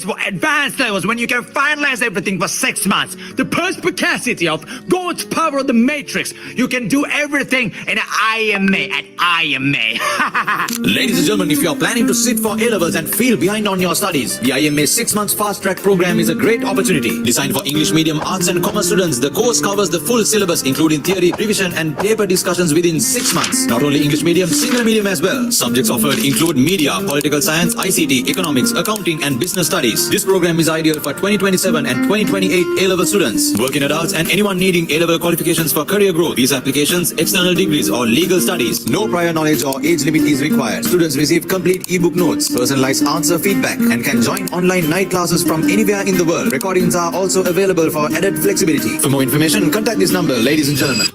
just for advanced levels when you can finalize everything for 6 months. The perspicacity of God's power of the matrix. You can do everything in IMA at IMA. Ladies and gentlemen, if you are planning to sit for A-levels and feel behind on your studies, the IMA 6 months fast track program is a great opportunity. Designed for English medium, arts and commerce students, the course covers the full syllabus including theory, revision and paper discussions within 6 months. Not only English medium, single medium as well. Subjects offered include media, political science, ICT, economics, accounting and business studies. This program is ideal for 2027 and 2028 A-level students, working adults and anyone needing A-level qualifications for career growth, visa applications, external degrees or legal studies. No prior knowledge or age limit is required. Students receive complete ebook notes, personalized answer feedback and can join online night classes from anywhere in the world. Recordings are also available for added flexibility. For more information, contact this number, ladies and gentlemen.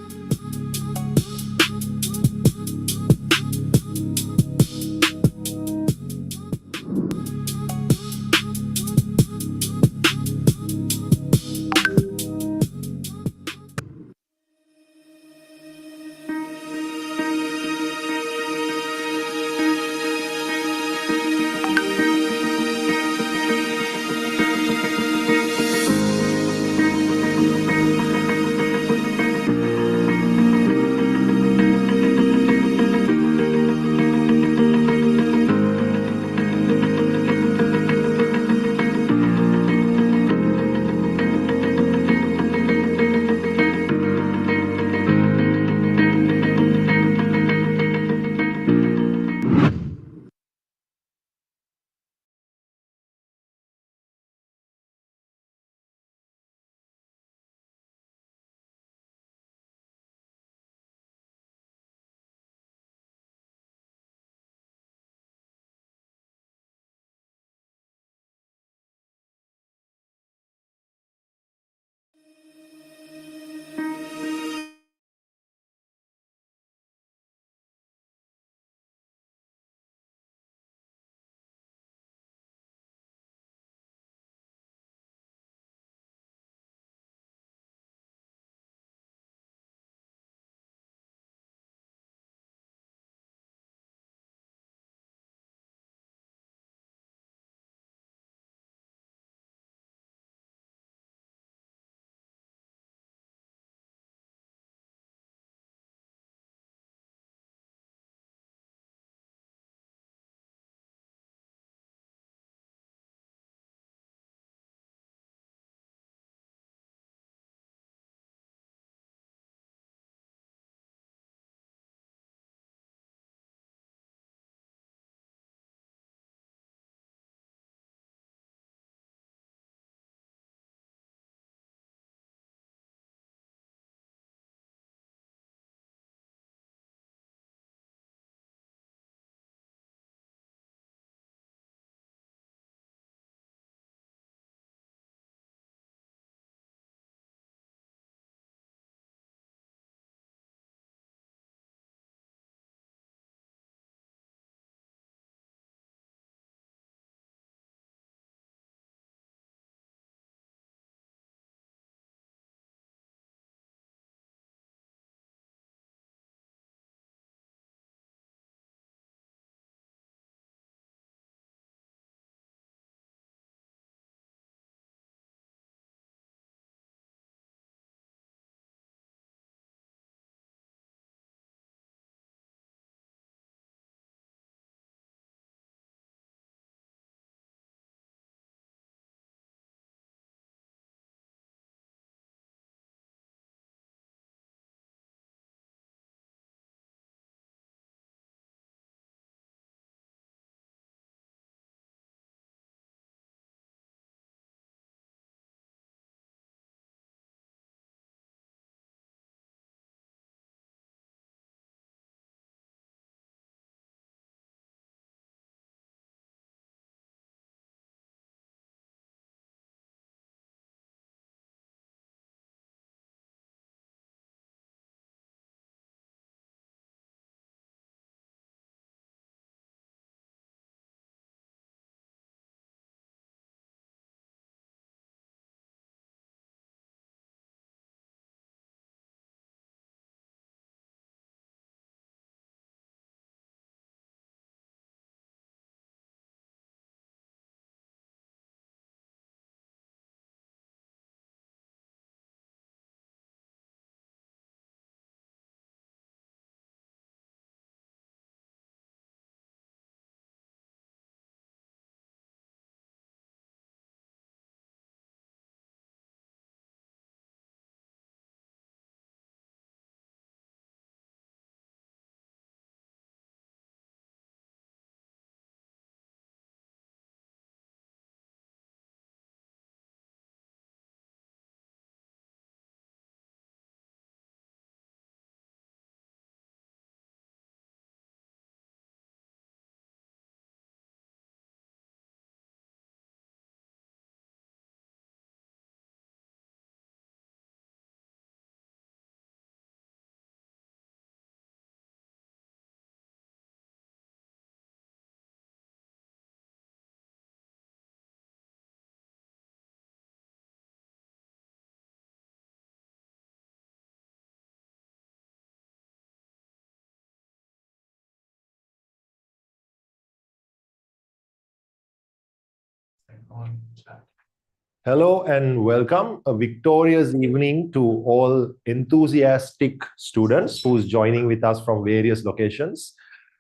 Hello and welcome. A victorious evening to all enthusiastic students who's joining with us from various locations.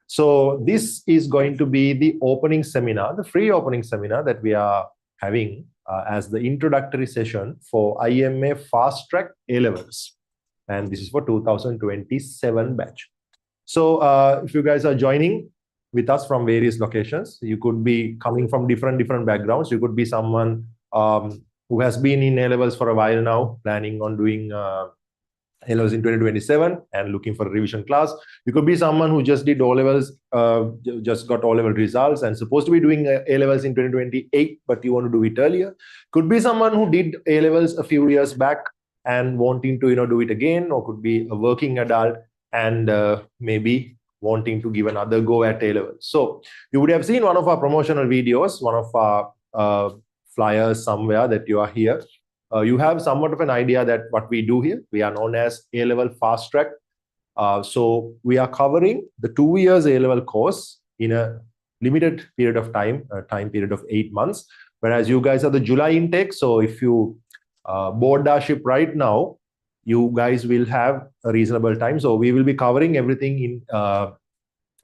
So this is going to be the opening seminar, the free opening seminar that we are having as the introductory session for IMA Fast Track A-Levels. And this is for 2027 batch. So if you guys are joining with us from various locations, you could be coming from different backgrounds. You could be someone who has been in A-Levels for a while now, planning on doing A-Levels in 2027 and looking for a revision class. You could be someone who just did O-Levels, just got O-Level results and supposed to be doing A-Levels in 2028, but you want to do it earlier. Could be someone who did A-Levels a few years back and wanting to do it again, or could be a working adult and maybe wanting to give another go at A-Levels. So you would have seen one of our promotional videos, one of our flyers somewhere that you are here. You have somewhat of an idea that what we do here. We are known as A-Level Fast Track. So we are covering the 2 years A-Level course in a limited period of time, a time period of 8 months. Whereas you guys are the July intake. So if you board our ship right now, you guys will have a reasonable time. So we will be covering everything in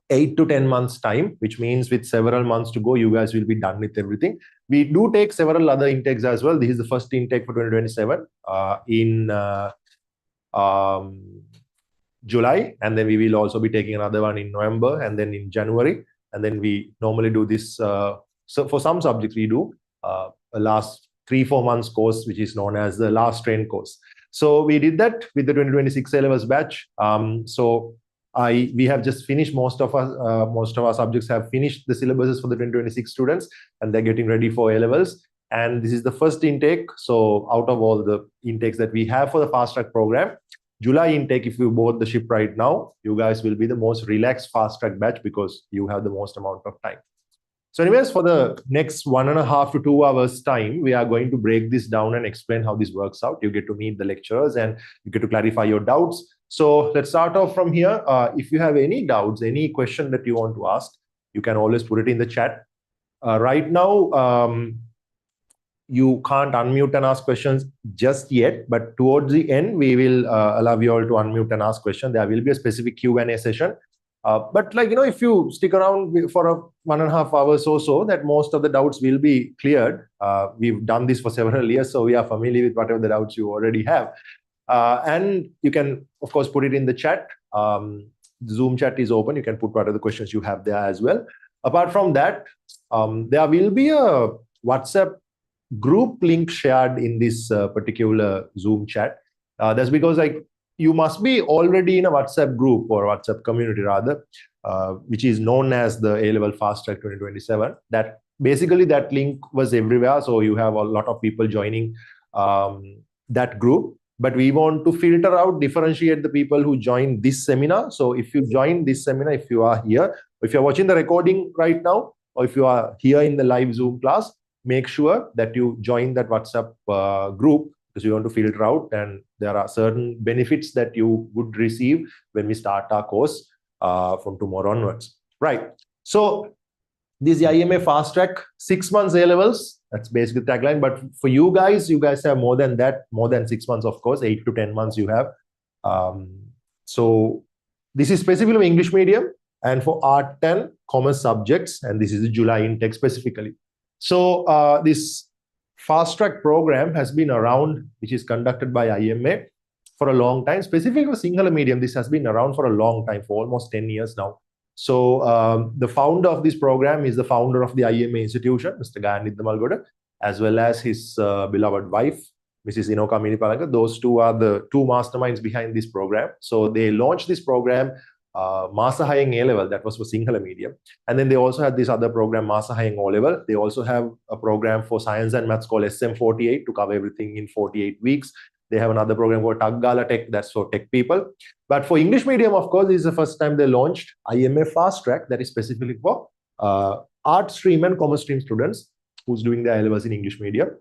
8 to 10 months time, which means with several months to go, you guys will be done with everything. We do take several other intakes as well. This is the first intake for 2027 in July, and then we will also be taking another one in November and then in January. And then we normally do this. So for some subjects, we do a last 3-4 months course, which is known as the last train course. So we did that with the 2026 A-Levels batch. We have just finished most of our subjects have finished the syllabuses for the 2026 students, and they're getting ready for A-Levels. And this is the first intake. So out of all the intakes that we have for the fast track program, July intake, if you board the ship right now, you guys will be the most relaxed fast track batch because you have the most amount of time. So anyways, for the next 1.5 to 2 hours time, we are going to break this down and explain how this works out. You get to meet the lecturers and you get to clarify your doubts. So let's start off from here. If you have any doubts, any question that you want to ask, you can always put it in the chat. Right now, you can't unmute and ask questions just yet, but towards the end, we will allow you all to unmute and ask questions. There will be a specific Q&A session. But if you stick around for 1.5 hours or so, that most of the doubts will be cleared. We've done this for several years, so we are familiar with whatever the doubts you already have. And you can, of course, put it in the chat. Zoom chat is open. You can put whatever the questions you have there as well. Apart from that, there will be a WhatsApp group link shared in this particular Zoom chat. That's because you must be already in a WhatsApp group or WhatsApp community rather, which is known as the A-Level Fast Track 2027. That basically that link was everywhere. So you have a lot of people joining that group. But we want to filter out, differentiate the people who join this seminar. So if you join this seminar, if you are here, if you're watching the recording right now, or if you are here in the live Zoom class, make sure that you join that WhatsApp group, because we want to filter out, and there are certain benefits that you would receive when we start our course from tomorrow onwards. Right. So this is the IMA Fast Track 6 months A-Levels. That's basically the tagline. But for you guys have more than that, more than 6 months, of course, 8 to 10 months you have. So this is specifically English medium and for art and commerce subjects. And this is the July intake specifically. So this fast track program has been around, which is conducted by IMA for a long time. Specifically for Sinhala medium, this has been around for a long time, for almost 10 years now. So the founder of this program is the founder of the IMA institution, Mr. Gayanith Malgoda, as well as his beloved wife, Mrs. Inoka Minipalaka. Those two are the two masterminds behind this program. So they launched this program, Masahayeng A-Level, that was for Sinhala medium. And then they also had this other program, Masahayeng O-Level. They also have a program for science and maths called SM48 to cover everything in 48 weeks. They have another program called Taggala Tech, that's for tech people. But for English medium, of course, this is the first time they launched IMA Fast Track, that is specifically for art stream and commerce stream students who's doing their A-Levels in English medium.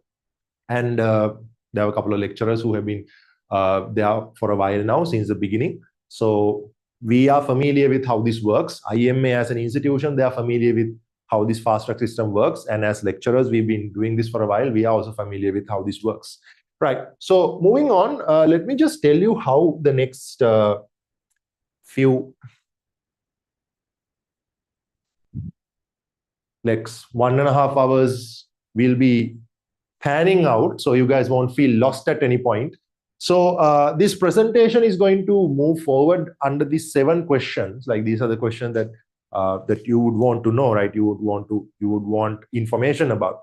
And there are a couple of lecturers who have been there for a while now, since the beginning. So we are familiar with how this works. IMA as an institution, they are familiar with how this fast track system works. And as lecturers, we've been doing this for a while. We are also familiar with how this works. Right. So moving on, let me just tell you how the next few next 1.5 hours will be panning out, so you guys won't feel lost at any point. So this presentation is going to move forward under these 7 questions. Like, these are the questions that that you would want to know, right? You would want information about.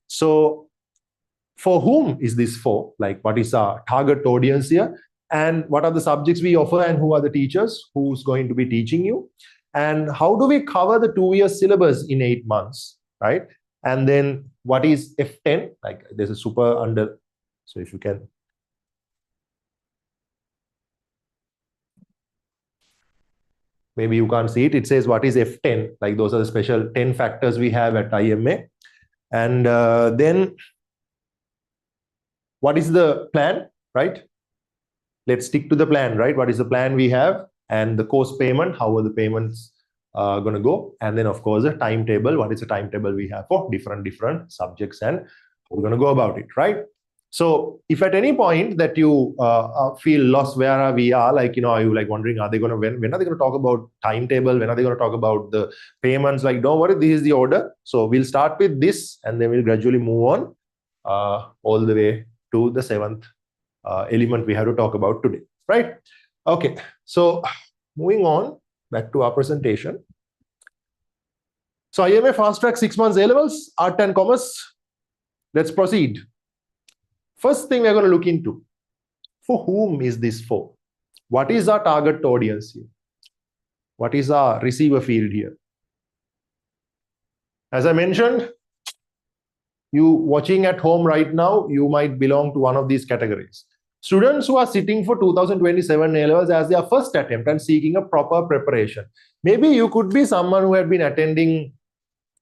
So for whom is this for? Like, what is our target audience here? And what are the subjects we offer, and who are the teachers who's going to be teaching you? And how do we cover the 2-year syllabus in 8 months, right? And then what is F10? Like, there's a super under, so if you can. Maybe you can't see it. It says what is F10? Like, those are the special 10 factors we have at IMA. And then what is the plan, right? Let's stick to the plan, right? What is the plan we have? And the course payment, how are the payments going to go? And then, of course, a timetable. What is the timetable we have for different subjects, and how we're going to go about it, right? So if at any point that you feel lost, where are we are, like, are you like wondering, are they going to, when are they going to talk about timetable? When are they going to talk about the payments? Like, don't worry, this is the order. So we'll start with this, and then we'll gradually move on all the way to the 7th element we have to talk about today, right? Okay, so moving on back to our presentation. So IMA Fast Track 6 months A-levels, Art and Commerce. Let's proceed. First thing we're going to look into, for whom is this for? What is our target audience here? What is our receiver field here? As I mentioned, you watching at home right now, you might belong to one of these categories. Students who are sitting for 2027 A-levels as their first attempt and seeking a proper preparation. Maybe you could be someone who had been attending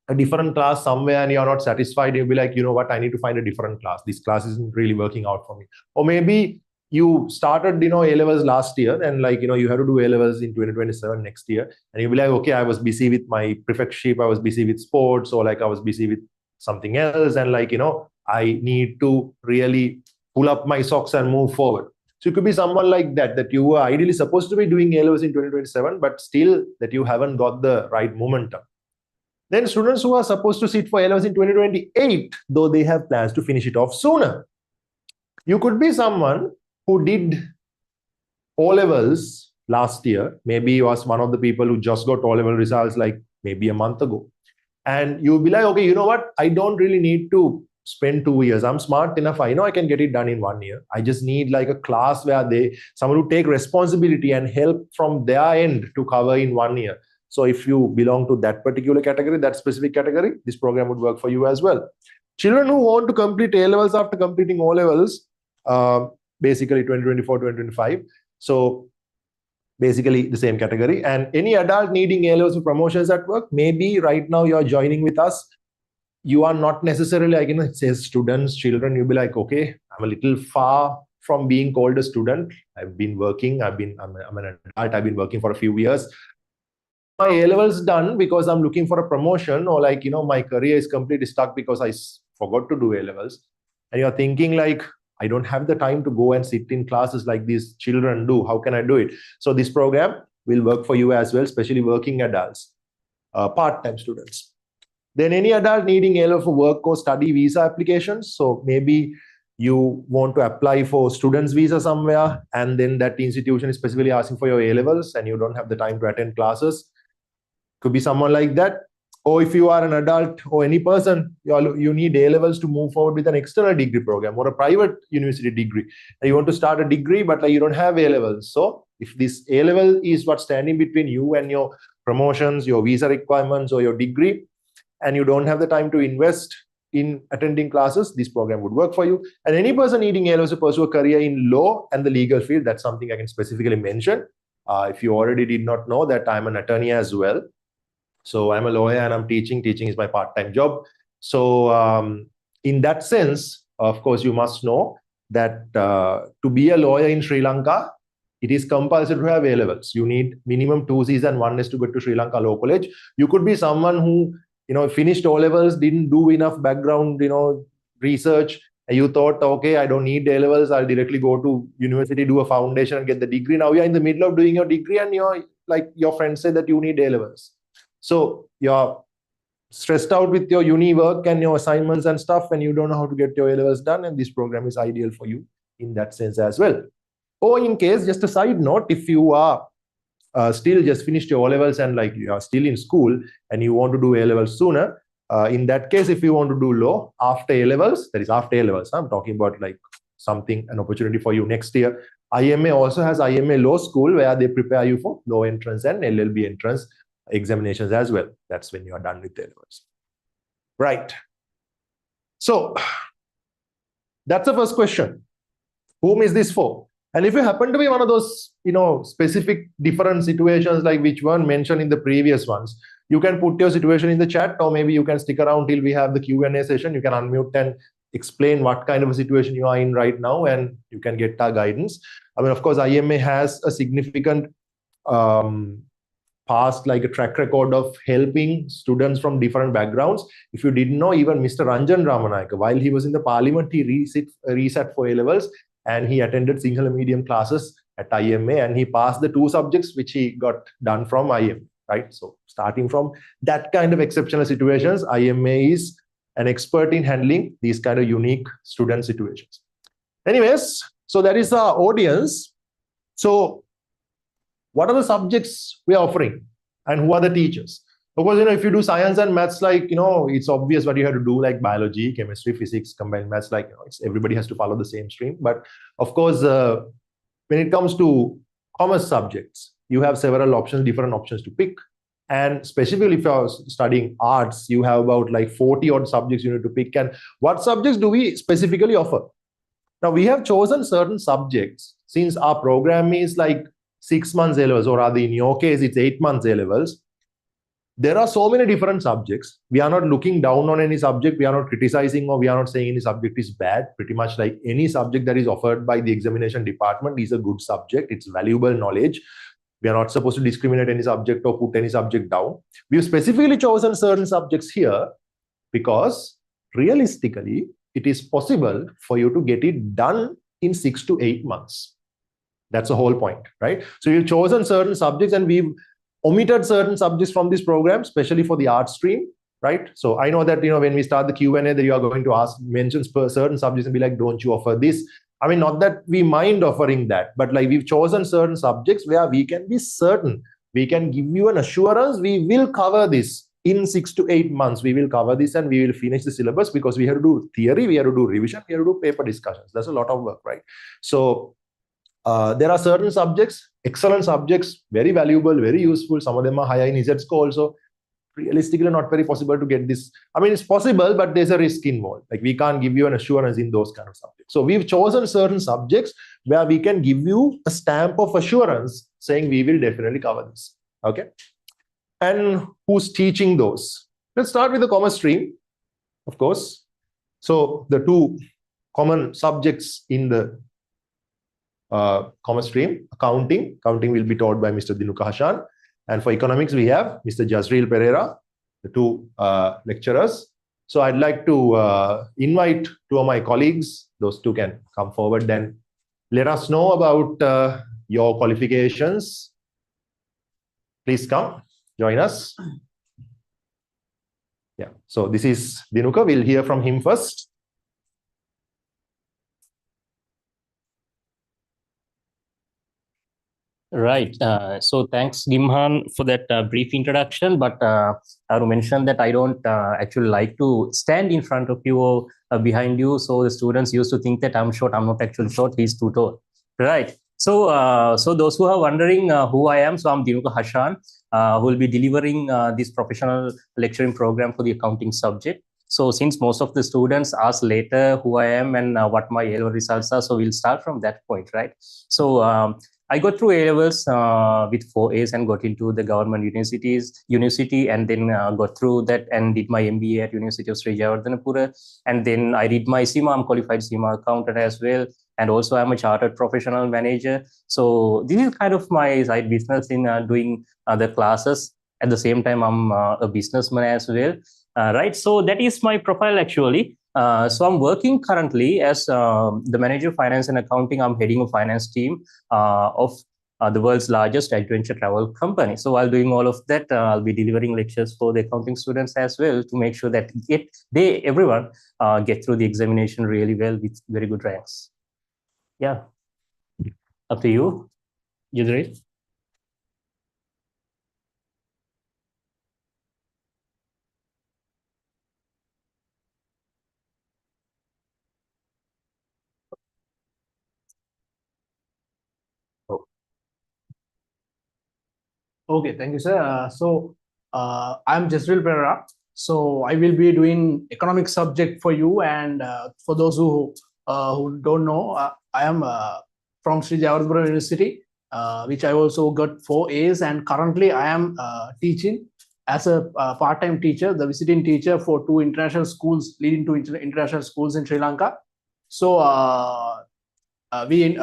a different class somewhere and you're not satisfied. You'll be like, you know what, I need to find a different class. This class isn't really working out for me. Or maybe you started, A-levels last year, and like, you have to do A-levels in 2027 next year. And you'll be like, okay, I was busy with my prefectship, I was busy with sports, or like I was busy with something else. And like, I need to really pull up my socks and move forward. So it could be someone like that, that you were ideally supposed to be doing A-levels in 2027, but still that you haven't got the right momentum. Then students who are supposed to sit for A-levels in 2028, though they have plans to finish it off sooner. You could be someone who did O-levels last year. Maybe you was one of the people who just got O-level results like maybe a month ago. And you'll be like, okay, you know what? I don't really need to spend 2 years. I'm smart enough. I know I can get it done in 1 year. I just need like a class where someone who take responsibility and help from their end to cover in 1 year. So if you belong to that particular category, that specific category, this program would work for you as well. Children who want to complete A-levels after completing O-levels, basically 2024, 2025. So basically the same category. And any adult needing A-levels for promotions at work, maybe right now you're joining with us. You are not necessarily, like, it says students, children, you'll be like, okay, I'm a little far from being called a student. I've been working, I'm an adult, I've been working for a few years. My A-levels done because I'm looking for a promotion, or like, my career is completely stuck because I forgot to do A-levels. And you're thinking like, I don't have the time to go and sit in classes like these children do. How can I do it? So this program will work for you as well, especially working adults, part-time students. Then any adult needing A-level for work or study visa applications. So maybe you want to apply for students visa somewhere, and then that institution is specifically asking for your A-levels and you don't have the time to attend classes. Could be someone like that. Or if you are an adult or any person, you need A-levels to move forward with an external degree program or a private university degree. And you want to start a degree, but like you don't have A-levels. So if this A-level is what's standing between you and your promotions, your visa requirements, or your degree, and you don't have the time to invest in attending classes, this program would work for you. And any person needing A-levels to pursue a career in law and the legal field, that's something I can specifically mention. If you already did not know that, I'm an attorney as well. So I'm a lawyer and I'm teaching. Teaching is my part-time job. So in that sense, of course, you must know that to be a lawyer in Sri Lanka, it is compulsory to have A-levels. You need minimum 2 Cs and 1 S to go to Sri Lanka Law College. You could be someone who finished O levels, didn't do enough background, research, and you thought, okay, I don't need A levels, I'll directly go to university, do a foundation and get the degree. Now you're in the middle of doing your degree and you're like, your friends say that you need A levels. So you're stressed out with your uni work and your assignments and stuff, and you don't know how to get your A levels done. And this program is ideal for you in that sense as well. Or in case, just a side note, if you are still just finished your O levels and like you are still in school and you want to do A levels sooner, in that case, if you want to do law after A levels, that is after A levels, I'm talking about like an opportunity for you next year. IMA also has IMA Law School where they prepare you for law entrance and LLB entrance examinations as well. That's when you are done with A levels. Right. So that's the first question. Whom is this for? And if you happen to be one of those, specific different situations like which weren't mentioned in the previous ones, you can put your situation in the chat, or maybe you can stick around till we have the Q&A session. You can unmute and explain what kind of a situation you are in right now, and you can get our guidance. I mean, of course, IMA has a significant past, like a track record of helping students from different backgrounds. If you didn't know, even Mr. Ranjan Ramanayaka, while he was in the parliament, he resat for A levels, and he attended Sinhala medium classes at IMA, and he passed the 2 subjects which he got done from IMA, right? So starting from that kind of exceptional situations, IMA is an expert in handling these kind of unique student situations. Anyways, so that is our audience. So what are the subjects we are offering and who are the teachers? Of course, if you do science and maths, like, it's obvious what you have to do, like biology, chemistry, physics, combined maths, like, everybody has to follow the same stream. But of course, when it comes to commerce subjects, you have several options, different options to pick. And specifically if you're studying arts, you have about like 40 odd subjects you need to pick. And what subjects do we specifically offer? Now, we have chosen certain subjects since our program is like 6 months A levels, or rather in your case, it's 8 months A levels. There are so many different subjects. We are not looking down on any subject. We are not criticizing, or we are not saying any subject is bad. Pretty much like any subject that is offered by the examination department is a good subject. It's valuable knowledge. We are not supposed to discriminate any subject or put any subject down. We've specifically chosen certain subjects here because realistically, it is possible for you to get it done in 6 to 8 months. That's the whole point, right? So you've chosen certain subjects, and we've omitted certain subjects from this program, especially for the art stream, right? So I know that, when we start the Q&A, that you are going to mention certain subjects and be like, don't you offer this? I mean, not that we mind offering that, but like we've chosen certain subjects where we can be certain, we can give you an assurance, we will cover this in 6 to 8 months. We will cover this and we will finish the syllabus, because we have to do theory, we have to do revision, we have to do paper discussions. That's a lot of work, right? So there are certain subjects, excellent subjects, very valuable, very useful. Some of them are higher in Z score also. Realistically, not very possible to get this. I mean, it's possible, but there's a risk involved. Like, we can't give you an assurance in those kind of subjects. So we've chosen certain subjects where we can give you a stamp of assurance saying we will definitely cover this. Okay. And who's teaching those? Let's start with the commerce stream, of course. So the 2 common subjects in the commerce stream, accounting will be taught by Mr. Dinuka Hashan. And for economics, we have Mr. Jazreel Pereira, the 2 lecturers. So I'd like to invite 2 of my colleagues. Those 2 can come forward, then let us know about your qualifications. Please come, join us. Yeah, so this is Dinuka. We'll hear from him first. Right. So thanks, Gimhan, for that brief introduction. But I want to mention that I don't actually like to stand in front of you or behind you. So the students used to think that I'm short. I'm not actually short. He's too tall. Right. So so those who are wondering who I am, so I'm Dinuka Hashan, who will be delivering this professional lecturing program for the accounting subject. So since most of the students ask later who I am and what my A-level results are, so we'll start from that point, right? So I got through A-levels with 4 A's and got into the government university, and then got through that and did my MBA at University of Sri Jayewardenepura. And then I did my CIMA, I'm qualified CIMA accountant as well. And also I'm a chartered professional manager. So this is kind of my side business in doing the classes. At the same time, I'm a businessman as well. Right. So that is my profile actually. So I'm working currently as the manager of finance and accounting. I'm heading a finance team of the world's largest adventure travel company. So while doing all of that, I'll be delivering lectures for the accounting students as well to make sure that everyone get through the examination really well with very good ranks. Yeah. Up to you, Yudhri. Okay, thank you, sir. I'm Jasril Pereira. So I will be doing economic subject for you. And for those who don't know, I am from Sri Javadpura University, which I also got 4 A's. And currently I am teaching as a part-time teacher, the visiting teacher for 2 international schools, leading to international schools in Sri Lanka. So we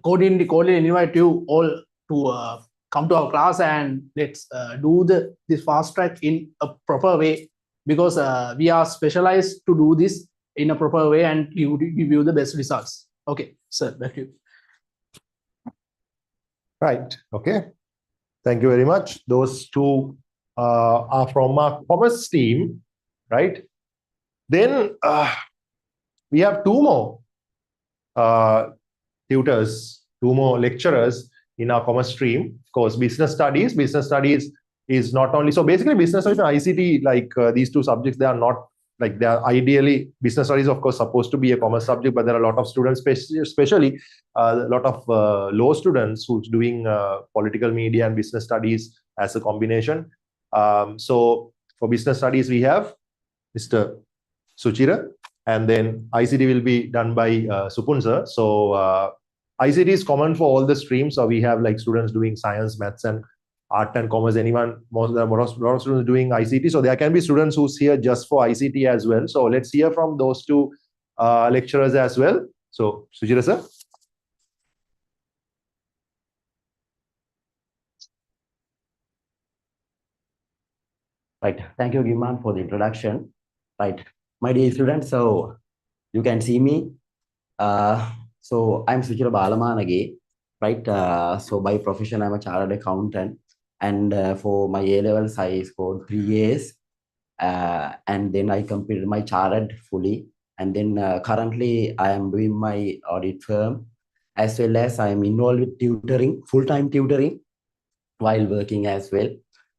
cordially invite you all to come to our class, and let's do this fast track in a proper way, because we are specialized to do this in a proper way and give you the best results. Okay, sir, back to you. Right. Okay. Thank you very much. Those two are from our commerce team, right? Then we have 2 more tutors, 2 more lecturers in our commerce stream. Of course, business studies. Business studies is not only, so basically business studies and ICT, like these 2 subjects, they are not like, they are ideally, business studies of course supposed to be a commerce subject, but there are a lot of students, especially a lot of law students who's doing political media and business studies as a combination. So for business studies, we have Mr. Suchira, and then ICT will be done by Supun sir. So ICT is common for all the streams. So we have like students doing science, maths, and art and commerce. Anyone, a lot of students doing ICT. So there can be students who's here just for ICT as well. So let's hear from those 2 lecturers as well. So Suchira sir. Right. Thank you, Giman, for the introduction. Right. My dear students, so you can see me. So I'm Suchira Balamanage, right? So by profession, I'm a chartered accountant. And for my A levels, I scored 3 A's. And then I completed my chartered fully. And then currently I am doing my audit firm, as well as I am involved with tutoring, full-time tutoring while working as well.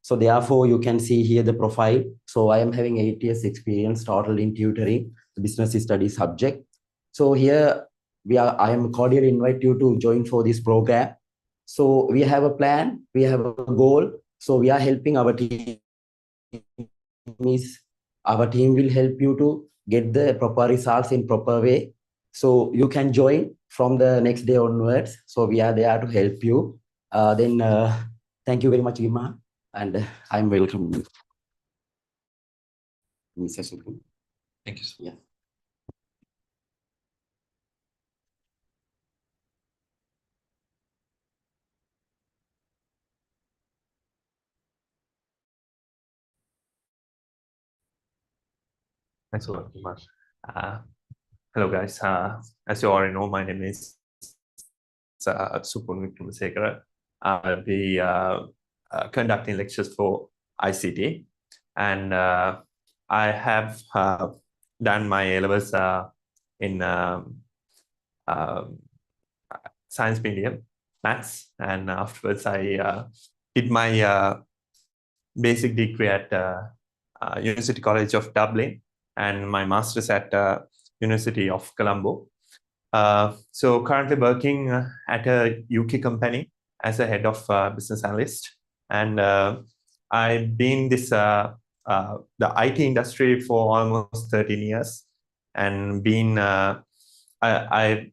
So therefore, you can see here the profile. So I am having 8 years experience total in tutoring, the business studies subject. So here I am cordially invite you to join for this program. So we have a plan, we have a goal. So we are helping our team. Our team will help you to get the proper results in proper way. So you can join from the next day onwards. So we are there to help you. Thank you very much, Gima. And I'm welcome. Mr. Supun. Thank you, sir. Yeah. Thanks a lot, Kumar. Hello, guys. As you already know, my name is Supun Vikramasekara. I'll be conducting lectures for ICT, and I have done my A-levels in science medium, maths, and afterwards I did my basic degree at University College of Dublin and my master's at University of Colombo. So currently working at a UK company as a head of business analyst, and I've been this the IT industry for almost 13 years, and been I've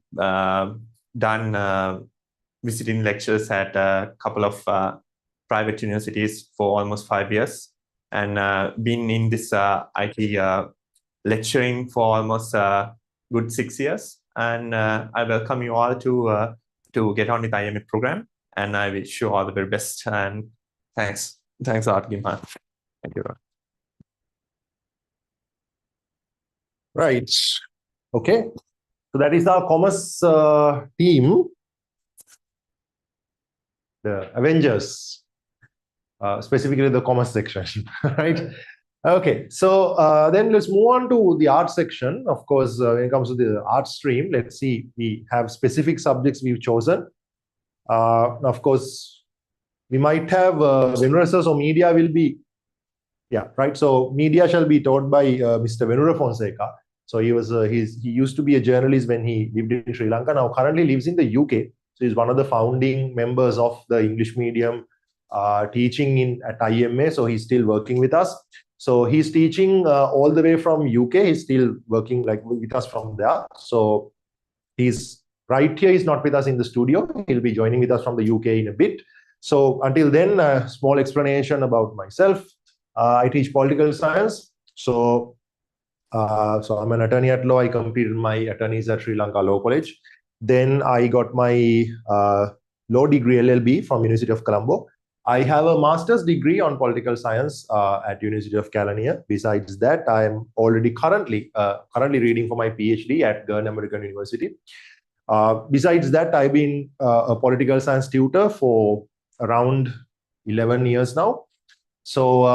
done visiting lectures at a couple of private universities for almost 5 years, and been in this IT lecturing for almost good 6 years. And I welcome you all to get on with the IMA program, and I wish you all the very best. And thanks a lot, Gimhan. Thank you. Right. Okay. So that is our commerce team, the Avengers, specifically the commerce section, right? Okay, so then let's move on to the art section. Of course, when it comes to the art stream, let's see, we have specific subjects we've chosen. Of course, we might have Venurasas or media will be, yeah, right. So media shall be taught by Mr. Venura Fonseca. So he used to be a journalist when he lived in Sri Lanka. Now currently lives in the UK. So he's one of the founding members of the English medium teaching at IMA. So he's still working with us. So he's teaching all the way from UK. He's still working like with us from there. So he's right here. He's not with us in the studio. He'll be joining with us from the UK in a bit. So until then, a small explanation about myself. I teach political science. So I'm an attorney at law. I completed my attorneys at Sri Lanka Law College. Then I got my law degree LLB from University of Colombo. I have a master's degree on political science at University of Kelaniya. Besides that, I am already currently reading for my PhD at Gurn American University. Besides that, I've been a political science tutor for around 11 years now. So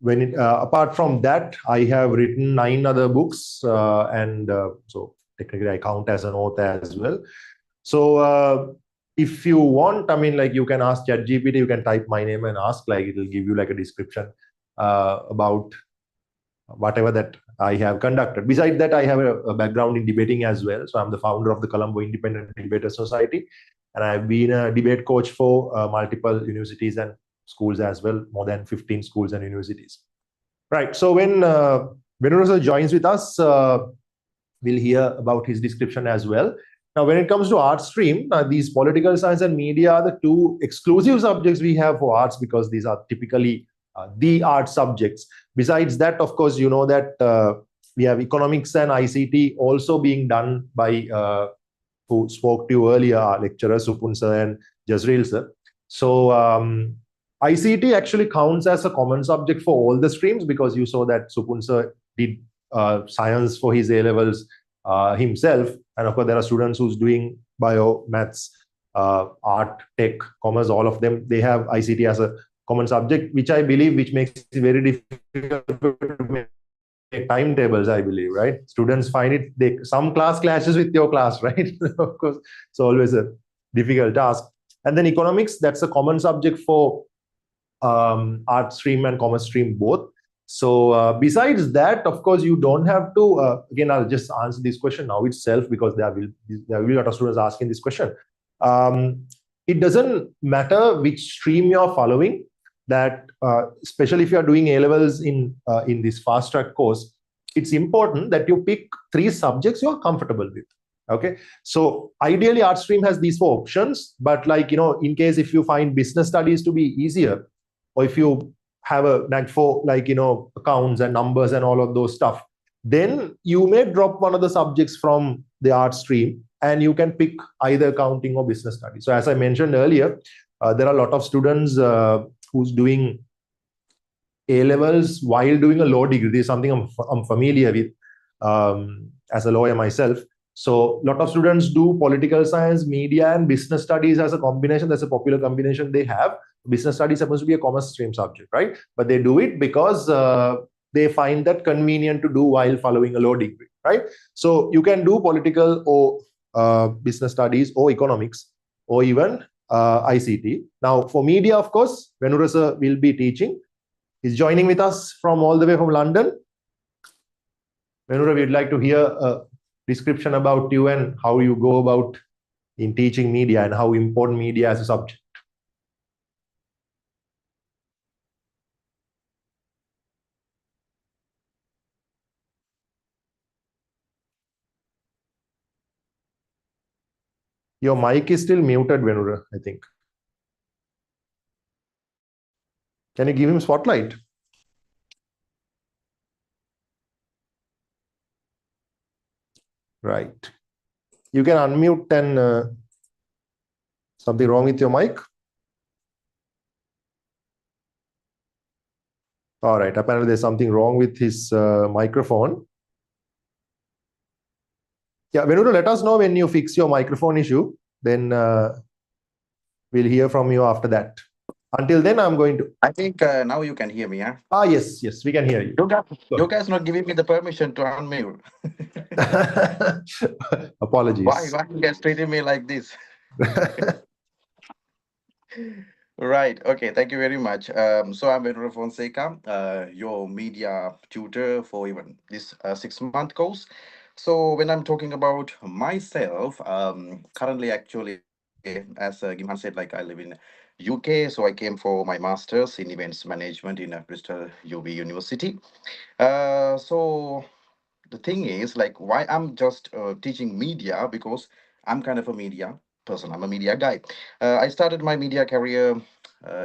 apart from that, I have written 9 other books, and so technically I count as an author as well. So if you want, I mean, like you can ask ChatGPT, you can type my name and ask, like it will give you like a description about whatever that I have conducted. Besides that, I have a background in debating as well. So I'm the founder of the Colombo Independent Debater Society, and I've been a debate coach for multiple universities and schools as well, more than 15 schools and universities. Right. So when Venurasa joins with us, we'll hear about his description as well. Now, when it comes to art stream, these political science and media are the 2 exclusive subjects we have for arts, because these are typically the art subjects. Besides that, of course, you know that we have economics and ICT also being done by who spoke to you earlier, our lecturers, Supun sir and Jazreel sir. So ICT actually counts as a common subject for all the streams, because you saw that Supun sir did science for his A-levels himself. And of course, there are students who's doing bio, maths, art, tech, commerce, all of them, they have ICT as a common subject, which I believe, which makes it very difficult to make timetables, I believe, right? Students find it, some class clashes with your class, right? Of course, it's always a difficult task. And then economics, that's a common subject for art stream and commerce stream both. So besides that, of course, you don't have to, again, I'll just answer this question now itself, because there will be a lot of students asking this question. It doesn't matter which stream you're following, that especially if you're doing A-levels in this fast track course, it's important that you pick 3 subjects you're comfortable with. Okay, so ideally art stream has these 4 options, but like, you know, in case if you find business studies to be easier, or if you have a knack for, like, you know, accounts and numbers and all of those stuff, then you may drop one of the subjects from the art stream and you can pick either accounting or business studies. So as I mentioned earlier, there are a lot of students who's doing A-levels while doing a law degree. This is something I'm familiar with as a lawyer myself. So a lot of students do political science, media, and business studies as a combination. That's a popular combination they have. Business studies supposed to be a commerce stream subject, right? But they do it because they find that convenient to do while following a law degree, right? So you can do political or business studies or economics or even ICT. Now for media, of course, Venurasa will be teaching. He's joining with us from all the way from London. Venura, we'd like to hear a description about you and how you go about in teaching media and how important media as a subject. Your mic is still muted, Venura, I think. Can you give him spotlight? Right. You can unmute and something wrong with your mic? All right. Apparently, there's something wrong with his microphone. Yeah, Venura, let us know when you fix your microphone issue. Then we'll hear from you after that. Until then, I'm going to. I think now you can hear me, huh? Yes, we can hear you. You guys not giving me the permission to unmute. Apologies. Why you guys treating me like this? Right. Okay. Thank you very much. So I'm Venura Fonseca, your media tutor for even this 6-month course. So when I'm talking about myself, currently actually, as Gimhan said, like I live in UK. So I came for my master's in events management in Bristol UB University. So the thing is like why I'm just teaching media, because I'm kind of a media person. I'm a media guy. I started my media career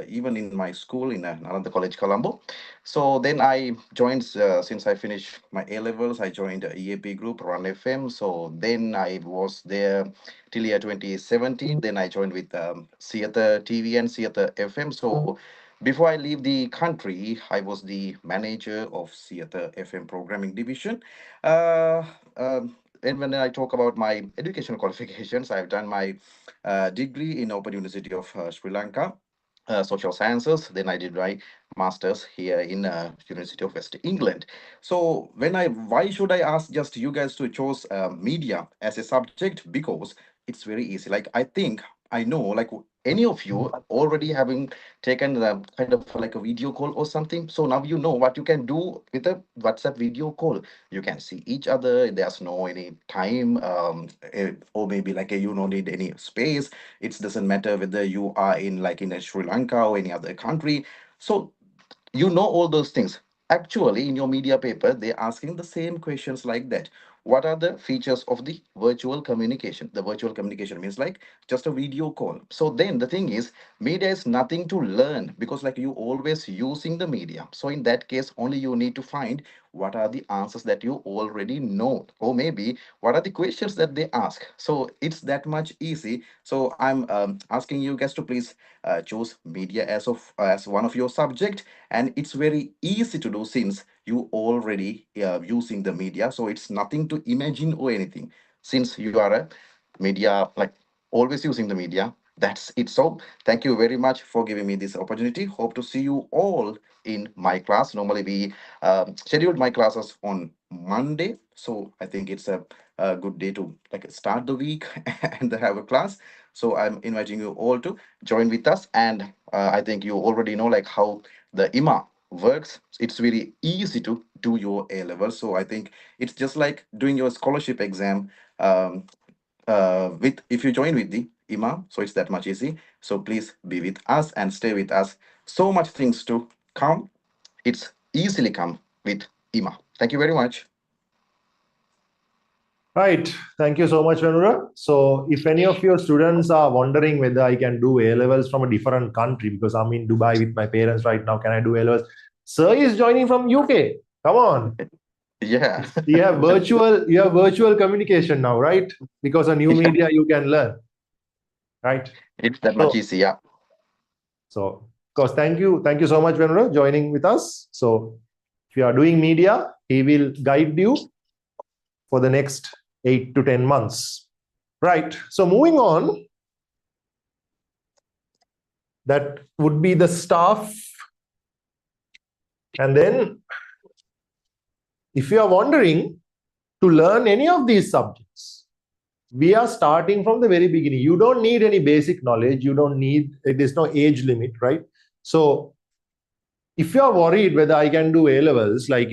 even in my school in Nalanda College, Colombo. So then I joined, since I finished my A levels, I joined EAP group, Run FM. So then I was there till year 2017. Then I joined with Theatre TV and Theatre FM. So before I leave the country, I was the manager of Theatre FM programming division. uh, and when I talk about my educational qualifications, I've done my degree in Open University of Sri Lanka, social sciences. Then I did my master's here in University of West England. So why should I ask just you guys to choose media as a subject? Because it's very easy. Like I think I know, like any of you already having taken kind of like a video call or something. So now you know what you can do with a WhatsApp video call. You can see each other. There's no any time, or maybe like you don't need any space. It doesn't matter whether you are in like in Sri Lanka or any other country. So you know all those things. Actually in your media paper they're asking the same questions like that. What are the features of the virtual communication? The virtual communication means like just a video call. So then the thing is, media is nothing to learn, because like you always using the media. So in that case only you need to find what are the answers that you already know, or maybe what are the questions that they ask. So it's that much easy. So I'm asking you guys to please choose media as one of your subject. And it's very easy to do since you already using the media. So it's nothing to imagine or anything, since you are a media, like always using the media. That's it. So thank you very much for giving me this opportunity. Hope to see you all in my class. Normally we scheduled my classes on Monday, so I think it's a good day to like start the week and have a class. So I'm inviting you all to join with us. And I think you already know like how the IMA works. It's very easy to do your A level. So I think it's just like doing your scholarship exam with if you join with the IMA. So it's that much easy. So please be with us and stay with us. So much things to come. It's easily come with IMA. Thank you very much. Right. Thank you so much, Venura. So if any of your students are wondering whether I can do A levels from a different country, because I'm in Dubai with my parents right now, can I do A levels? Sir is joining from UK. Come on. Yeah. You have virtual communication now, right? Because on new media you can learn. Right. It's that much easy, yeah. So of course, thank you so much, Venura, joining with us. So if you are doing media, he will guide you for the next 8 to 10 months. Right. So moving on, that would be the staff. And then if you are wondering to learn any of these subjects, we are starting from the very beginning. You don't need any basic knowledge. You don't need, there's no age limit, right? So if you are worried whether I can do A levels, like,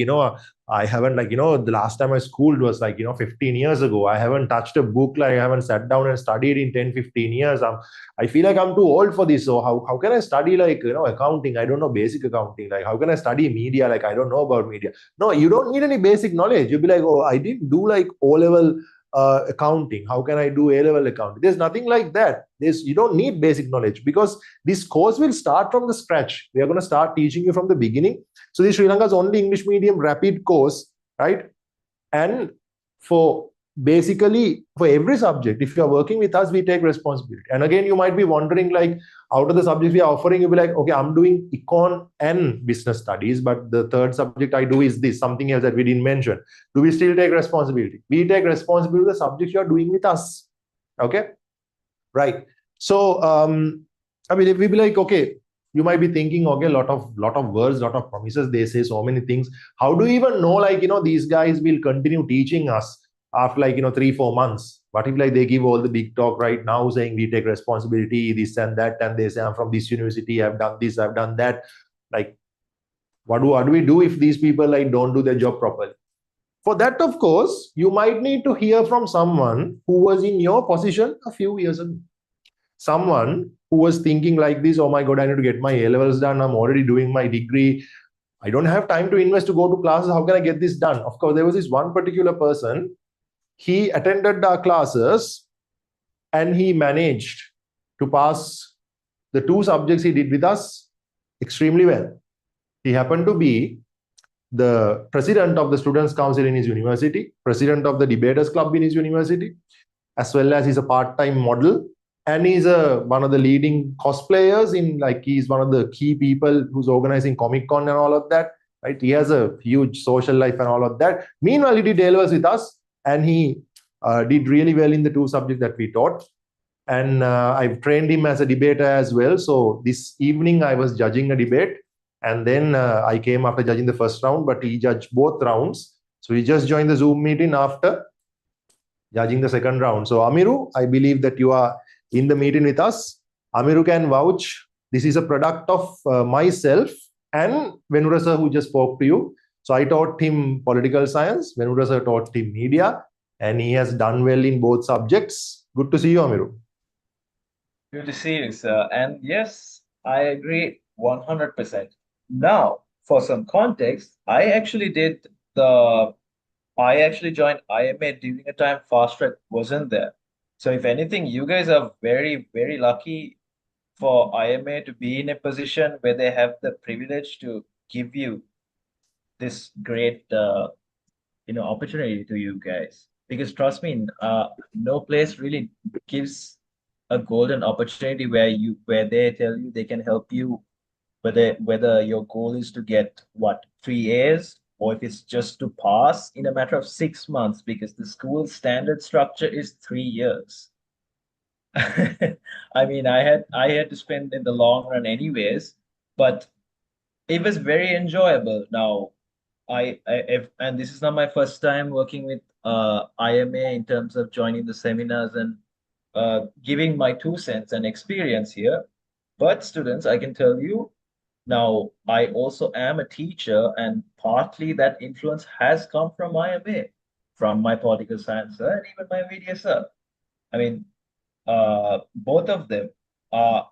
I haven't, like, the last time I schooled was like, 15 years ago. I haven't touched a book, like I haven't sat down and studied in 10, 15 years. I feel like I'm too old for this. So how can I study like, accounting? I don't know basic accounting. Like, how can I study media? Like, I don't know about media. No, you don't need any basic knowledge. You'll be like, oh, I didn't do like O-level accounting. How can I do A-level accounting? There's nothing like that. You don't need basic knowledge, because this course will start from the scratch. We are going to start teaching you from the beginning. So this Sri Lanka's only English medium rapid course, right? And for basically for every subject, if you are working with us, we take responsibility. And again, you might be wondering, like, out of the subjects we are offering, you'll be like, okay, I'm doing econ and business studies, but the third subject I do is this, something else that we didn't mention. Do we still take responsibility? We take responsibility for the subjects you are doing with us. Okay, right. So I mean, if we be like, okay, you might be thinking, okay, lot of words, lot of promises, they say so many things. How do you even know, like, these guys will continue teaching us after, like, 3-4 months? What if, like, they give all the big talk right now saying we take responsibility, this and that, and they say I'm from this university, I've done this, I've done that. Like, what do we do if these people, like, don't do their job properly? For that, of course, you might need to hear from someone who was in your position a few years ago. Someone who was thinking like this, oh my God, I need to get my A-levels done. I'm already doing my degree. I don't have time to invest to go to classes. How can I get this done? Of course, there was this one particular person. He attended our classes and he managed to pass the 2 subjects he did with us extremely well. He happened to be the president of the Students' Council in his university, president of the Debaters Club in his university, as well as he's a part-time model. And he's one of the leading cosplayers he's one of the key people who's organizing Comic-Con and all of that, right? He has a huge social life and all of that. Meanwhile, he did A-levels with us and he did really well in the 2 subjects that we taught. And I've trained him as a debater as well. So this evening I was judging a debate and then I came after judging the first round, but he judged both rounds. So he just joined the Zoom meeting after judging the second round. So Amiru, I believe that you are in the meeting with us. Amiru can vouch. This is a product of myself and Venura sir, who just spoke to you. So I taught him political science. Venura sir taught him media, and he has done well in both subjects. Good to see you, Amiru. Good to see you, sir. And yes, I agree 100%. Now, for some context, I actually joined IMA during a time fast track wasn't there. So if anything, you guys are very, very lucky for IMA to be in a position where they have the privilege to give you this great, opportunity to you guys. Because trust me, no place really gives a golden opportunity where they tell you they can help you, whether your goal is to get 3 A's or if it's just to pass in a matter of 6 months, because the school standard structure is 3 years. I mean, I had to spend in the long run anyways, but it was very enjoyable. Now, and this is not my first time working with IMA in terms of joining the seminars and giving my 2 cents and experience here. But students, I can tell you now, I also am a teacher, and partly that influence has come from IMA, from my political science and even my media sir. I mean, both of them are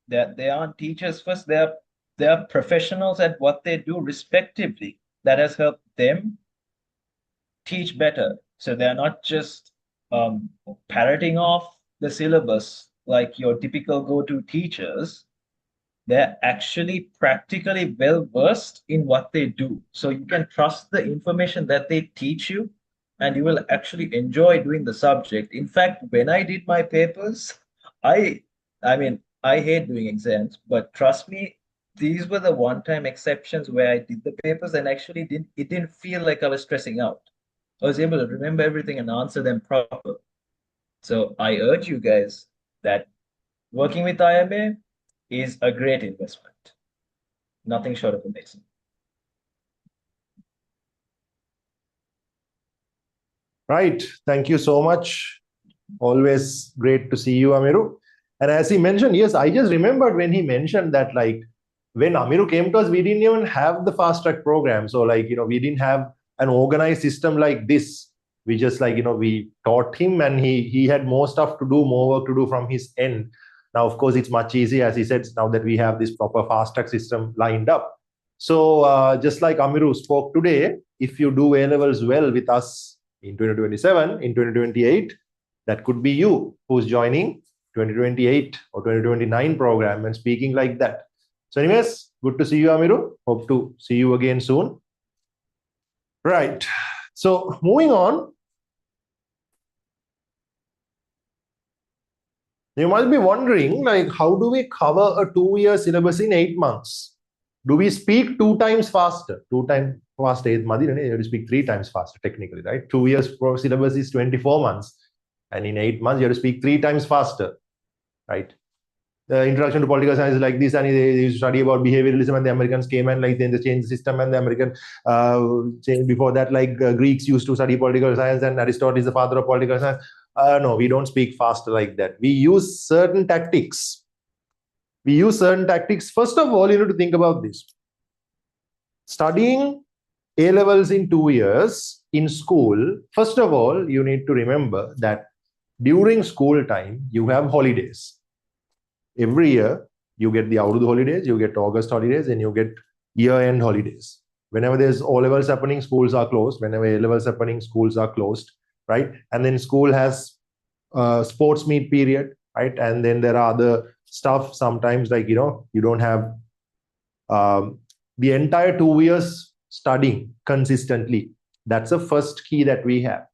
they aren't teachers first. They are professionals at what they do respectively. That has helped them teach better. So they are not just parroting off the syllabus like your typical go-to teachers. They're actually practically well versed in what they do. So you can trust the information that they teach you, and you will actually enjoy doing the subject. In fact, when I did my papers, I mean, I hate doing exams, but trust me, these were the one-time exceptions where I did the papers and actually didn't feel like I was stressing out. I was able to remember everything and answer them proper. So I urge you guys that working with IMA is a great investment. Nothing short of amazing. Right. Thank you so much. Always great to see you, Amiru. And as he mentioned, yes, I just remembered when he mentioned that, like, when Amiru came to us, we didn't even have the fast track program. So, like, we didn't have an organized system like this. We just, like, we taught him and he had more stuff to do, more work to do from his end. Now, of course, it's much easier, as he said, now that we have this proper fast track system lined up. So just like Amiru spoke today, if you do A-levels well with us in 2027, in 2028, that could be you who's joining 2028 or 2029 program and speaking like that. So anyways, good to see you, Amiru. Hope to see you again soon. Right. So moving on, You must be wondering, like, how do we cover a 2-year syllabus in 8 months? Do we speak 2 times faster? 2 times faster, you have to speak 3 times faster, technically, right? 2 years for syllabus is 24 months. And in 8 months, you have to speak 3 times faster, right? The introduction to political science is like this, and they used to study about behavioralism, and the Americans came and like then they changed the system, and the American changed before that, like Greeks used to study political science, and Aristotle is the father of political science. No, we don't speak faster like that. We use certain tactics. First of all, you need to think about this. Studying A levels in 2 years in school, first of all, you need to remember that during school time, you have holidays. Every year, you get the Aurud holidays, you get August holidays, and you get year-end holidays. Whenever there's O levels happening, schools are closed. Whenever A levels happening, schools are closed, right? And then school has sports meet period, right? And then there are other stuff sometimes, like, you don't have the entire 2 years studying consistently. That's the first key that we have.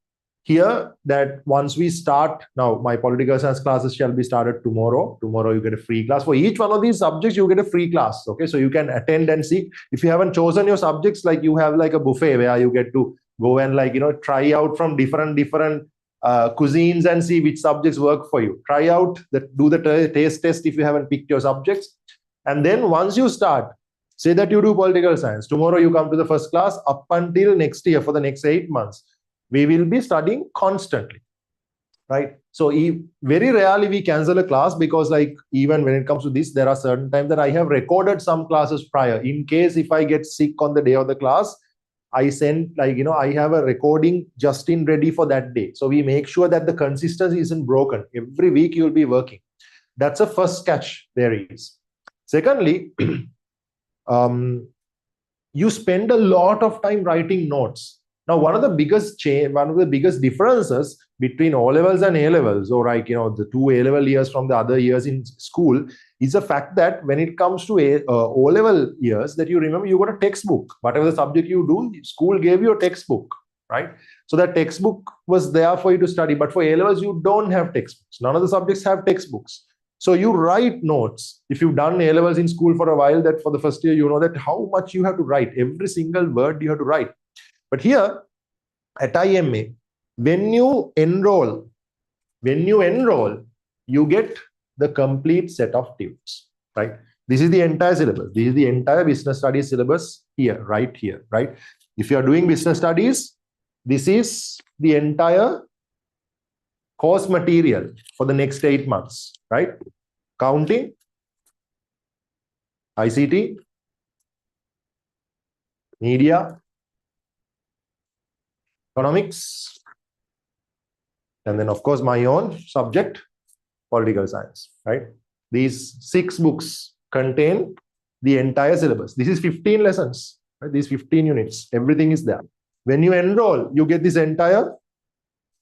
Here, that once we start, now my political science classes shall be started tomorrow. Tomorrow you get a free class. For each one of these subjects, you get a free class. Okay, so you can attend and see. If you haven't chosen your subjects, like you have like a buffet where you get to go and like, try out from different cuisines and see which subjects work for you. Try out, do the taste test if you haven't picked your subjects. And then once you start, say that you do political science. Tomorrow you come to the first class up until next year for the next 8 months. We will be studying constantly, right? So very rarely we cancel a class, because like even when it comes to this, there are certain times that I have recorded some classes prior. In case if I get sick on the day of the class, I send like, I have a recording just in ready for that day. So we make sure that the consistency isn't broken. Every week you'll be working. That's a first catch there is. Secondly, you spend a lot of time writing notes. Now, one of the biggest differences between O levels and A levels, or like, the 2 A level years from the other years in school, is the fact that when it comes to O level years, that you remember you got a textbook. Whatever the subject you do, school gave you a textbook, right? So that textbook was there for you to study. But for A levels, you don't have textbooks. None of the subjects have textbooks. So you write notes. If you've done A levels in school for a while, that for the first year, you know that how much you have to write. Every single word you have to write. But here at IMA, when you enroll, you get the complete set of tunes, right? This is the entire syllabus. This is the entire business studies syllabus here, right here, right? If you are doing business studies, this is the entire course material for the next 8 months, right? Counting, ICT, media, economics, and then of course my own subject, political science, right? These 6 books contain the entire syllabus. This is 15 lessons, right? These 15 units, everything is there. When you enroll, you get this entire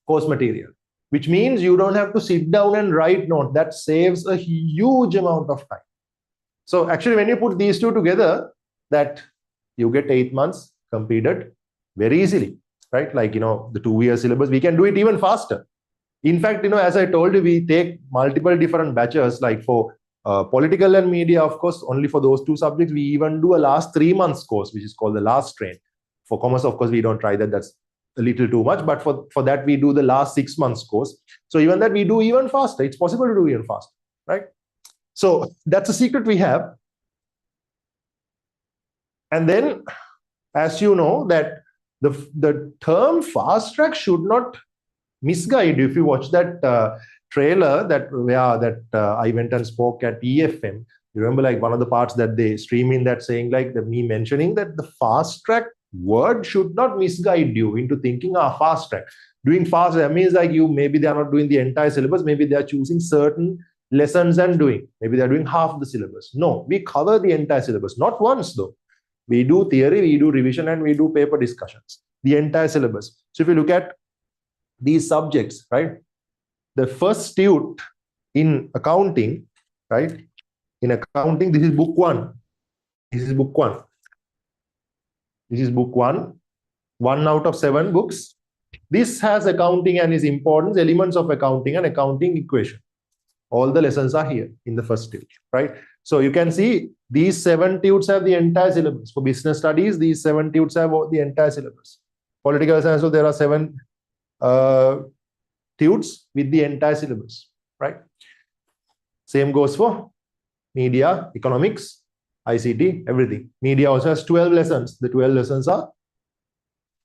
course material, which means you don't have to sit down and write notes. That saves a huge amount of time. So actually, when you put these two together, that you get 8 months completed very easily, right? Like, the 2-year syllabus, we can do it even faster. In fact, as I told you, we take multiple different batches, like for political and media, of course, only for those 2 subjects, we even do a last 3 months course, which is called the last train. For commerce, of course, we don't try that. That's a little too much. But for that, we do the last 6 months course. So even that we do even faster. It's possible to do even faster, right? So that's a secret we have. And then, as you know, that the term fast track should not misguide you. If you watch that trailer that I went and spoke at EFM, you remember like one of the parts that they stream in that saying like me mentioning that the fast track word should not misguide you into thinking fast track. Doing fast, that means like maybe they are not doing the entire syllabus, maybe they are choosing certain lessons and doing, maybe they're doing half the syllabus. No, we cover the entire syllabus, not once though. We do theory, we do revision, and we do paper discussions, the entire syllabus. So if you look at these subjects, right, the first tute in accounting, right, in accounting, this is book 1. This is book 1. This is book 1, 1 out of 7 books. This has accounting and its importance, elements of accounting and accounting equation. All the lessons are here in the first tute, right? So you can see these 7 tutes have the entire syllabus. For business studies, these 7 tutes have the entire syllabus. Political science, so there are 7 tutes with the entire syllabus, right? Same goes for media, economics, ICT, everything. Media also has 12 lessons. The 12 lessons are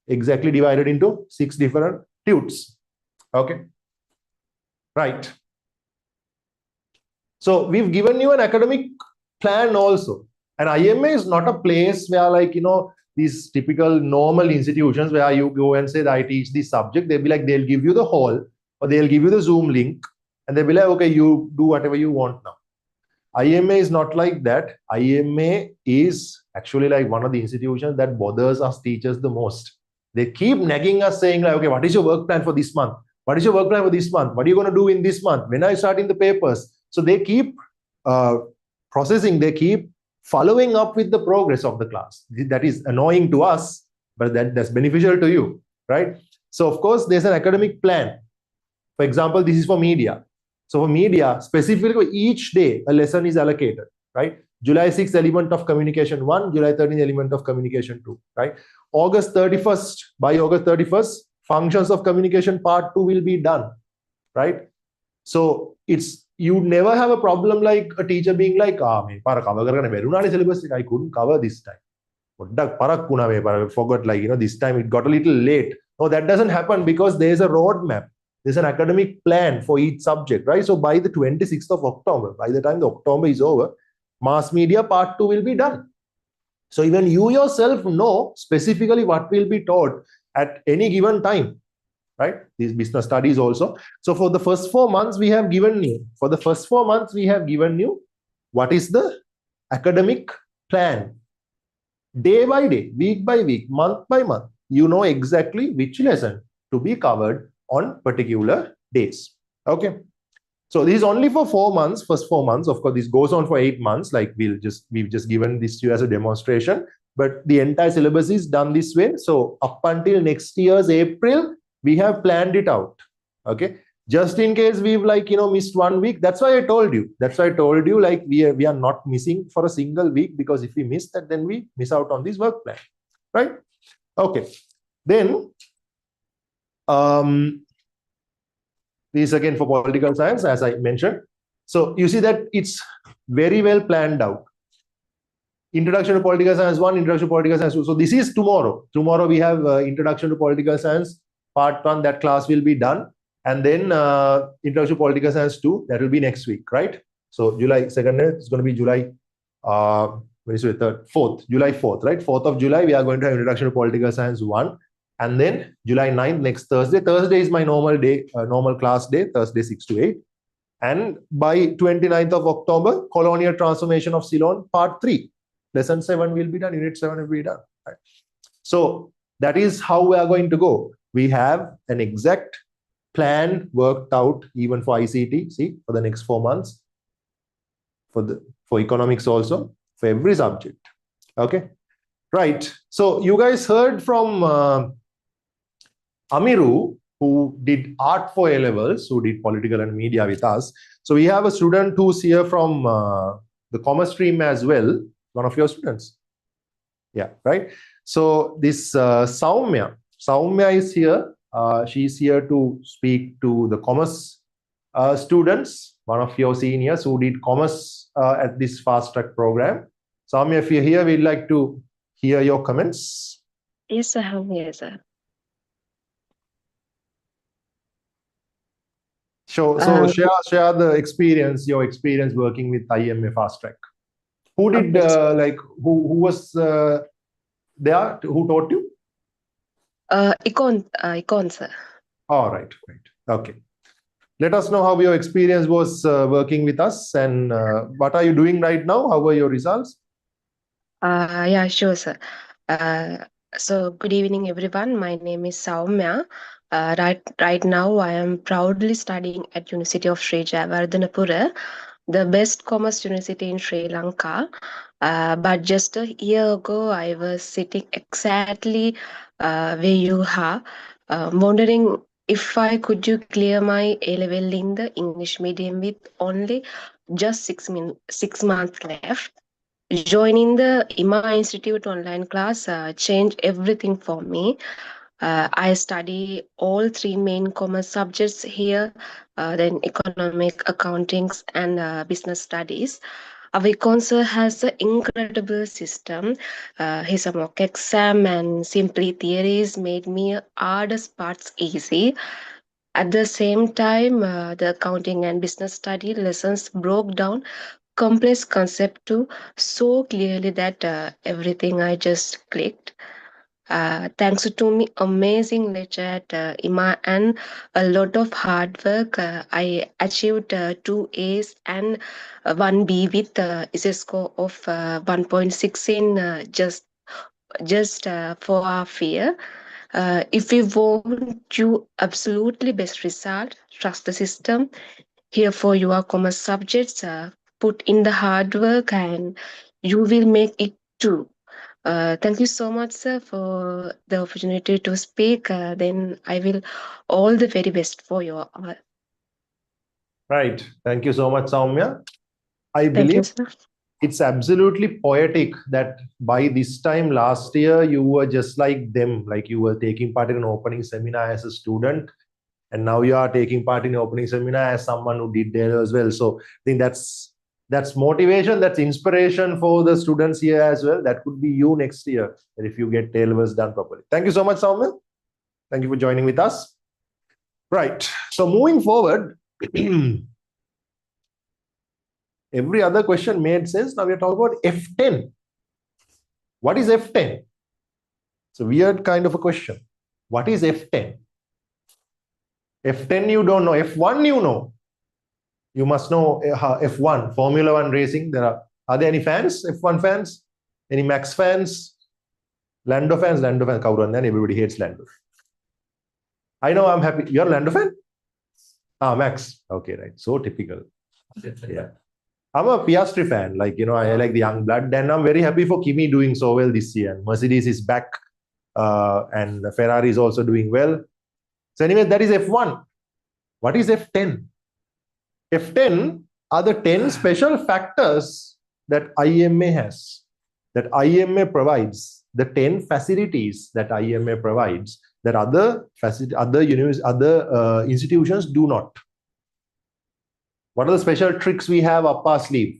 exactly divided into 6 different tutes. Okay, right. So we've given you an academic plan also. And IMA is not a place where, like, you know, these typical normal institutions where you go and say that I teach this subject. They'll be like, they'll give you the hall or they'll give you the Zoom link and they'll be like, okay, you do whatever you want now. IMA is not like that. IMA is actually like one of the institutions that bothers us teachers the most. They keep nagging us saying like, okay, what is your work plan for this month? What is your work plan for this month? What are you going to do in this month? When are you starting the papers? So they keep processing, they keep following up with the progress of the class. That is annoying to us, but that's beneficial to you, right? So of course, there's an academic plan. For example, this is for media. So for media, specifically each day, a lesson is allocated, right? July 6th, element of communication 1, July 13th, element of communication 2, right? August 31st, by August 31st, functions of communication part 2 will be done, right? So it's, you never have a problem like a teacher being like, I couldn't cover this time. I forgot, like, you know, this time it got a little late. No, that doesn't happen because there's a roadmap. There's an academic plan for each subject, right? So by the 26th of October, by the time the October is over, mass media part 2 will be done. So even you yourself know specifically what will be taught at any given time, right? These business studies also. So for the first 4 months, we have given you, what is the academic plan. Day by day, week by week, month by month, you know exactly which lesson to be covered on particular days. Okay. So this is only for 4 months, first 4 months. Of course, this goes on for 8 months. Like we've just given this to you as a demonstration, but the entire syllabus is done this way. So up until next year's April, we have planned it out. Okay. Just in case we've, like, you know, missed 1 week. That's why I told you. Like we are not missing for a single week, because if we miss that, then we miss out on this work plan, right? Okay. Then this again for political science, as I mentioned. So you see that it's very well planned out. Introduction to political science 1, introduction to political science 2. So this is tomorrow. Tomorrow we have introduction to political science part 1. That class will be done. And then introduction to political science 2, that will be next week, right? So July 2nd, it's going to be July 4th, July 4th, right? 4th of July, we are going to have introduction to political science 1. And then July 9th, next Thursday. Thursday is my normal day, normal class day, Thursday 6 to 8. And by 29th of October, colonial transformation of Ceylon, part 3. Lesson 7 will be done, unit 7 will be done. Right? So that is how we are going to go. We have an exact plan worked out even for ICT, see, for the next 4 months, for economics also, for every subject. Okay, right. So you guys heard from Amiru, who did art for A-levels, who did political and media with us. So we have a student who's here from the commerce stream as well, one of your students. Yeah, right. So this Saumya is here. She's here to speak to the commerce students, one of your seniors who did commerce at this fast track program. Saumya, if you're here, we'd like to hear your comments. Yes, sir. I'm here, sir. So share the experience, your experience working with IMA fast track. Who did who was there? Who taught you? Icon, sir. All right, great. Okay. Let us know how your experience was working with us, and what are you doing right now? How were your results? Yeah, sure, sir. So good evening, everyone. My name is Saumya. Right now, I am proudly studying at University of Sri Jayawardhanapura, the best commerce university in Sri Lanka. But just a year ago, I was sitting exactly where you are, wondering if I could you clear my A level in the English medium with only just 6 months left. Joining the IMA Institute online class changed everything for me. I study all three main commerce subjects here, then economic, accountings, and business studies. Our council has an incredible system. His mock exam and simply theories made me hardest parts easy. At the same time, the accounting and business study lessons broke down complex concept too so clearly that everything I just clicked. Thanks to me amazing lecture at IMA and a lot of hard work, I achieved 2 A's and 1 B with a score of 1.6 in just for our fear. If we want you absolutely best result, trust the system. Here for your commerce subjects, put in the hard work and you will make it too. Thank you so much, sir, for the opportunity to speak. Then I will all the very best for your all. Right. Thank you so much, Soumya. I Thank believe you, sir. it's absolutely poetic that by this time last year, you were just like them, like you were taking part in an opening seminar as a student. And now you are taking part in the opening seminar as someone who did there as well. So I think that's motivation, that's inspiration for the students here as well. That could be you next year if you get tailors done properly. Thank you so much, Soumya. Thank you for joining with us. Right. So moving forward, every other question made sense. Now we're talking about F10. What is F10? It's a weird kind of a question. What is F10? F10 you don't know. F1 you know. You must know F1, Formula One racing. Are there any fans? F1 fans? Any Max fans? Lando fans? Lando fans. Then everybody hates Lando. I know, I'm happy. You're a Lando fan? Max. Okay, right. So typical. Yeah. I'm a Piastri fan. Like, I like the young blood. And I'm very happy for Kimi doing so well this year. And Mercedes is back. And Ferrari is also doing well. So anyway, that is F1. What is F10? F10 are the 10 special factors that IMA has, that IMA provides, the 10 facilities that IMA provides that other institutions do not. What are the special tricks we have up our sleeve?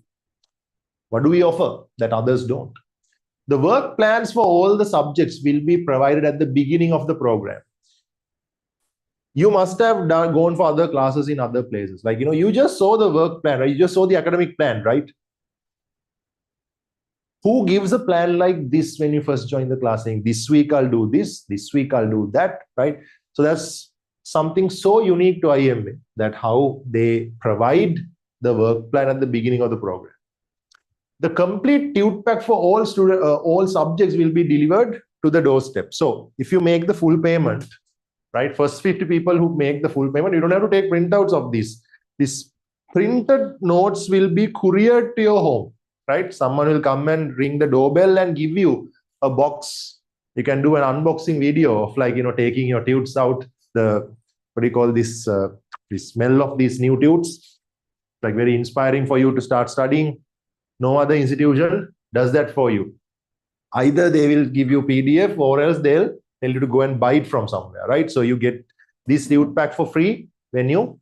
What do we offer that others don't? The work plans for all the subjects will be provided at the beginning of the program. You must have gone for other classes in other places. Like, you just saw the work plan, right? You just saw the academic plan, right? Who gives a plan like this when you first join the class saying, this week I'll do this week I'll do that, right? So that's something so unique to IMA, that how they provide the work plan at the beginning of the program. The complete tute pack for all subjects will be delivered to the doorstep. So if you make the full payment, right, first 50 people who make the full payment, you don't have to take printouts of this. These printed notes will be couriered to your home, right? Someone will come and ring the doorbell and give you a box. You can do an unboxing video of taking your tutes out, what do you call this, the smell of these new tutes, like very inspiring for you to start studying. No other institution does that for you. Either they will give you PDF or else they'll tell you to go and buy it from somewhere, right? So you get this tute pack for free when you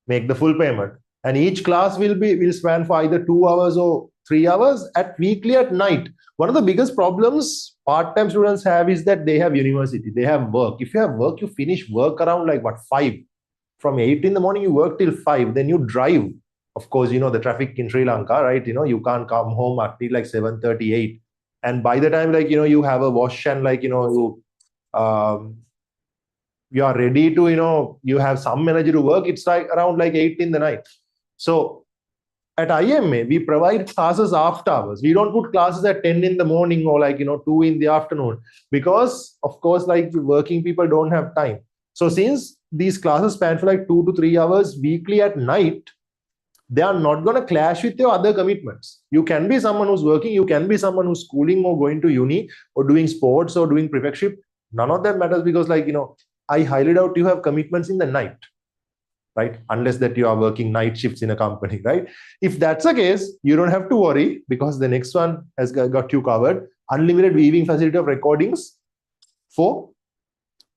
make the full payment. And each class will span for either 2 hours or 3 hours weekly at night. One of the biggest problems part-time students have is that they have university, they have work. If you have work, you finish work around 5. From 8 in the morning, you work till 5. Then you drive. Of course, the traffic in Sri Lanka, right? You can't come home until 7:38. And by the time you have a wash and you are ready to you have some energy to work, it's around 8 in the night. So at IMA we provide classes after hours. We don't put classes at 10 in the morning or 2 in the afternoon, because of course working people don't have time. So since these classes span for 2 to 3 hours weekly at night, they are not going to clash with your other commitments. You can be someone who's working, you can be someone who's schooling or going to uni or doing sports or doing prefectship. None of that matters, because I highly doubt you have commitments in the night, right? Unless that you are working night shifts in a company, right? If that's the case, you don't have to worry because the next one has got you covered. Unlimited viewing facility of recordings for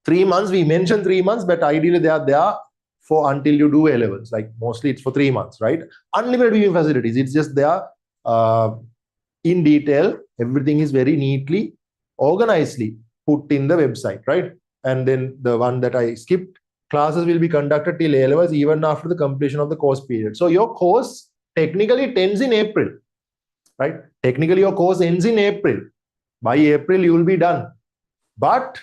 3 months. We mentioned 3 months, but ideally they are there for until you do A levels. Like mostly it's for 3 months, right? Unlimited viewing facilities. It's just there in detail. Everything is very neatly, organizedly put in the website, right? And then the one that I skipped, classes will be conducted till A levels even after the completion of the course period. So your course technically ends in April, right? Technically your course ends in April. By April you will be done. But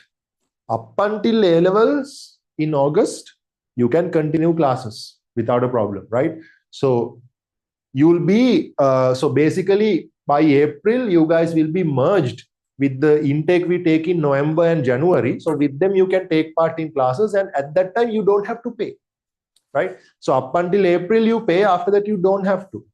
up until A levels in August, you can continue classes without a problem, right? So you will be, so basically by April, you guys will be merged with the intake we take in November and January. So with them, you can take part in classes, and at that time, you don't have to pay, right? So up until April, you pay. After that, you don't have to.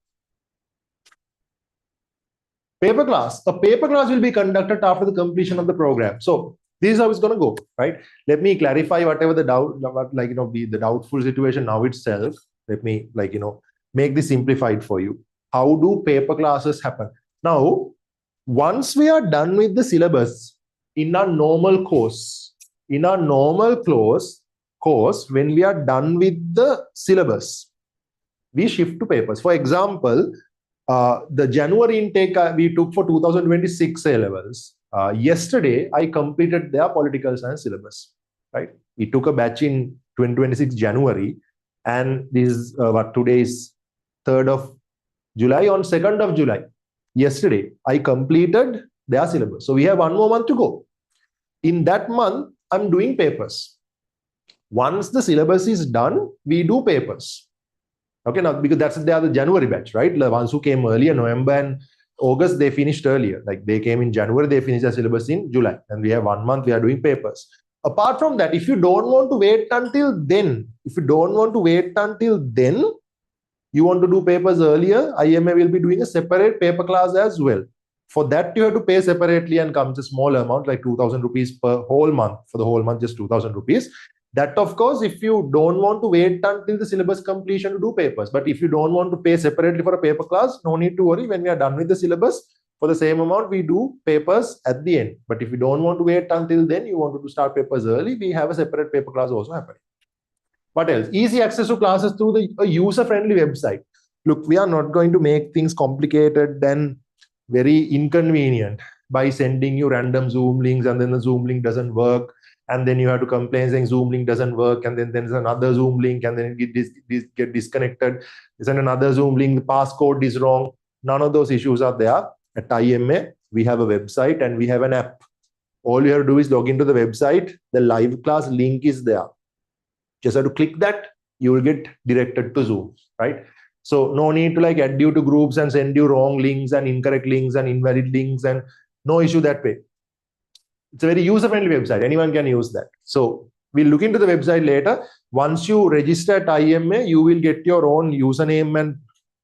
Paper class. A paper class will be conducted after the completion of the program. So this is how it's going to go, right? Let me clarify whatever the doubt, like, the doubtful situation now itself. Let me, make this simplified for you. How do paper classes happen? Now, once we are done with the syllabus in our normal course, when we are done with the syllabus, we shift to papers. For example, the January intake we took for 2026 A levels. Yesterday, I completed their political science syllabus, right? We took a batch in 2026 January, and this is what today is 3rd of July. On 2nd of July, yesterday, I completed their syllabus. So we have 1 more month to go. In that month, I'm doing papers. Once the syllabus is done, we do papers. Okay, now because they are the January batch, right? The ones who came earlier, November and August, they finished earlier. Like they came in January, they finished their syllabus in July. And we have 1 month, we are doing papers. Apart from that, if you don't want to wait until then, you want to do papers earlier, IMA will be doing a separate paper class as well. For that, you have to pay separately and comes a small amount, like 2,000 rupees per whole month. For the whole month, just 2,000 rupees. That, of course, if you don't want to wait until the syllabus completion to do papers. But if you don't want to pay separately for a paper class, no need to worry. When we are done with the syllabus, for the same amount, we do papers at the end. But if you don't want to wait until then, you want to start papers early, we have a separate paper class also happening. What else? Easy access to classes through a user-friendly website. Look, we are not going to make things complicated and very inconvenient by sending you random Zoom links, and then the Zoom link doesn't work. And then you have to complain saying Zoom link doesn't work, and then there's another Zoom link, and then it get disconnected. There's another Zoom link, the passcode is wrong. None of those issues are there. At IMA, we have a website and we have an app. All you have to do is log into the website. The live class link is there. Just have to click that, you will get directed to Zoom, right? So no need to add you to groups and send you wrong links and incorrect links and invalid links, and no issue that way. It's a very user-friendly website. Anyone can use that. So we'll look into the website later. Once you register at IMA, you will get your own username and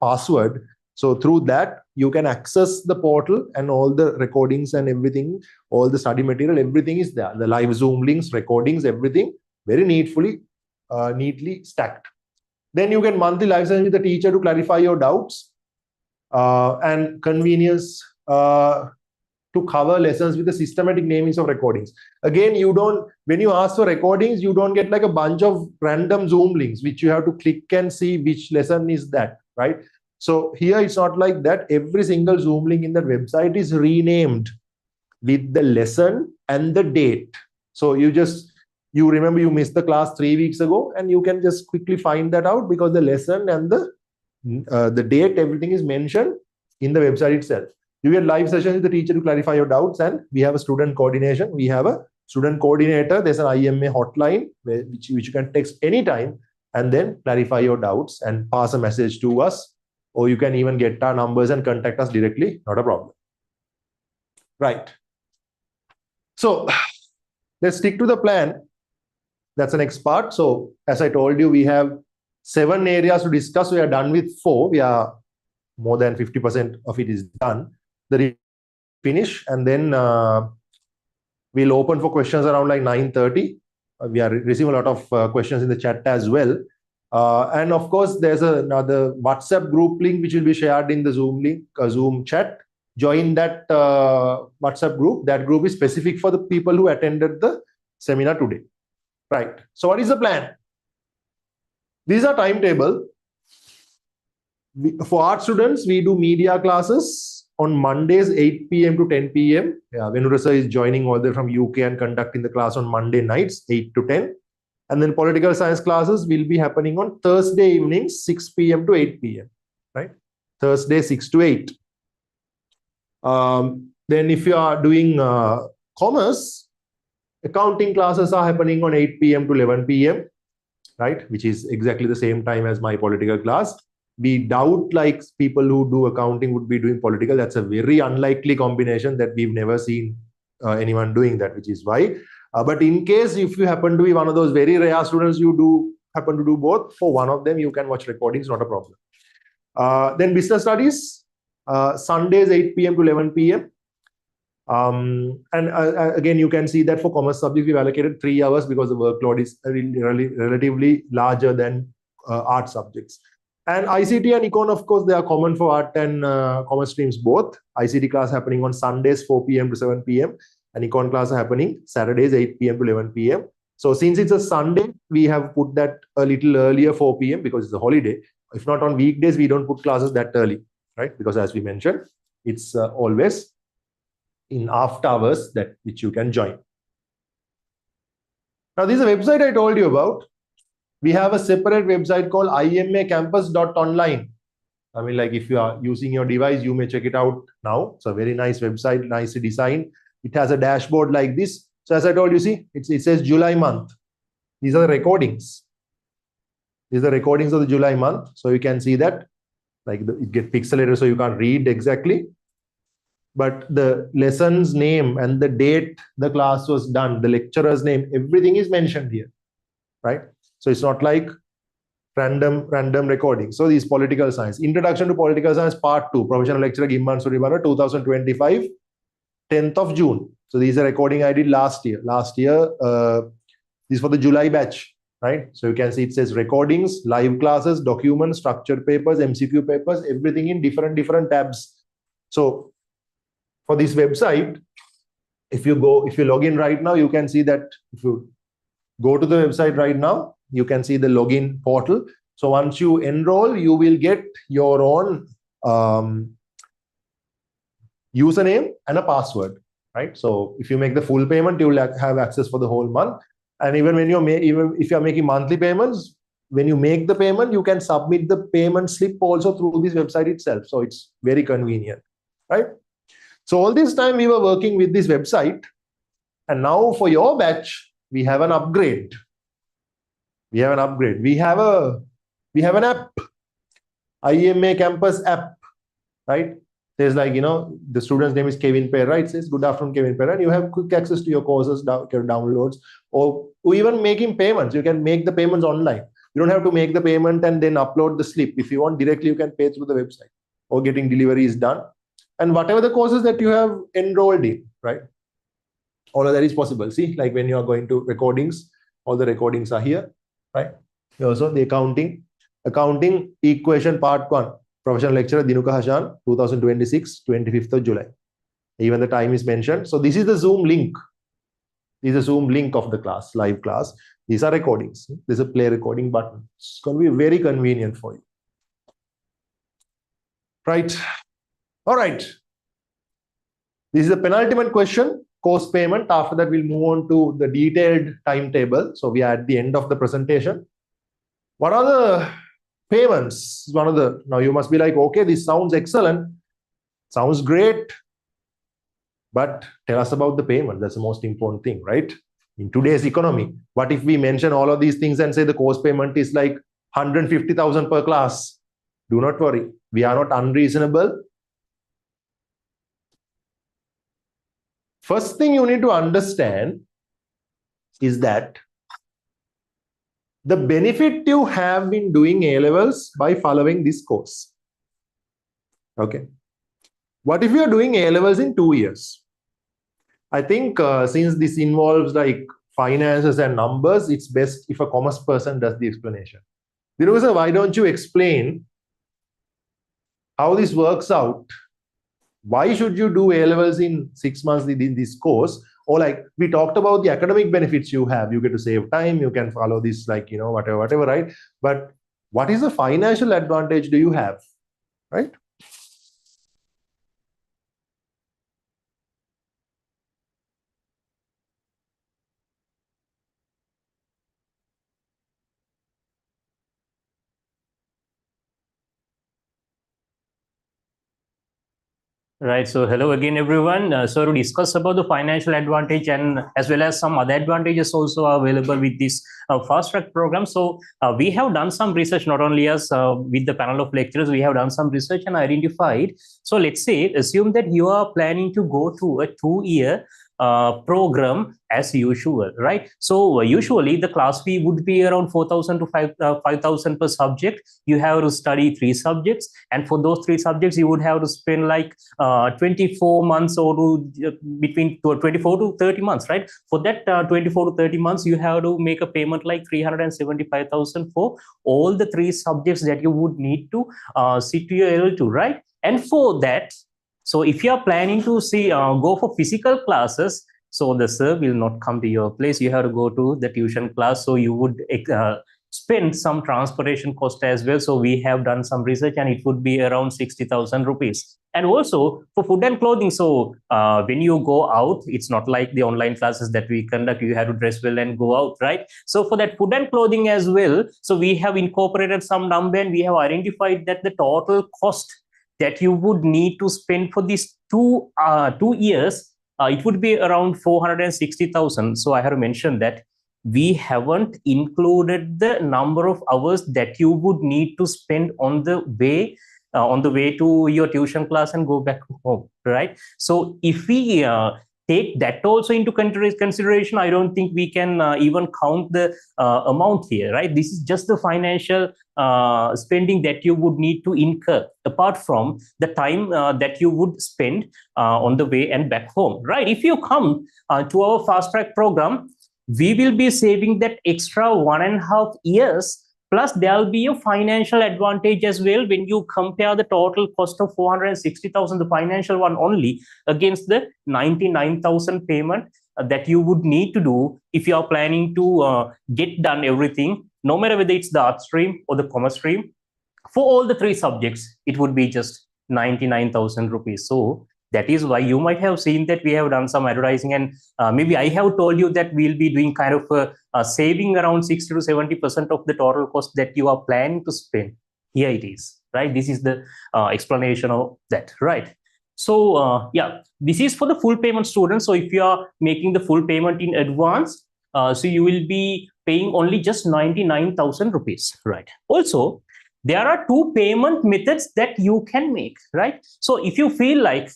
password. So through that, you can access the portal and all the recordings and everything, all the study material, everything is there. The live Zoom links, recordings, everything very neatly stacked. Then you get monthly live sessions with the teacher to clarify your doubts and convenience to cover lessons with the systematic namings of recordings. Again, when you ask for recordings, you don't get a bunch of random Zoom links, which you have to click and see which lesson is that, right? So here it's not like that. Every single Zoom link in that website is renamed with the lesson and the date. So you remember you missed the class 3 weeks ago, and you can just quickly find that out because the lesson and the date, everything is mentioned in the website itself. You get live sessions with the teacher to clarify your doubts, and we have a student coordination. We have a student coordinator. There's an IMA hotline which you can text anytime and then clarify your doubts and pass a message to us, or you can even get our numbers and contact us directly. Not a problem. Right. So let's stick to the plan. That's the next part. So as I told you, we have 7 areas to discuss. We are done with 4. We are more than 50% of it is done. The finish, and then we'll open for questions around 9:30. we are receiving a lot of questions in the chat as well. And of course, there's another WhatsApp group link which will be shared in the Zoom link, Zoom chat. Join that WhatsApp group. That group is specific for the people who attended the seminar today. Right. So what is the plan? These are timetable. For art students, we do media classes on Mondays, 8 p.m. to 10 p.m. Yeah, Venurasa is joining all the way from UK and conducting the class on Monday nights, 8 to 10. And then political science classes will be happening on Thursday evenings, 6 p.m. to 8 p.m. Right? Thursday, 6 to 8. Then if you are doing commerce, accounting classes are happening on 8 p.m. to 11 p.m. Right? Which is exactly the same time as my political class. We doubt like people who do accounting would be doing political. That's a very unlikely combination that we've never seen anyone doing that, which is why. But in case if you happen to be one of those very rare students, you do happen to do both, for one of them, you can watch recordings, not a problem. Then business studies, Sundays, 8 p.m. to 11 p.m. Again, you can see that for commerce subjects, we've allocated 3 hours because the workload is relatively larger than art subjects. And ICT and Econ, of course, they are common for art and commerce streams both. ICT class happening on Sundays, 4 p.m. to 7 p.m. and Econ class are happening Saturdays, 8 p.m. to 11 p.m. So since it's a Sunday, we have put that a little earlier, 4 p.m. because it's a holiday. If not on weekdays, we don't put classes that early, right? Because as we mentioned, it's always in after hours that which you can join. Now, this is a website I told you about. We have a separate website called imacampus.online. I mean, like if you are using your device, you may check it out now. It's a very nice website, nicely designed. It has a dashboard like this. So as I told you, see, it says July month. These are the recordings. These are the recordings of the July month. So you can see that, like it gets pixelated, so you can't read exactly. But the lesson's name and the date the class was done, the lecturer's name, everything is mentioned here, right? So it's not like random recording. So these political science, Introduction to Political Science Part 2, Professional Lecturer Gimman Suribana, 2025, 10th of June. So these are recording I did last year. This is for the July batch, right? So you can see it says recordings, live classes, documents, structured papers, MCQ papers, everything in different tabs. So for this website, if you log in right now, you can see that if you go to the website right now, you can see the login portal. So once you enroll, you will get your own username and a password, right? So if you make the full payment, you will have access for the whole month. And even when even if you are making monthly payments, when you make the payment, you can submit the payment slip also through this website itself. So it's very convenient, right? So all this time we were working with this website, and now for your batch, we have an upgrade. We have an app, IMA Campus app, right? There's like, the student's name is Kevin Perra, right? It says, good afternoon, Kevin Perra. And you have quick access to your courses, your downloads, or even making payments. You can make the payments online. You don't have to make the payment and then upload the slip. If you want directly, you can pay through the website, or getting deliveries done. And whatever the courses that you have enrolled in, right? All of that is possible. See, like when you are going to recordings, all the recordings are here, right? Also the accounting equation part 1, professional lecturer Dinuka Hashan, 2026, 25th of July. Even the time is mentioned. So this is the Zoom link. This is a Zoom link of the class, live class. These are recordings. There's a play recording button. It's going to be very convenient for you. Right. All right. This is the penultimate question, course payment. After that, we'll move on to the detailed timetable. So we are at the end of the presentation. What are the payments? Now you must be like, okay, this sounds excellent. Sounds great. But tell us about the payment. That's the most important thing, right? In today's economy, what if we mention all of these things and say the course payment is like 150,000 per class? Do not worry. We are not unreasonable. First thing you need to understand is that the benefit you have in doing A-levels by following this course. Okay. What if you are doing A-levels in 2 years? I think since this involves like finances and numbers, it's best if a commerce person does the explanation. Dinuka sir, why don't you explain how this works out? Why should you do A-levels in 6 months in this course? Or like we talked about the academic benefits you have, you get to save time, you can follow this, like, you know, whatever, right? But what is the financial advantage do you have, right? Right. So hello again, everyone. So to discuss about the financial advantage and as well as some other advantages also are available with this fast track program. So we have done some research, not only us with the panel of lecturers, we have done some research and identified. So let's say, assume that you are planning to go through a 2-year program as usual, right? So usually the class fee would be around 4,000 to 5,000 per subject. You have to study 3 subjects, and for those 3 subjects you would have to spend like 24 months or between 24 to 30 months, right? For that 24 to 30 months you have to make a payment like 375,000 for all the 3 subjects that you would need to sit to your L2, right? And for that, so if you are planning to go for physical classes, so the sir will not come to your place. You have to go to the tuition class. So you would spend some transportation cost as well. So we have done some research and it would be around 60,000 rupees. And also for food and clothing. So when you go out, it's not like the online classes that we conduct. You have to dress well and go out, right? So for that food and clothing as well, so we have incorporated some number and we have identified that the total cost that you would need to spend for these 2 years, it would be around 460,000. So I have to mention that we haven't included the number of hours that you would need to spend on the way to your tuition class and go back home, right? So if we take that also into consideration, I don't think we can even count the amount here, right? This is just the financial spending that you would need to incur apart from the time that you would spend on the way and back home, right? If you come to our fast track program, we will be saving that extra 1.5 years. Plus, there will be a financial advantage as well when you compare the total cost of 460,000, the financial one only, against the 99,000 payment that you would need to do if you are planning to get done everything, no matter whether it's the art stream or the commerce stream. For all the 3 subjects, it would be just 99,000 rupees. So that is why you might have seen that we have done some advertising, and maybe I have told you that we'll be doing kind of saving around 60 to 70% of the total cost that you are planning to spend. Here it is, right? This is the explanation of that, right? So yeah, this is for the full payment students. So if you are making the full payment in advance, so you will be paying only just 99,000 rupees, right? Also, there are 2 payment methods that you can make, right? So if you feel like,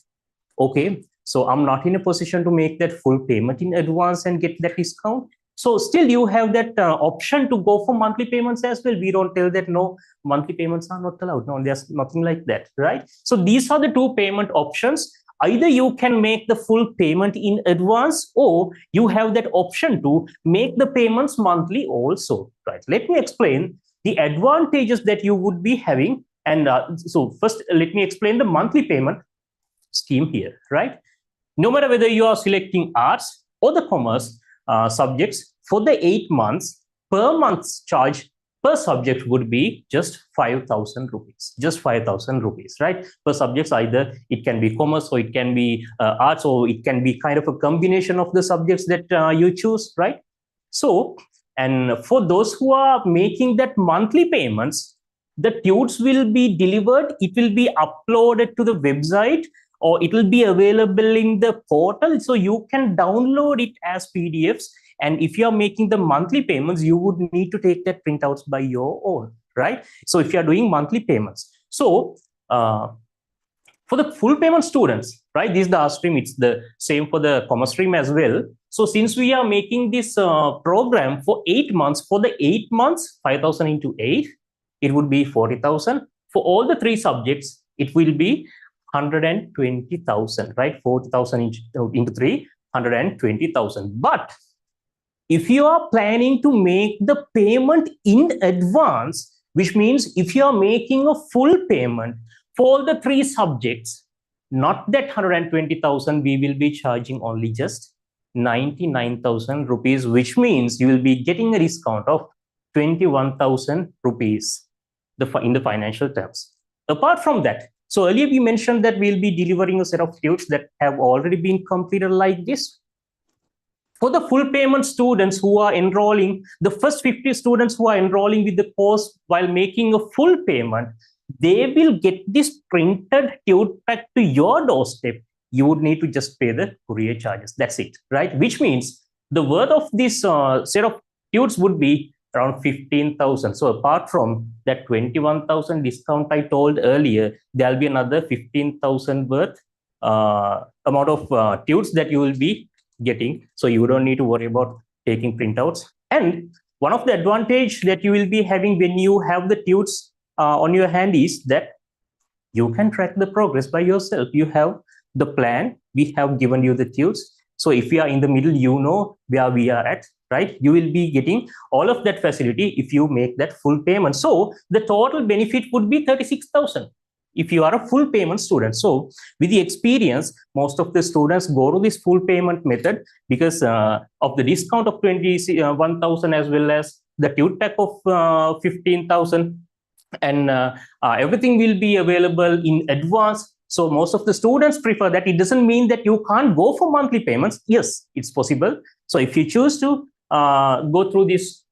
okay, so I'm not in a position to make that full payment in advance and get that discount, so still you have that option to go for monthly payments as well. We don't tell that no, monthly payments are not allowed. No, there's nothing like that, right? So these are the 2 payment options. Either you can make the full payment in advance, or you have that option to make the payments monthly also, right? Let me explain the advantages that you would be having. And so first, let me explain the monthly payment scheme here, right? No matter whether you are selecting arts or the commerce subjects, for the 8 months, per month's charge per subject would be just 5,000 rupees, just 5,000 rupees, right? Per subjects, either it can be commerce or it can be arts, or it can be kind of a combination of the subjects that you choose, right? So, and for those who are making that monthly payments, the tutes will be delivered, it will be uploaded to the website, or it will be available in the portal, so you can download it as PDFs. And if you are making the monthly payments, you would need to take that printouts by your own, right? So if you are doing monthly payments, so for the full payment students, right, this is the art stream, it's the same for the commerce stream as well. So since we are making this program for 8 months, for the 8 months, 5,000 into 8, it would be 40,000. For all the 3 subjects, it will be 120,000, right? 40,000 into 3, 120,000. But if you are planning to make the payment in advance, which means if you are making a full payment for the 3 subjects, not that 120,000, we will be charging only just 99,000 rupees, which means you will be getting a discount of 21,000 rupees in the financial terms. Apart from that, so earlier we mentioned that we'll be delivering a set of tudes that have already been completed like this. For the full payment students who are enrolling, the first 50 students who are enrolling with the course while making a full payment, they will get this printed tude pack to your doorstep. You would need to just pay the courier charges. That's it, right? Which means the worth of this set of tudes would be around 15,000. So apart from that 21,000 discount I told earlier, there'll be another 15,000 worth amount of tudes that you will be getting. So you don't need to worry about taking printouts. And one of the advantage that you will be having when you have the tudes on your hand is that you can track the progress by yourself. You have the plan, we have given you the tudes. So if we are in the middle, you know where we are at, right? You will be getting all of that facility if you make that full payment. So the total benefit would be 36,000 if you are a full payment student. So with the experience, most of the students go to this full payment method because of the discount of 21,000 as well as the tude pack of 15,000, and everything will be available in advance. So most of the students prefer that. It doesn't mean that you can't go for monthly payments. Yes, it's possible. So if you choose to go through this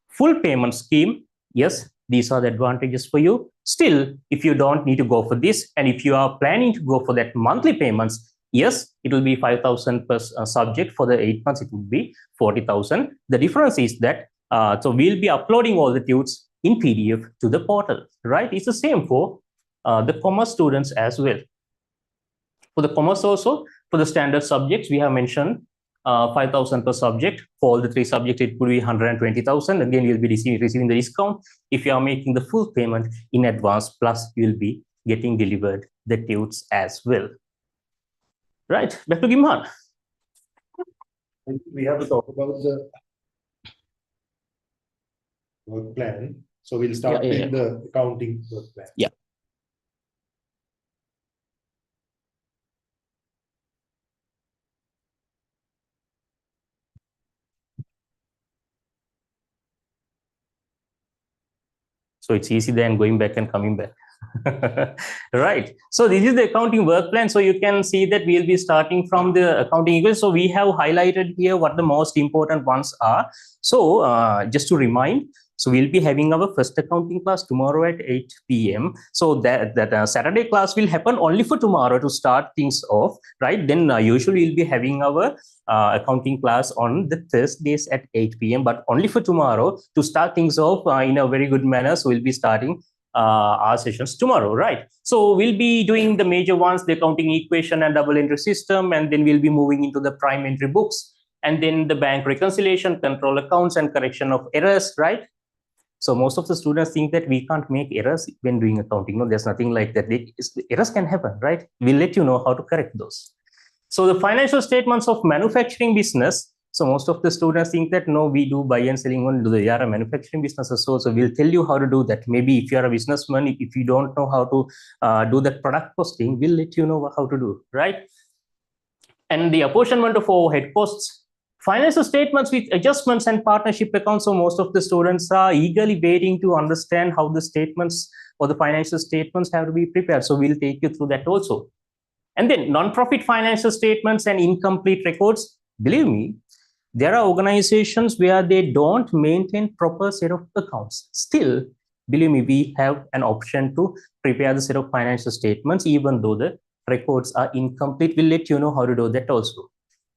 full payment scheme, yes, these are the advantages for you. Still, if you don't need to go for this, and if you are planning to go for that monthly payments, yes, it will be 5,000 per subject. For the 8 months, it would be 40,000. The difference is that, so we'll be uploading all the tudes in PDF to the portal, right? It's the same for the commerce students as well. For the commerce also, for the standard subjects, we have mentioned 5,000 per subject. For all the 3 subjects, it would be 120,000. Again, you'll be receiving the discount if you are making the full payment in advance, plus you'll be getting delivered the tudes as well. Right, back to Gimhan. We have to talk about the work plan. So we'll start with the accounting work plan. Yeah. So it's easy then going back and coming back. Right. So this is the accounting work plan. So you can see that we'll be starting from the accounting equation. So we have highlighted here what the most important ones are. So just to remind, so we'll be having our first accounting class tomorrow at 8 p.m. So that Saturday class will happen only for tomorrow to start things off, right? Then usually we'll be having our accounting class on the Thursdays at 8 p.m. But only for tomorrow to start things off in a very good manner. So we'll be starting our sessions tomorrow, right? So we'll be doing the major ones, the accounting equation and double entry system, and then we'll be moving into the prime entry books, and then the bank reconciliation, control accounts, and correction of errors, right? So most of the students think that we can't make errors when doing accounting. No, there's nothing like that. Errors can happen, right? We'll let you know how to correct those. So the financial statements of manufacturing business. So most of the students think that, no, we do buy and selling only. They are a manufacturing business. So we'll tell you how to do that. Maybe if you're a businessman, if you don't know how to do that product costing, we'll let you know how to do, right? And the apportionment of overhead costs. Financial statements with adjustments and partnership accounts. So most of the students are eagerly waiting to understand how the statements or the financial statements have to be prepared. So we'll take you through that also. And then non-profit financial statements and incomplete records. Believe me, there are organizations where they don't maintain proper set of accounts. Still, believe me, we have an option to prepare the set of financial statements, even though the records are incomplete. We'll let you know how to do that also.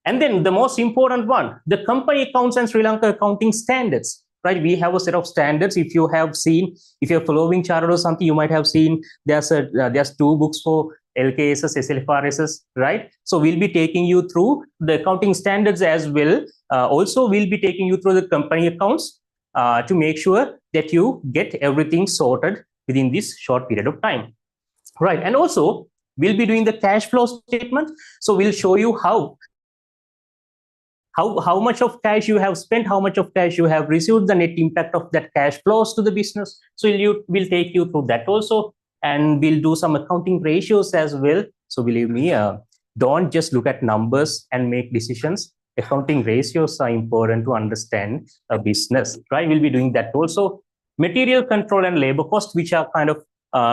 And then the most important one, the company accounts and Sri Lanka accounting standards, right? We have a set of standards. If you have seen, if you're following charter or something, you might have seen there's 2 books for LKSS, SLFRSS, right? So we'll be taking you through the accounting standards as well. Also, we'll be taking you through the company accounts to make sure that you get everything sorted within this short period of time, right? And also, we'll be doing the cash flow statement. So we'll show you how how much of cash you have spent, how much of cash you have received, the net impact of that cash flows to the business. So we'll take you through that also, and we'll do some accounting ratios as well. So believe me, don't just look at numbers and make decisions. Accounting ratios are important to understand a business, right? We'll be doing that also. Material control and labor cost, which are kind of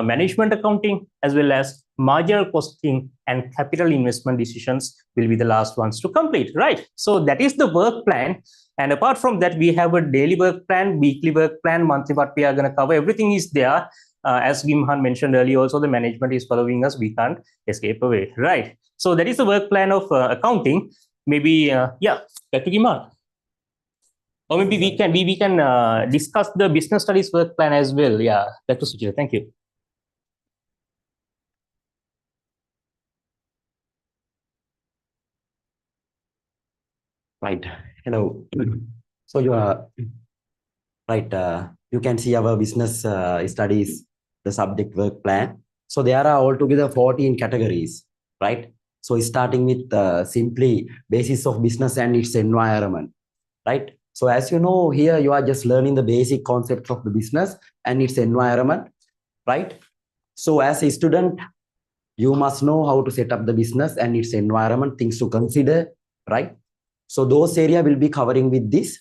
management accounting, as well as marginal costing and capital investment decisions will be the last ones to complete, right? So that is the work plan. And apart from that, we have a daily work plan, weekly work plan, monthly, what we are going to cover. Everything is there. As Gimhan mentioned earlier, also the management is following us. We can't escape away, right? So that is the work plan of accounting. Maybe, yeah, back to Gimhan. Or maybe we can discuss the business studies work plan as well. Yeah, back to Suchira. Thank you. Right. Hello. So you are right. You can see our business studies, the subject work plan. So there are altogether 14 categories, right? So starting with simply basis of business and its environment, right? So as you know, here you are just learning the basic concepts of the business and its environment, right? So as a student, you must know how to set up the business and its environment, things to consider, right? So those area will be covering with this.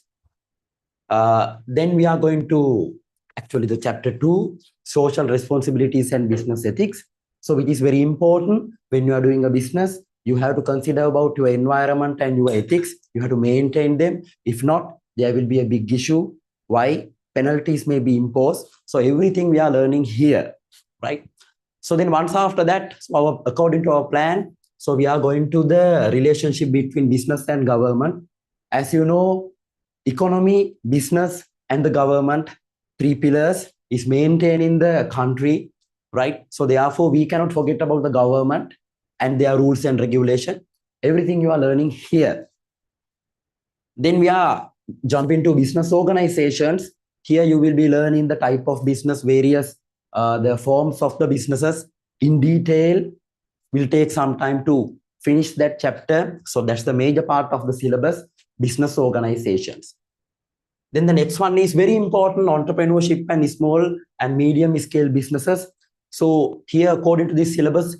Then we are going to actually the chapter 2, social responsibilities and business ethics. So which is very important when you are doing a business. You have to consider about your environment and your ethics. You have to maintain them. If not, there will be a big issue. Why? Penalties may be imposed. So everything we are learning here, right? So then once after that, according to our plan, so we are going to the relationship between business and government. As you know, economy, business, and the government, 3 pillars is maintained in the country, right? So therefore, we cannot forget about the government and their rules and regulation. Everything you are learning here. Then we are jumping to business organizations. Here you will be learning the type of business, various the forms of the businesses in detail. Will take some time to finish that chapter. So that's the major part of the syllabus, business organizations. Then the next one is very important, entrepreneurship and small and medium scale businesses. So here, according to this syllabus,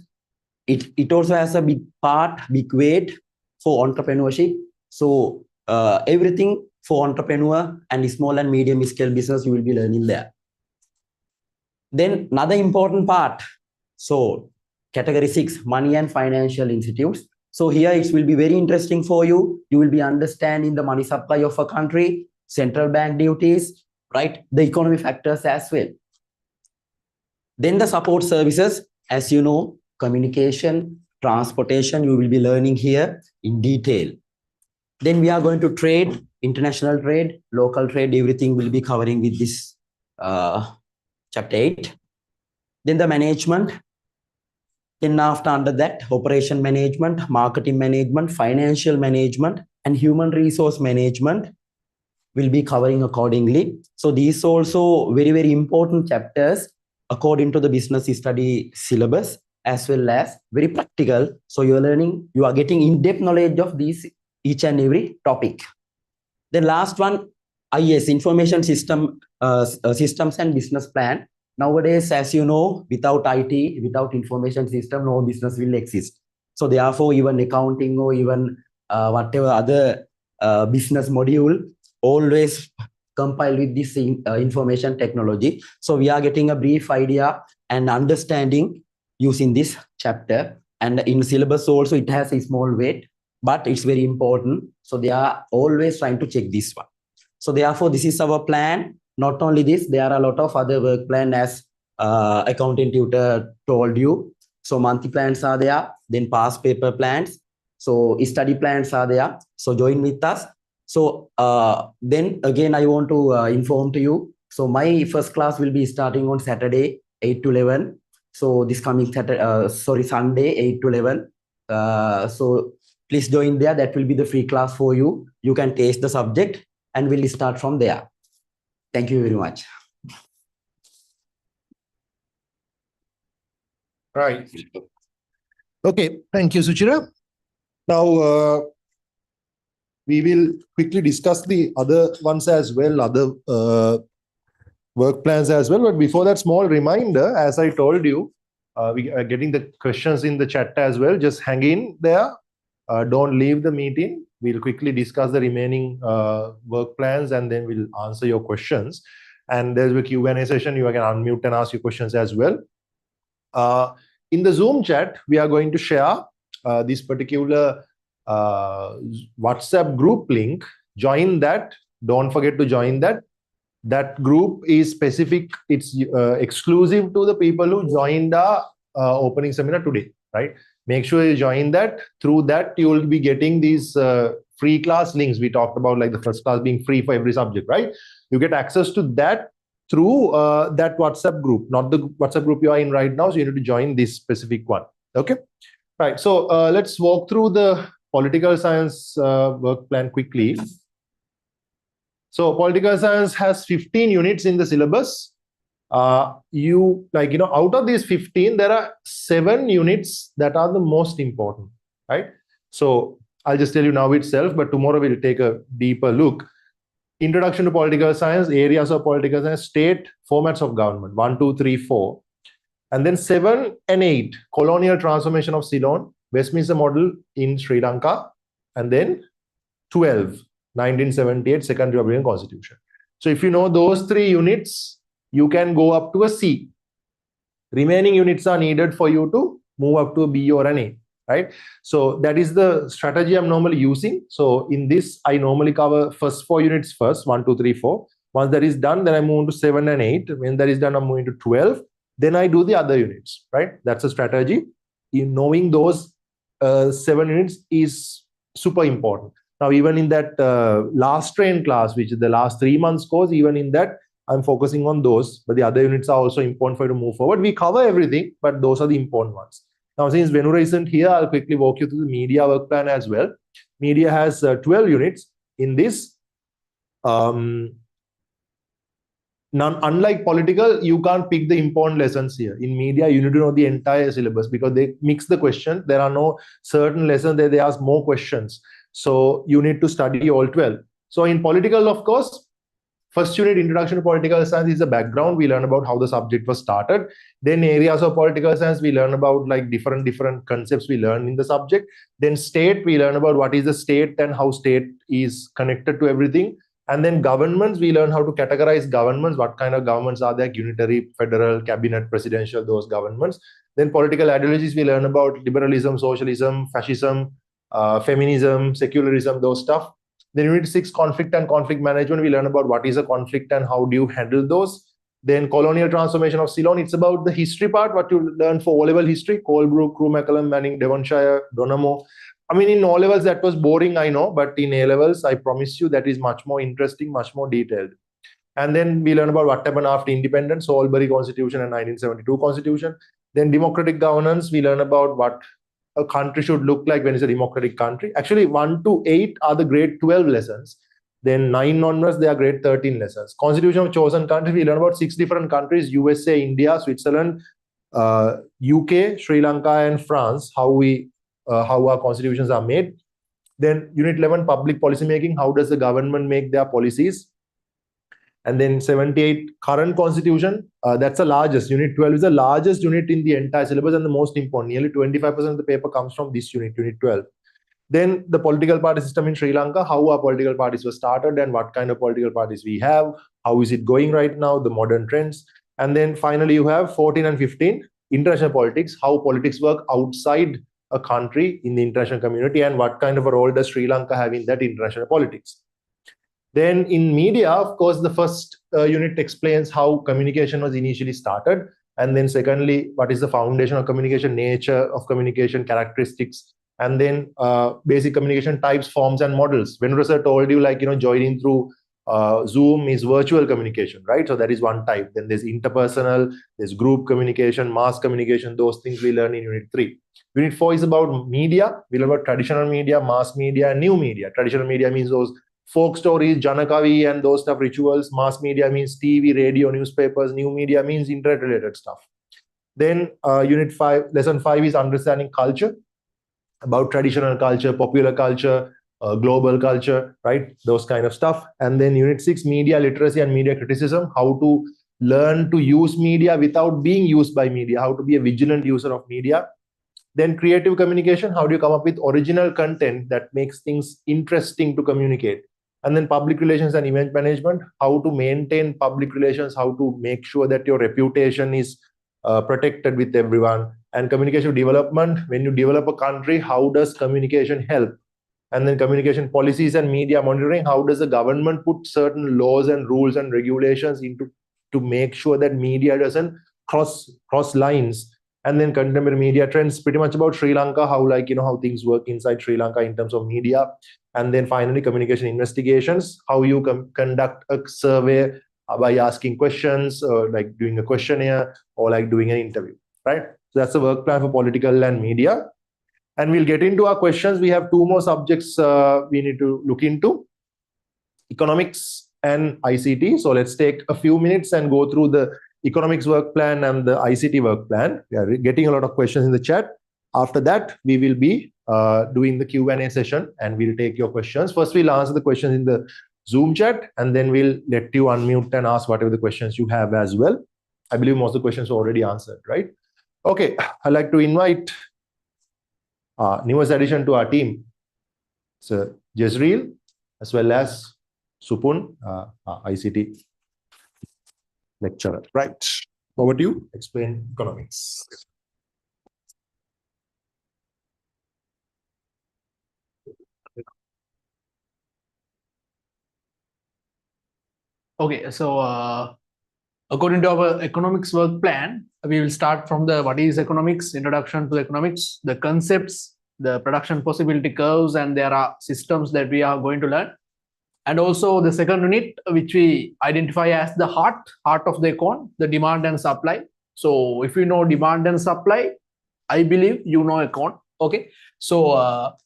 it also has a big part, big weight for entrepreneurship. So everything for entrepreneur and small and medium scale business, you will be learning there. Then another important part. So category 6, money and financial institutes. So here it will be very interesting for you. You will be understanding the money supply of a country, central bank duties, right? The economic factors as well. Then the support services, as you know, communication, transportation, you will be learning here in detail. Then we are going to trade, international trade, local trade, everything will be covering with this chapter 8. Then the management. Then after under that, operation management, marketing management, financial management, and human resource management will be covering accordingly. So these also very, very important chapters according to the business study syllabus, as well as very practical. So you're learning, you are getting in-depth knowledge of these each and every topic. The last one, IS, information system, systems and business plan. Nowadays, as you know, without IT, without information system, no business will exist. So therefore, even accounting or even whatever other business module, always compile with this information technology. So we are getting a brief idea and understanding using this chapter. And in syllabus also, it has a small weight, but it's very important. So they are always trying to check this one. So therefore, this is our plan. Not only this, there are a lot of other work plan as accounting tutor told you. So monthly plans are there, then past paper plans. So study plans are there. So join with us. So then again, I want to inform to you. So my first class will be starting on Saturday, 8 to 11. So this coming Sunday, 8 to 11. So please join there. That will be the free class for you. You can taste the subject and we'll start from there. Thank you very much. Right. Okay. Thank you, Suchira. Now, we will quickly discuss the other ones as well, other work plans as well. But before that, small reminder, as I told you, we are getting the questions in the chat as well. Just hang in there. Don't leave the meeting. We'll quickly discuss the remaining work plans and then we'll answer your questions. And there's a Q&A session. You can unmute and ask your questions as well. In the Zoom chat, we are going to share this particular WhatsApp group link. Join that. Don't forget to join that. That group is specific. It's exclusive to the people who joined our opening seminar today, right? Make sure you join that. Through that, you will be getting these free class links. We talked about like the first class being free for every subject, right? You get access to that through that WhatsApp group, not the WhatsApp group you are in right now. So you need to join this specific one. Okay, right. So let's walk through the political science work plan quickly. So political science has 15 units in the syllabus. Out of these 15, there are 7 units that are the most important, right? So I'll just tell you now itself, but tomorrow we'll take a deeper look. Introduction to political science, areas of political science, state, formats of government, 1, 2, 3, 4. And then 7 and 8, colonial transformation of Ceylon, Westminster model in Sri Lanka, and then 12, 1978, Second Republican Constitution. So if you know those 3 units, you can go up to a C. Remaining units are needed for you to move up to a B or an A, right? So that is the strategy I'm normally using. So in this, I normally cover first 4 units first, 1, 2, 3, 4. Once that is done, then I move to 7 and 8. When that is done, I'm moving to 12. Then I do the other units, right? That's a strategy. In knowing those 7 units is super important. Now, even in that last train class, which is the last 3 months course, even in that, I'm focusing on those, but the other units are also important for you to move forward. We cover everything, but those are the important ones. Now, since Venura isn't here, I'll quickly walk you through the media work plan as well. Media has 12 units. In this, unlike political, you can't pick the important lessons here. In media, you need to know the entire syllabus because they mix the question. There are no certain lessons there. They ask more questions. So you need to study all 12. So in political, of course, first unit, introduction to political science, is the background. We learn about how the subject was started. Then areas of political science, we learn about like different concepts we learn in the subject. Then state, we learn about what is the state and how state is connected to everything. And then governments, we learn how to categorize governments. What kind of governments are there? Unitary, federal, cabinet, presidential, those governments. Then political ideologies, we learn about liberalism, socialism, fascism, feminism, secularism, those stuff. Then unit 6, conflict and conflict management, we learn about what is a conflict and how do you handle those. Then colonial transformation of Ceylon, it's about the history part, what you learn for O-level history, Colebrook, Crewe, Macallum, Manning, Devonshire, Donamo. I mean, in O-levels, that was boring, I know, but in A-levels, I promise you that is much more interesting, much more detailed. And then we learn about what happened after independence, Salisbury Constitution and 1972 Constitution. Then democratic governance, we learn about what a country should look like when it's a democratic country. Actually, 1 to 8 are the grade 12 lessons. Then 9 onwards, they are grade 13 lessons. Constitution of chosen countries, we learn about 6 different countries: USA, India, Switzerland, UK, Sri Lanka, and France, how our constitutions are made. Then unit 11, public policy making, how does the government make their policies? And then 78, current constitution, that's the largest. Unit 12 is the largest unit in the entire syllabus and the most important. Nearly 25% of the paper comes from this unit, unit 12. Then the political party system in Sri Lanka, how our political parties were started and what kind of political parties we have, how is it going right now, the modern trends. And then finally, you have 14 and 15, international politics, how politics work outside a country in the international community and what kind of a role does Sri Lanka have in that international politics. Then in media, of course, the first unit explains how communication was initially started. And then secondly, what is the foundation of communication, nature of communication, characteristics, and then basic communication types, forms, and models. When Russell told you, like, joining through Zoom is virtual communication, right? So that is one type. Then there's interpersonal, there's group communication, mass communication, those things we learn in unit 3. Unit 4 is about media. We learn about traditional media, mass media, and new media. Traditional media means those folk stories, Janakavi and those stuff, rituals. Mass media means TV, radio, newspapers. New media means internet-related stuff. Then unit 5, lesson 5 is understanding culture, about traditional culture, popular culture, global culture, right? Those kind of stuff. And then Unit 6, media literacy and media criticism, how to learn to use media without being used by media, how to be a vigilant user of media. Then creative communication, how do you come up with original content that makes things interesting to communicate? And then public relations and event management, how to maintain public relations, how to make sure that your reputation is protected with everyone. And communication development, when you develop a country, how does communication help? And then communication policies and media monitoring, how does the government put certain laws and rules and regulations into to make sure that media doesn't cross lines? And then contemporary media trends, pretty much about Sri Lanka, how how things work inside Sri Lanka in terms of media. And then finally communication investigations, how you conduct a survey by asking questions, like doing a questionnaire, or like doing an interview, right? So that's the work plan for political and media. And we'll get into our questions. We have two more subjects we need to look into: economics and ICT. So let's take a few minutes and go through the economics work plan and the ICT work plan. We are getting a lot of questions in the chat. After that, we will be doing the Q&A session, and we'll take your questions. First, we'll answer the questions in the Zoom chat, and then we'll let you unmute and ask whatever the questions you have as well. I believe most of the questions are already answered, right? Okay, I'd like to invite newest addition to our team, so Jezreel, as well as Supun, ICT lecturer. Right, over to you. Explain economics. Okay, so according to our economics work plan, we will start from the what is economics, introduction to economics, the concepts, the production possibility curves, and there are systems that we are going to learn. And also the second unit, which we identify as the heart of the econ, the demand and supply. So if you know demand and supply, I believe you know econ. Okay, so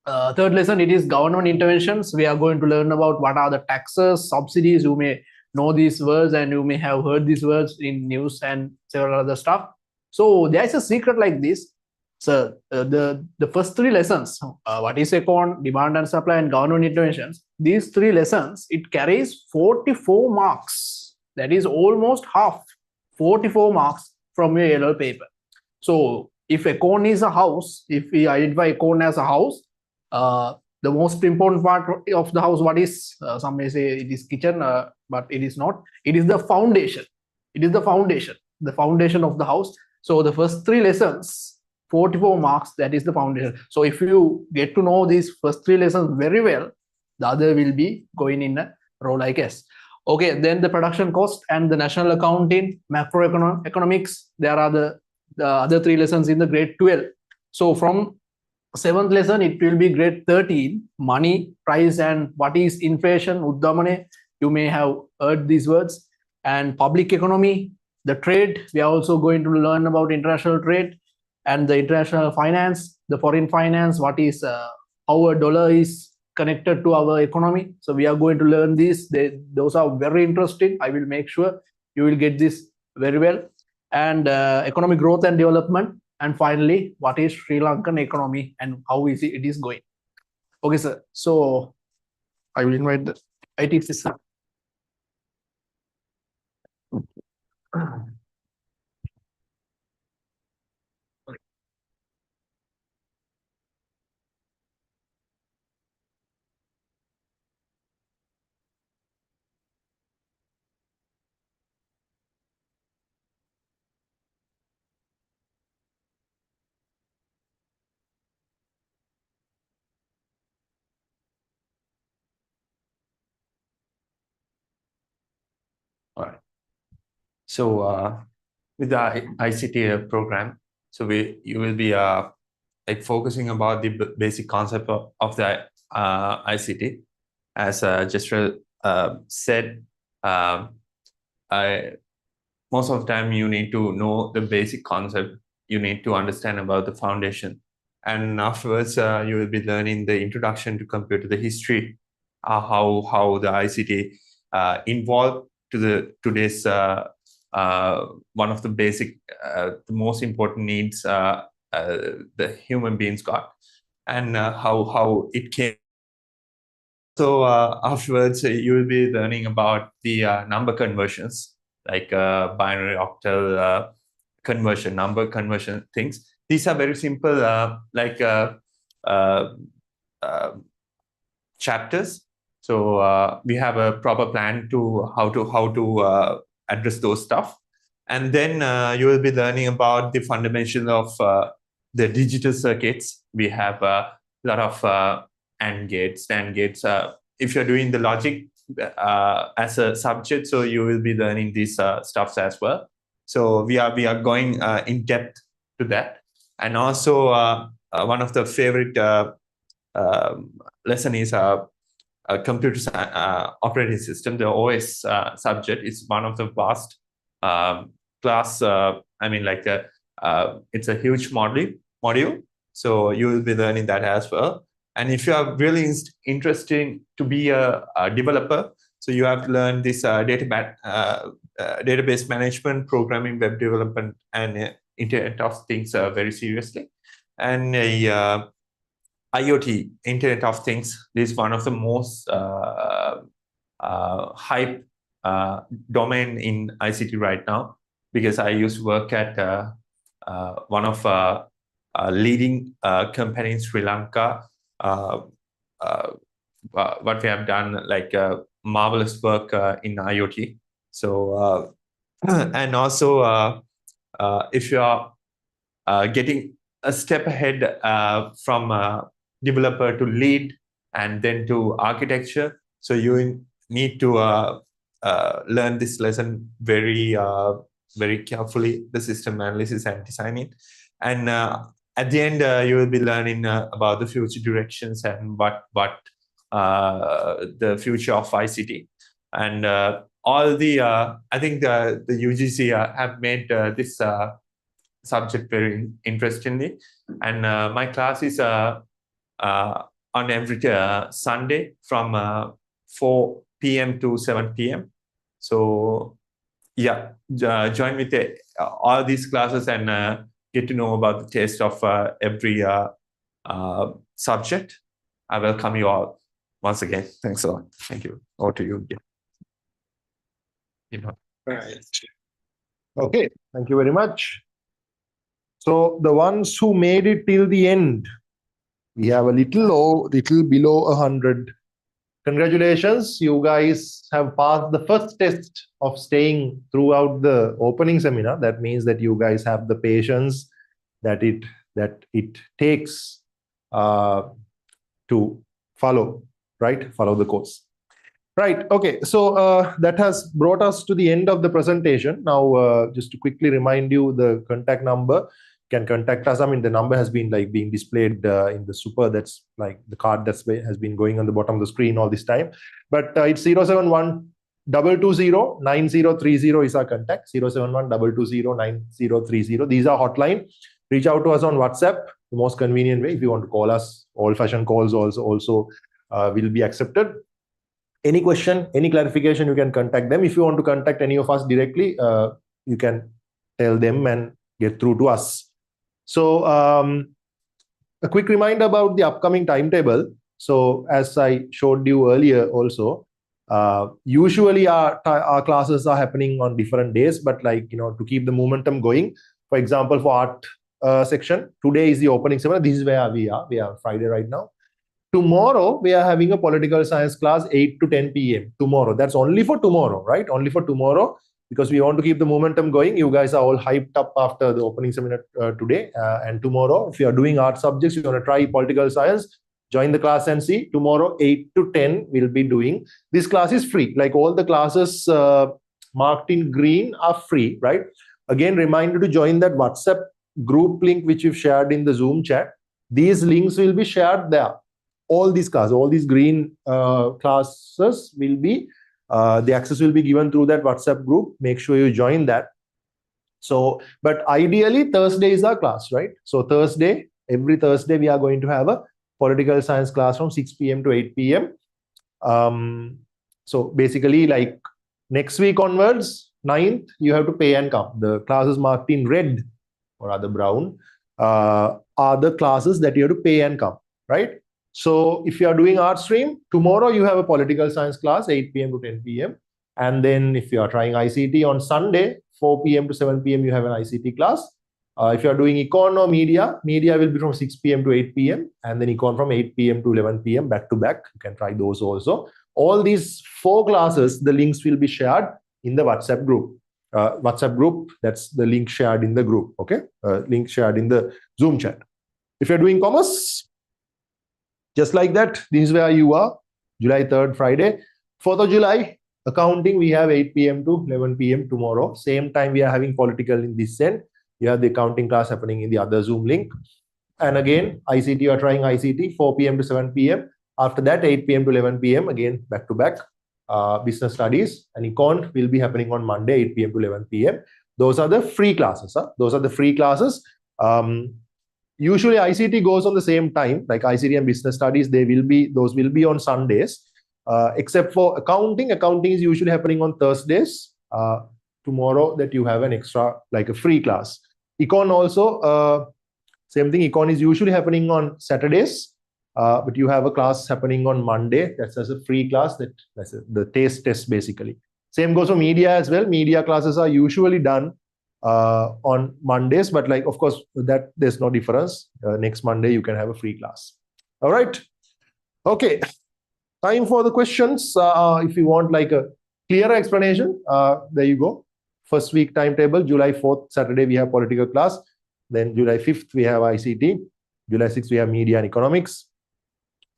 third lesson, it is government interventions. We are going to learn about what are the taxes, subsidies. You may know these words and you may have heard these words in news and several other stuff. So there is a secret like this. So the first three lessons, what is econ, demand and supply, and government interventions, these three lessons, it carries 44 marks. That is almost half, 44 marks from your yellow paper. So if econ is a house, if we identify econ as a house, the most important part of the house, what is, some may say it is kitchen, but it is not. It is the foundation. It is the foundation of the house. So the first three lessons, 44 marks, that is the foundation. So if you get to know these first three lessons very well, the other will be going in a row like S. Okay, then the production cost and the national accounting, macroeconomics, there are the other three lessons in the grade 12. So from 7th lesson, it will be grade 13, money, price, and what is inflation, uddamane. You may have heard these words. And public economy, the trade, we are also going to learn about international trade and the international finance, the foreign finance, what is how a dollar is connected to our economy. So we are going to learn these. Those are very interesting. I will make sure you will get this very well. And economic growth and development. And finally, what is Sri Lankan economy and how is it is going? Okay, sir. So I will invite the IT system. All right. So with the ICT program, so you will be like focusing about the basic concept of the ICT. As Jezreel said, most of the time you need to know the basic concept. You need to understand about the foundation, and afterwards you will be learning the introduction to computer, the history, how the ICT involved to the today's one of the basic, the most important needs the human beings got, and how it came So afterwards, you will be learning about the number conversions, like binary octal conversion, number conversion things. These are very simple, chapters. So we have a proper plan to how to address those stuff. And then you will be learning about the fundamental of the digital circuits. We have a lot of AND gates, NAND gates. If you're doing the logic as a subject, so you will be learning these stuffs as well. So we are going in depth to that. And also one of the favorite lesson is a computer operating system. The OS subject is one of the vast class. It's a huge module. So you will be learning that as well. And if you are really interested to be a developer, so you have to learn this database management, programming, web development, and Internet of Things very seriously. And IoT, Internet of Things, is one of the most hype domain in ICT right now, because I used to work at one of leading company in Sri Lanka. What we have done, like marvelous work in IoT. So and also if you are getting a step ahead from developer to lead and then to architecture, so you need to learn this lesson very carefully, the system analysis and designing. And at the end, you will be learning about the future directions and what the future of ICT. And all the I think the UGC have made this subject very interestingly. And my class is on every Sunday from 4 p.m. to 7 p.m. So yeah, join with all these classes and get to know about the taste of every subject. I welcome you all once again. Thanks a lot. Thank you. Over to you. Right. Okay, thank you very much. So the ones who made it till the end, we have a little below 100. Congratulations, you guys have passed the first test of staying throughout the opening seminar. That means that you guys have the patience that it takes to follow the course. Right, okay, so that has brought us to the end of the presentation. Now, just to quickly remind you, the contact number, can contact us. I mean, the number has been being displayed in the super, that's like the card has been going on the bottom of the screen all this time. But it's 071 220 9030 is our contact. 071 220 9030. These are hotline. Reach out to us on WhatsApp, the most convenient way. If you want to call us, old-fashioned calls also will be accepted. Any question, any clarification, you can contact them. If you want to contact any of us directly, you can tell them and get through to us. So a quick reminder about the upcoming timetable. So as I showed you earlier also, usually our classes are happening on different days, but to keep the momentum going, for example, for art section, today is the opening seminar. This is where we are Friday right now. Tomorrow, we are having a political science class 8 to 10 p.m. tomorrow. That's only for tomorrow, right? Only for tomorrow, because we want to keep the momentum going. You guys are all hyped up after the opening seminar today. And tomorrow, if you are doing art subjects, you want to try political science, join the class and see. Tomorrow, 8 to 10, we'll be doing. This class is free. Like all the classes marked in green are free, right? Again, reminder to join that WhatsApp group link, which you've shared in the Zoom chat. These links will be shared there. All these classes, all these green classes will be, the access will be given through that WhatsApp group. Make sure you join that. So, but ideally Thursday is our class, right? So Thursday, every Thursday, we are going to have a political science class from 6 p.m. to 8 p.m. So basically, like next week onwards, 9th, you have to pay and come. The classes marked in red or rather brown are the classes that you have to pay and come, right? So if you are doing art stream, tomorrow you have a political science class, 8 p.m. to 10 p.m. And then if you are trying ICT on Sunday, 4 p.m. to 7 p.m. you have an ICT class. If you are doing econ or media, media will be from 6 p.m. to 8 p.m. and then econ from 8 p.m. to 11 p.m. back to back. You can try those also. All these 4 classes, the links will be shared in the WhatsApp group. That's the link shared in the group. Okay, link shared in the Zoom chat. If you're doing commerce, just like that, this is where you are. July 3rd, Friday. 4th of July, accounting, we have 8 p.m. to 11 p.m. tomorrow. Same time we are having political in this end. You have the accounting class happening in the other Zoom link. And again, ICT, you are trying ICT, 4 p.m. to 7 p.m. After that, 8 p.m. to 11 p.m. Again, back to back. Business studies and econ will be happening on Monday, 8 p.m. to 11 p.m. Those are the free classes. Those are the free classes. Usually ICT goes on the same time, like ICT and business studies, those will be on Sundays. Except for accounting. Accounting is usually happening on Thursdays. Tomorrow that you have an extra, like a free class. Econ also, same thing. Econ is usually happening on Saturdays, but you have a class happening on Monday. That's as a free class. That's the taste test basically. Same goes for media as well. Media classes are usually done on Mondays, but like of course that there's no difference. Next Monday you can have a free class. All right. Okay. Time for the questions. If you want like a clearer explanation, there you go. First week timetable, July 4th, Saturday, we have political class. Then July 5th, we have ICT. July 6th, we have media and economics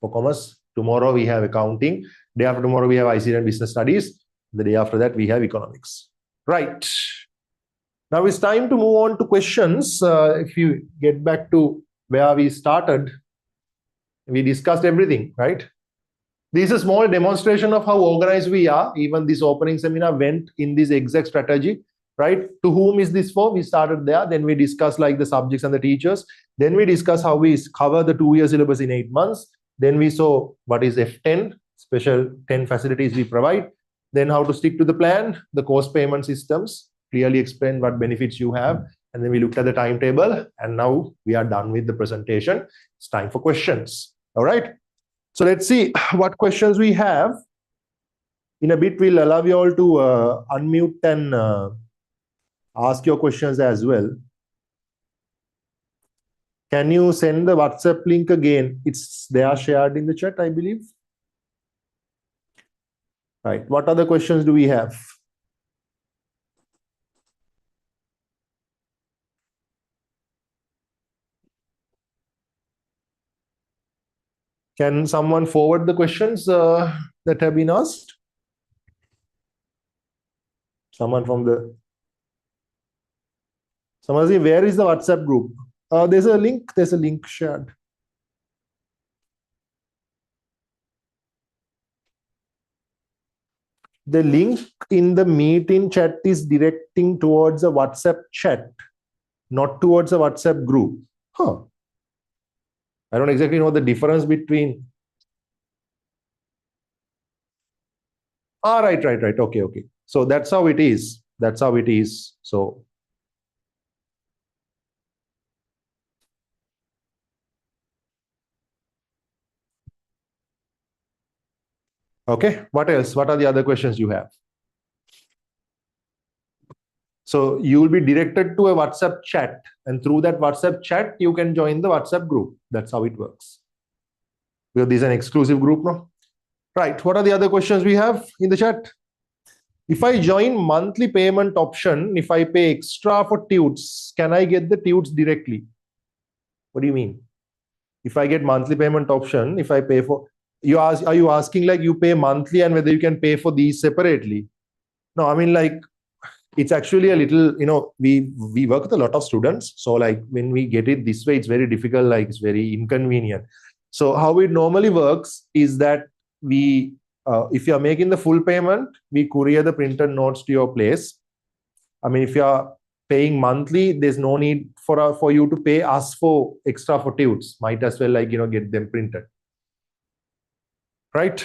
for commerce. Tomorrow, we have accounting. Day after tomorrow, we have ICT and business studies. The day after that, we have economics. Right. Now it's time to move on to questions. If you get back to where we started, we discussed everything, right? This is a small demonstration of how organized we are. Even this opening seminar went in this exact strategy, right? To whom is this for? We started there. Then we discussed like the subjects and the teachers. Then we discussed how we cover the 2-year syllabus in 8 months. Then we saw what is F10, special 10 facilities we provide. Then how to stick to the plan, the course payment systems, clearly explain what benefits you have. And then we looked at the timetable. And now we are done with the presentation. It's time for questions. All right. So let's see what questions we have. In a bit, we'll allow you all to unmute and ask your questions as well. Can you send the WhatsApp link again? They are shared in the chat, I believe. Right. What other questions do we have? Can someone forward the questions that have been asked? Someone from the... Samazi, where is the WhatsApp group? There's a link shared. The link in the meeting chat is directing towards a WhatsApp chat, not towards a WhatsApp group. Huh. I don't exactly know the difference between... Right. Okay. So that's how it is. So... Okay, what else? What are the other questions you have? So you will be directed to a WhatsApp chat, and through that WhatsApp chat, you can join the WhatsApp group. That's how it works. Because this is an exclusive group now. Right, what are the other questions we have in the chat? If I join monthly payment option, if I pay extra for tudes, can I get the tudes directly? What do you mean? If I get monthly payment option, if I pay for... Are you asking like you pay monthly and whether you can pay for these separately? No, I mean like it's actually a little, we work with a lot of students. So like when we get it this way, it's very difficult, like it's very inconvenient. So how it normally works is that we, if you're making the full payment, we courier the printed notes to your place. I mean, if you're paying monthly, there's no need for you to pay us for extra for tudes. Might as well like, get them printed. Right?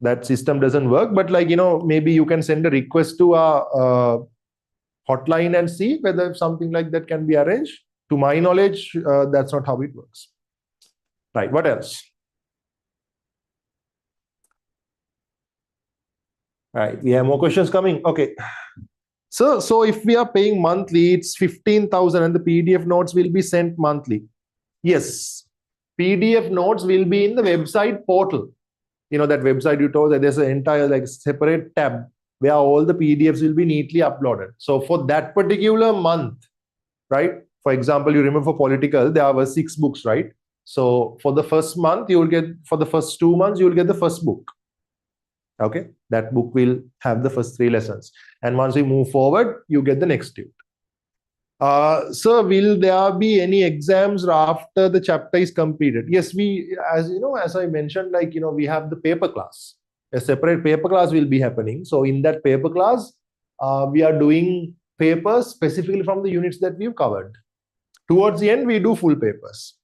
That system doesn't work, but like, maybe you can send a request to our hotline and see whether something like that can be arranged. To my knowledge, that's not how it works. Right, what else? Right, we have more questions coming. Okay. So if we are paying monthly, it's 15,000 and the PDF notes will be sent monthly. Yes, PDF notes will be in the website portal. You know, that website you told that there's an entire like separate tab where all the PDFs will be neatly uploaded. So for that particular month, right? For example, you remember for political, there were 6 books, right? So for the first month, you will get, for the first 2 months, you will get the first book. Okay, that book will have the first 3 lessons. And once we move forward, you get the next tune. Sir, will there be any exams after the chapter is completed? Yes, we, as you know, as I mentioned, like, you know, we have the paper class. A separate paper class will be happening. So in that paper class, we are doing papers specifically from the units that we've covered. Towards the end, we do full papers.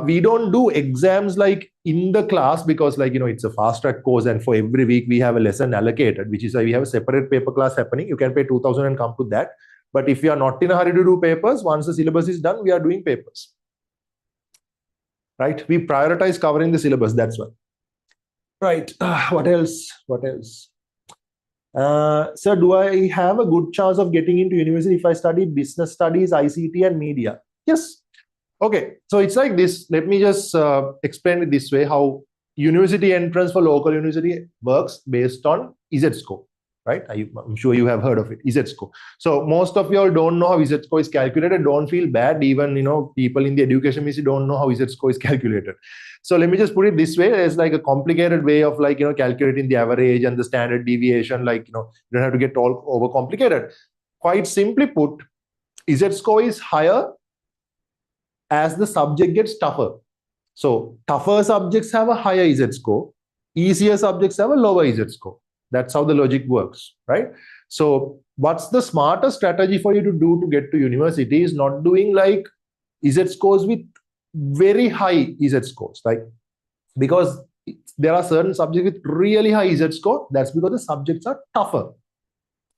We don't do exams like in the class because, like, you know, it's a fast track course and for every week we have a lesson allocated, which is why we have a separate paper class happening. You can pay 2,000 and come to that. But if you are not in a hurry to do papers, once the syllabus is done, we are doing papers. Right? We prioritize covering the syllabus. That's why. Right. What else? What else? Sir, do I have a good chance of getting into university if I study business studies, ICT, and media? Yes. Okay. So it's like this. Let me just explain it this way: how university entrance for local university works based on Z score. Right? I'm sure you have heard of it, Z score. So most of you all don't know how Z score is calculated. Don't feel bad. Even, you know, people in the education ministry don't know how Z score is calculated. So let me just put it this way. There's like a complicated way of, like, you know, calculating the average and the standard deviation. Like, you know, you don't have to get all over complicated. Quite simply put, Z score is higher as the subject gets tougher. So tougher subjects have a higher Z score. Easier subjects have a lower Z score. That's how the logic works, right? So what's the smarter strategy for you to do to get to university is not doing like Z scores with very high Z scores, like, because there are certain subjects with really high Z score. That's because the subjects are tougher,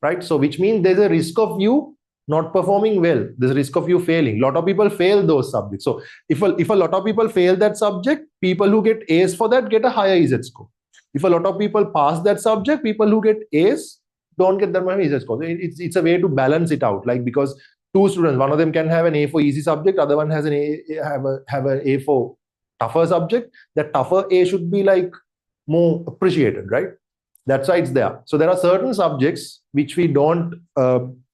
right? So which means there's a risk of you not performing well. There's a risk of you failing. A lot of people fail those subjects. So if a lot of people fail that subject, people who get A's for that get a higher Z score. If a lot of people pass that subject, people who get A's don't get that much Z score. It's a way to balance it out. Like, because 2 students, one of them can have an A for easy subject, other one has an A, have an A for tougher subject. That tougher A should be like more appreciated, right? That's why it's there. So there are certain subjects which we don't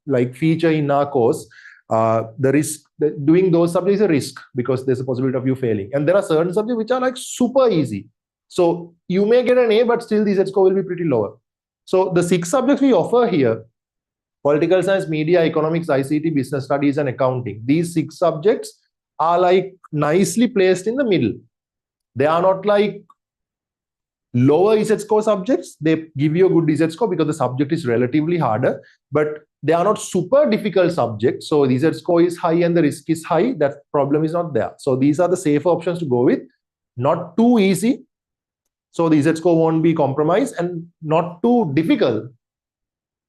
like feature in our course. The risk, doing those subjects is a risk because there's a possibility of you failing. And there are certain subjects which are like super easy. So you may get an A, but still the Z score will be pretty lower. So the 6 subjects we offer here: political science, media, economics, ICT, business studies, and accounting. These 6 subjects are like nicely placed in the middle. They are not like lower Z score subjects. They give you a good Z score because the subject is relatively harder, but they are not super difficult subjects. So the Z score is high and the risk is high. That problem is not there. So these are the safer options to go with. Not too easy, so the Z score won't be compromised, and not too difficult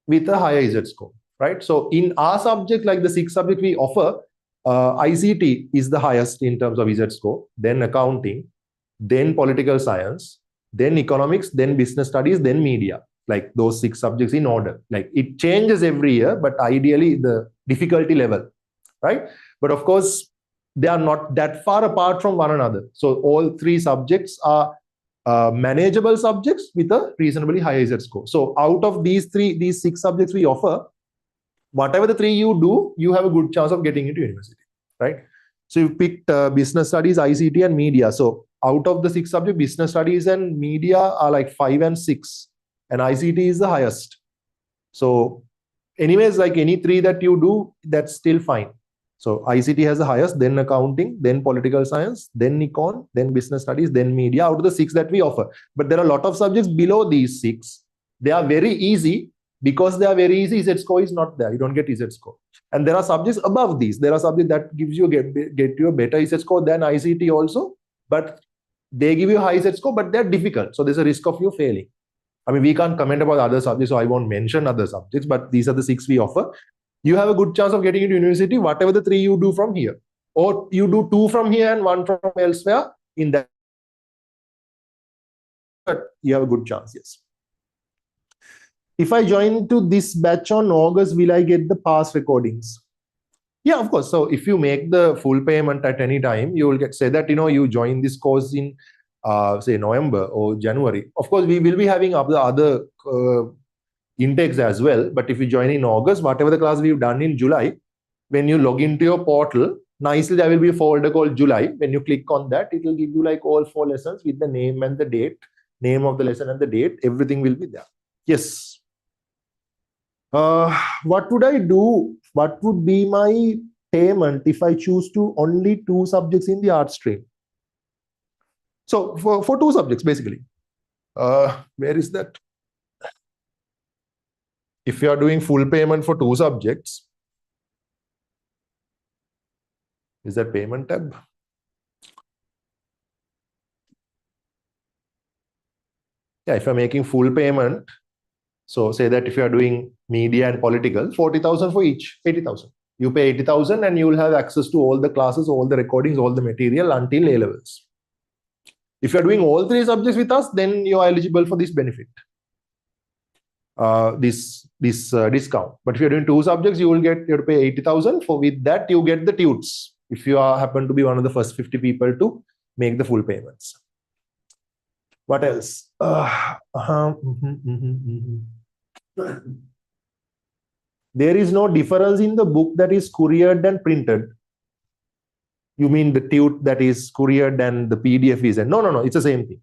with a higher Z score, right? So in our subject, like the 6 subjects we offer, ICT is the highest in terms of Z score, then accounting, then political science, then economics, then business studies, then media. Like those 6 subjects in order. Like it changes every year, but ideally the difficulty level, right? But of course, they are not that far apart from one another. So all 3 subjects are manageable subjects with a reasonably high Z score. So out of these 6 subjects we offer, whatever the 3 you do, you have a good chance of getting into university, right? So you picked business studies, ICT, and media. So out of the 6 subjects, business studies and media are like 5 and 6, and ICT is the highest. So anyways, like any 3 that you do, that's still fine. So ICT has the highest, then accounting, then political science, then econ, then business studies, then media, out of the 6 that we offer. But there are a lot of subjects below these 6. They are very easy. Because they are very easy, Z score is not there. You don't get Z score. And there are subjects above these. There are subjects that gives you get you a better Z score than ICT also. But they give you a high Z score, but they're difficult. So there's a risk of you failing. I mean, we can't comment about other subjects, so I won't mention other subjects. But these are the 6 we offer. You have a good chance of getting into university, whatever the 3 you do from here. or you do 2 from here and 1 from elsewhere, in that you have a good chance, yes. If I join to this batch on August, will I get the past recordings? Yeah, of course. So if you make the full payment at any time, you will get, say that, you join this course in, say, November or January. Of course, we will be having other intakes as well. But if you join in August, whatever the class we've done in July, when you log into your portal, nicely there will be a folder called July. When you click on that, it will give you like all 4 lessons with the name and the date, name of the lesson and the date. Everything will be there. Yes. What would I do? What would be my payment if I choose to only 2 subjects in the art stream? So for 2 subjects, basically. Where is that? If you are doing full payment for 2 subjects, is that payment tab? Yeah, if you're making full payment, so say that if you are doing media and political, 40,000 for each, 80,000. You pay 80,000 and you will have access to all the classes, all the recordings, all the material until A levels. If you are doing all 3 subjects with us, then you are eligible for this benefit, this discount. But if you're doing 2 subjects, you have to pay 80,000. For with that, you get the tutes. If you happen to be one of the first 50 people to make the full payments. What else? There is no difference in the book that is couriered and printed. You mean the tute that is couriered and the PDF is? No. It's the same thing.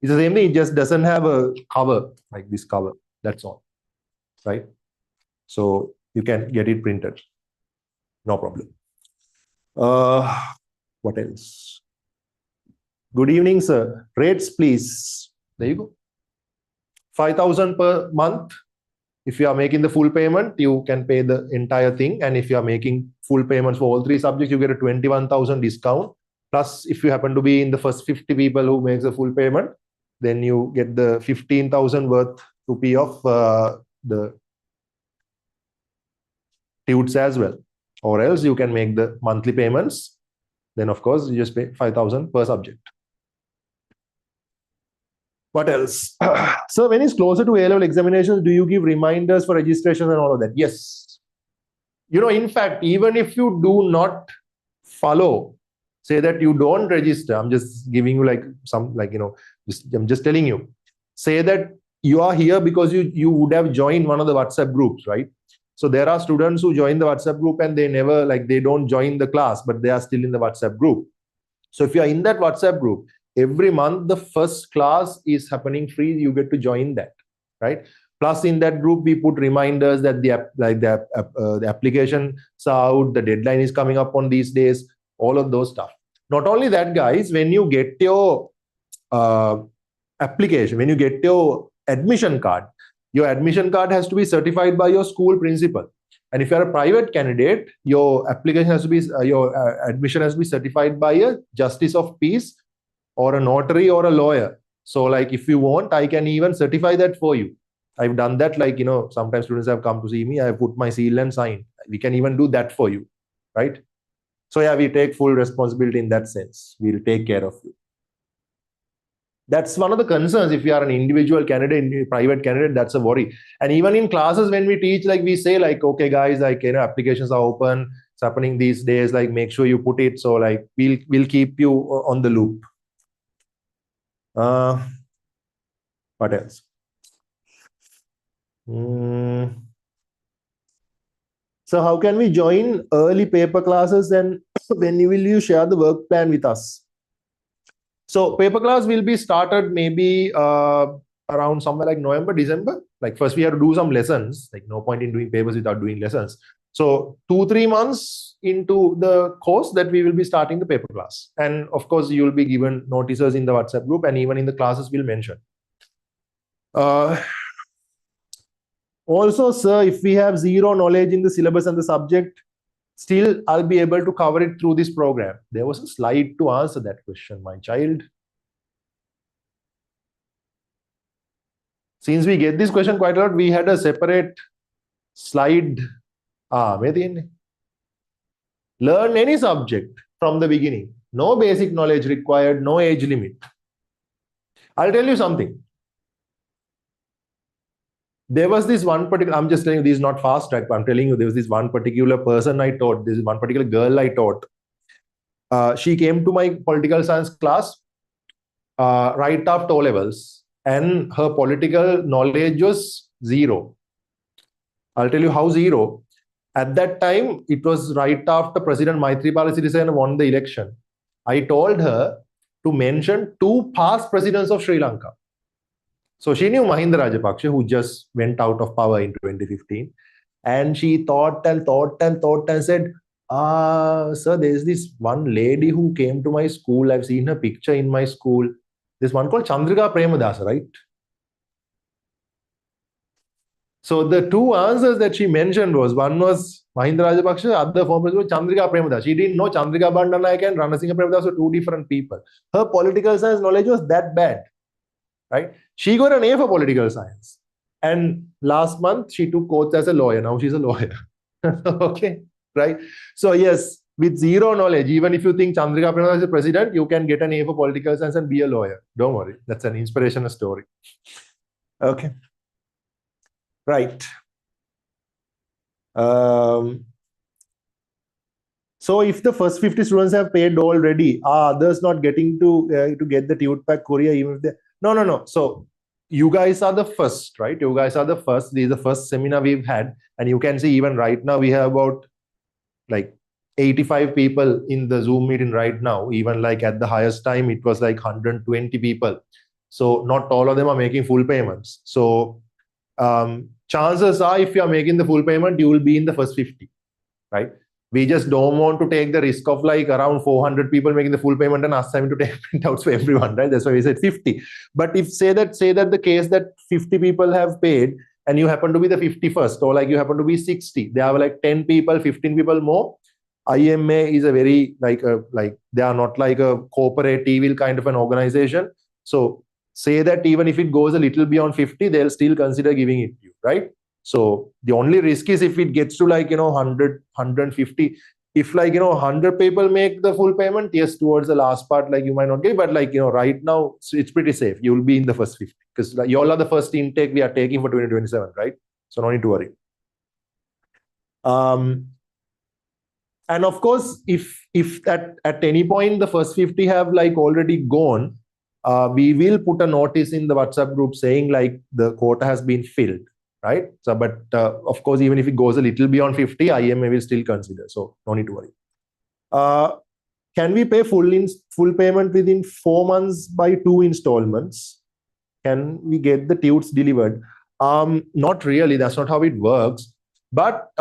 It's the same thing. It just doesn't have a cover like this cover. That's all. Right? So you can get it printed. No problem. What else? Good evening, sir. Rates, please. There you go. 5,000 per month. If you are making the full payment, you can pay the entire thing. And if you are making full payments for all 3 subjects, you get a 21,000 discount. Plus, if you happen to be in the first 50 people who makes a full payment, then you get the 15,000 worth rupee of the tutes as well. Or else you can make the monthly payments. Then, of course, you just pay 5,000 per subject. What else? So when it's closer to A-level examinations, do you give reminders for registration and all of that? Yes. In fact, even if you do not follow, say that you don't register, I'm just giving you I'm just telling you, say that you are here because you would have joined one of the WhatsApp groups, right? So there are students who join the WhatsApp group and they don't join the class, but they are still in the WhatsApp group. So if you are in that WhatsApp group, every month the first class is happening free. You get to join that, right? Plus in that group we put reminders that the applications are out, the deadline is coming up on these days, all of those stuff. Not only that, guys, when you get your application, when you get your admission card has to be certified by your school principal. And if you're a private candidate, your application has to be your admission has to be certified by a justice of peace or a notary or a lawyer. So if you want, I can even certify that for you. I've done that. Sometimes students have come to see me. I have put my seal and sign. We can even do that for you, right? So yeah, we take full responsibility in that sense. We'll take care of you. That's one of the concerns. If you are an individual candidate, private candidate, that's a worry. And even in classes, when we teach, we say okay, guys, applications are open. It's happening these days. Make sure you put it. So we'll keep you on the loop. What else? So how can we join early paper classes, and when will you share the work plan with us? So paper class will be started maybe around somewhere like November, December. First we have to do some lessons. No point in doing papers without doing lessons. So 2-3 months into the course that we will be starting the paper class. And of course, you will be given notices in the WhatsApp group, and even in the classes we'll mention. Also, sir, if we have zero knowledge in the syllabus and the subject, still I'll be able to cover it through this program. There was a slide to answer that question, my child. Since we get this question quite a lot, we had a separate slide. Learn any subject. from the beginning. No basic knowledge required, no age limit. I'll tell you something. There was this one particular, I'm just telling you, this is not fast track, but I'm telling you, there was this one particular person I taught, this is one particular girl I taught. She came to my political science class right after O levels, and her political knowledge was zero. I'll tell you how zero. At that time, it was right after President Maithripala Sirisena won the election. I told her to mention 2 past presidents of Sri Lanka. So she knew Mahinda Rajapaksa, who just went out of power in 2015. And she thought and thought and thought and said, sir, there's this one lady who came to my school. I've seen her picture in my school. There's one called Chandrika Premadasa, right? So the 2 answers that she mentioned was, one was Mahinda Rajapaksa, other former was Chandrika Premadasa. She didn't know Chandrika Bandanayake and Ranasinghe Premadasa were 2 different people. Her political science knowledge was that bad, right? She got an A for political science. And last month, she took course as a lawyer. Now she's a lawyer. Okay, right? So yes, with zero knowledge, even if you think Chandrika Premadasa is a president, you can get an A for political science and be a lawyer. Don't worry. That's an inspirational story. Okay. Right. So if the first 50 students have paid already, are others not getting to get the tute pack courier even if they... No. So you guys are the first, right? You guys are the first. This is the first seminar we've had. And you can see even right now, we have about like 85 people in the Zoom meeting right now. Even like at the highest time, it was like 120 people. So not all of them are making full payments. So chances are, if you are making the full payment, you will be in the first 50, right? We just don't want to take the risk of like around 400 people making the full payment and ask them to take printouts for everyone, right? That's why we said 50. But if say that the case that 50 people have paid and you happen to be the 51st, or like you happen to be 60, there are like 10 people, 15 people more. IMA is a very like they are not like a corporate evil kind of an organization. So say that even if it goes a little beyond 50, they'll still consider giving it to you, right? So the only risk is if it gets to like, 100, 150, if like, 100 people make the full payment, yes, towards the last part, like you might not get, but like, right now it's pretty safe. You will be in the first 50 because like, you all are the first intake we are taking for 2027, right? So no need to worry. And of course, if at any point the first 50 have like already gone, we will put a notice in the WhatsApp group saying like the quota has been filled, right? So, but of course, even if it goes a little beyond 50, IMA will still consider. So no need to worry. Can we pay full payment within 4 months by 2 installments? Can we get the tutes delivered? Not really. That's not how it works. But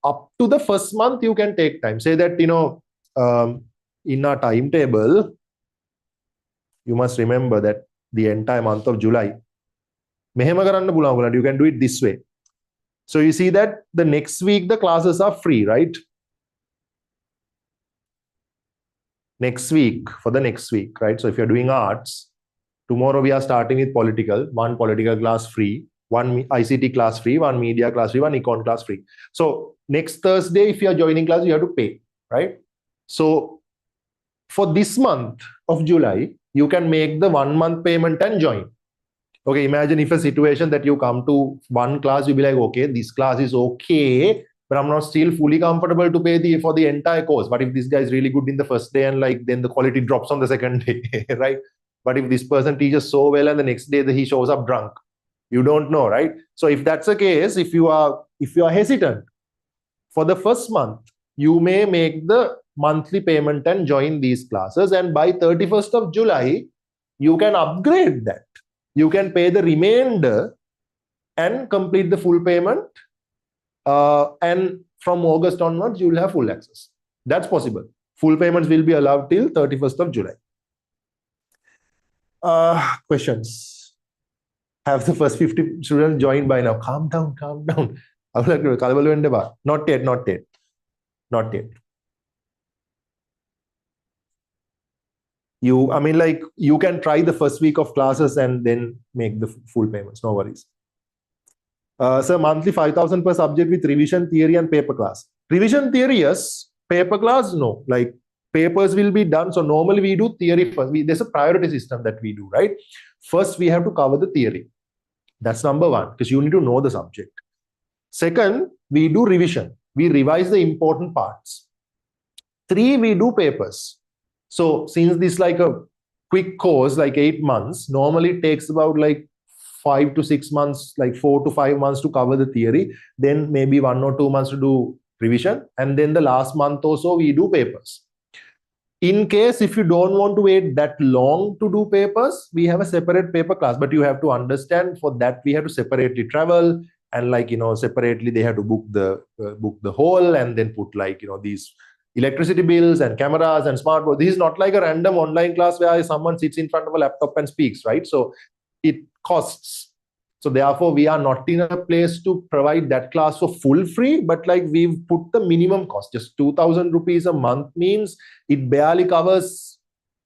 up to the first month, you can take time. Say that, in our timetable, you must remember that the entire month of July, you can do it this way. So you see that the next week, the classes are free, right? Next week, for the next week, right? So if you're doing arts, tomorrow we are starting with political, 1 political class free, 1 ICT class free, 1 media class free, 1 econ class free. So next Thursday, if you are joining class, you have to pay, right? So for this month of July, you can make the 1 month payment and join. Okay, imagine if a situation that you come to 1 class, you'll be like, okay, this class is okay, but I'm not still fully comfortable to pay for the entire course. But if this guy is really good in the first day and like then the quality drops on the second day, right? But if this person teaches so well and the next day he shows up drunk, you don't know, right? So if that's the case, if you are hesitant for the first month, you may make the monthly payment and join these classes. And by 31st of July, you can upgrade that. You can pay the remainder and complete the full payment. And from August onwards, you will have full access. That's possible. Full payments will be allowed till 31st of July. Questions? Have the first 50 students joined by now? Calm down. Not yet. You can try the first week of classes and then make the full payments. No worries. Sir, monthly 5,000 per subject with revision theory and paper class. Revision theory, yes. Paper class, no. Like papers will be done. So normally we do theory first. There's a priority system that we do, right? First, we have to cover the theory. That's number one, because you need to know the subject. Second, we do revision. We revise the important parts. 3, we do papers. So since this is like a quick course, like 8 months, normally it takes about like 5 to 6 months, like 4 to 5 months to cover the theory. Then maybe 1 or 2 months to do revision. And then the last month or so, we do papers. In case if you don't want to wait that long to do papers, we have a separate paper class, but you have to understand for that we have to separately travel, and like, you know, separately they have to book the hall and then put like, you know, these electricity bills and cameras and smartboard. This is not like a random online class where someone sits in front of a laptop and speaks, right? So it costs. So therefore, we are not in a place to provide that class for full free, but like we've put the minimum cost. Just 2,000 rupees a month means it barely covers